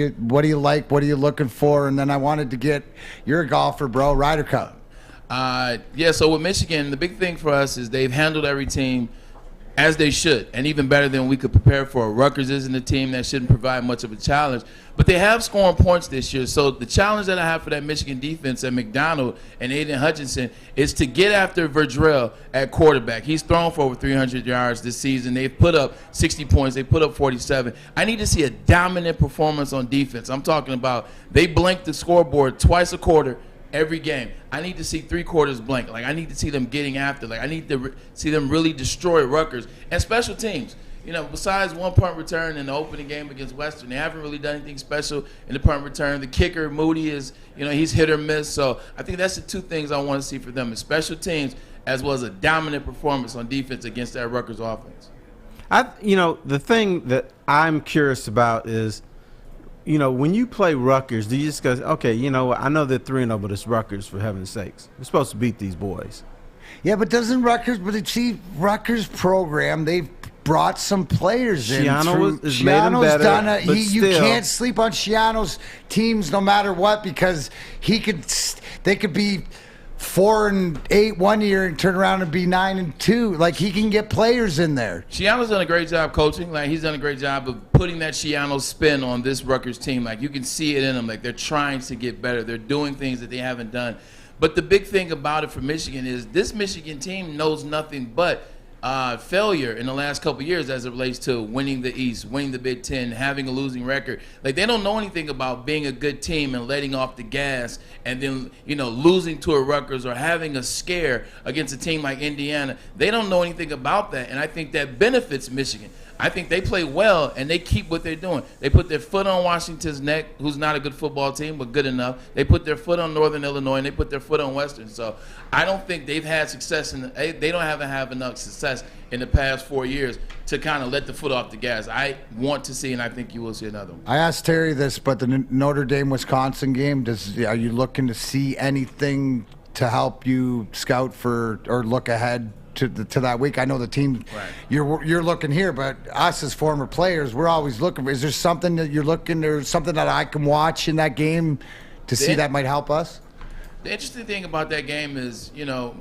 you like? What are you looking for? And then I wanted to get you're a golfer, bro. Ryder Cup. Yeah. So with Michigan, the big thing for us is they've handled every team as they should, and even better than we could prepare for. Rutgers isn't a team that shouldn't provide much of a challenge, but they have scoring points this year. So the challenge that I have for that Michigan defense at McDonald and Aiden Hutchinson is to get after Verdrell at quarterback. He's thrown for over 300 yards this season. They've put up 60 points. They put up 47. I need to see a dominant performance on defense. I'm talking about they blink the scoreboard twice a quarter every game. I need to see 3 quarters blank. Like, I need to see them getting after. Like, I need to see them really destroy Rutgers. And special teams. You know, besides one punt return in the opening game against Western, they haven't really done anything special in the punt return. The kicker, Moody, is, you know, he's hit or miss. So I think that's the 2 things I want to see for them, is special teams as well as a dominant performance on defense against that Rutgers offense. The thing that I'm curious about is, you know, when you play Rutgers, do you just go, okay, you know what, I know they're 3-0, but it's Rutgers, for heaven's sakes. We're supposed to beat these boys. Yeah, but doesn't Rutgers, Rutgers program, they've brought some players in. Schiano's made him better, but you can't sleep on Schiano's teams no matter what, because they could be 4-8 one year and turn around and be 9-2. Like, he can get players in there. Schiano's done a great job coaching. Like, he's done a great job of putting that Schiano spin on this Rutgers team. Like, you can see it in them. Like, they're trying to get better. They're doing things that they haven't done. But the big thing about it for Michigan is this Michigan team knows nothing but failure in the last couple of years as it relates to winning the East, winning the Big Ten, having a losing record. Like, they don't know anything about being a good team and letting off the gas and then, you know, losing to a Rutgers or having a scare against a team like Indiana. They don't know anything about that, and I think that benefits Michigan. I think they play well, and they keep what they're doing. They put their foot on Washington's neck, who's not a good football team, but good enough. They put their foot on Northern Illinois, and they put their foot on Western. So I don't think they've had success. They don't have enough success in the past 4 years to kind of let the foot off the gas. I want to see, and I think you will see another one. I asked Terry this, but the Notre Dame-Wisconsin game, are you looking to see anything to help you scout for or look ahead to that week? I know the team, right, you're looking here, but us as former players, we're always looking. Is there something that you're looking, or something that I can watch in that game to see that might help us? The interesting thing about that game is, you know,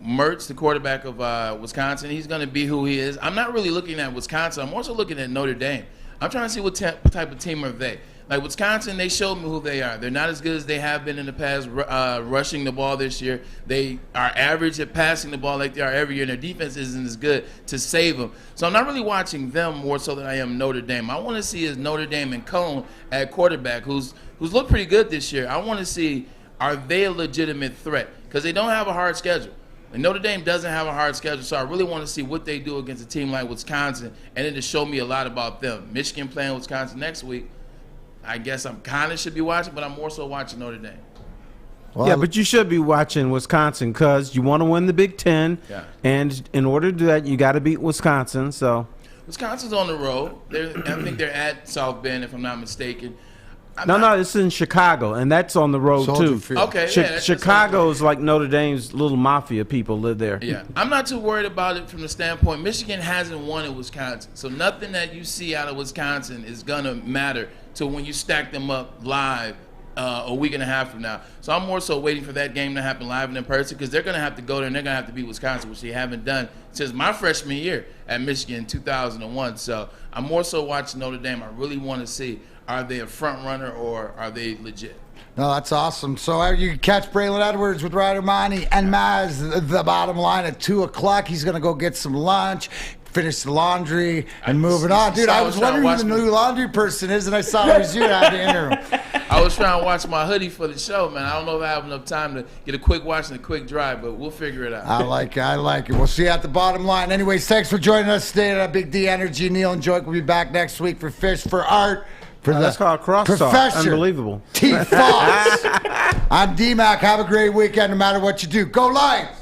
Mertz, the quarterback of Wisconsin, he's going to be who he is. I'm not really looking at Wisconsin. I'm also looking at Notre Dame. I'm trying to see what type of team are they. Like, Wisconsin, they showed me who they are. They're not as good as they have been in the past rushing the ball this year. They are average at passing the ball like they are every year, and their defense isn't as good to save them. So I'm not really watching them more so than I am Notre Dame. I want to see is Notre Dame and Cone at quarterback, who's looked pretty good this year. I want to see, are they a legitimate threat? Because they don't have a hard schedule. And Notre Dame doesn't have a hard schedule, so I really want to see what they do against a team like Wisconsin, and then to show me a lot about them. Michigan playing Wisconsin next week. I guess I'm kind of should be watching, but I'm more so watching Notre Dame. Well, yeah, but you should be watching Wisconsin because you want to win the Big Ten, and in order to do that, you got to beat Wisconsin. So, Wisconsin's on the road. I think they're at South Bend, if I'm not mistaken. No, it's in Chicago, and that's on the road Soldier too. Field. Okay, yeah, Chicago is like Notre Dame's little mafia people live there. Yeah, I'm not too worried about it from the standpoint. Michigan hasn't won at Wisconsin, so nothing that you see out of Wisconsin is gonna matter to when you stack them up live a week and a half from now. So I'm more so waiting for that game to happen live and in person, because they're gonna have to go there and they're gonna have to beat Wisconsin, which they haven't done since my freshman year at Michigan in 2001. So I'm more so watching Notre Dame. I really want to see, are they a front runner or are they legit? No, that's awesome. So you can catch Braylon Edwards with Ryder, Monty, and Maz, the bottom line, at 2 o'clock. He's going to go get some lunch, finish the laundry, and moving on. Dude, I was wondering who the new laundry person is, and I saw it was you. I had to enter him. I was trying to watch my hoodie for the show, man. I don't know if I have enough time to get a quick watch and a quick drive, but we'll figure it out. I like it. We'll see you at the bottom line. Anyways, thanks for joining us today at Big D Energy. Neal and Joy will be back next week for Fish for Art. For that's called Crosstalk. Professor Unbelievable. T. Fox. I'm DMac. Have a great weekend no matter what you do. Go Lions!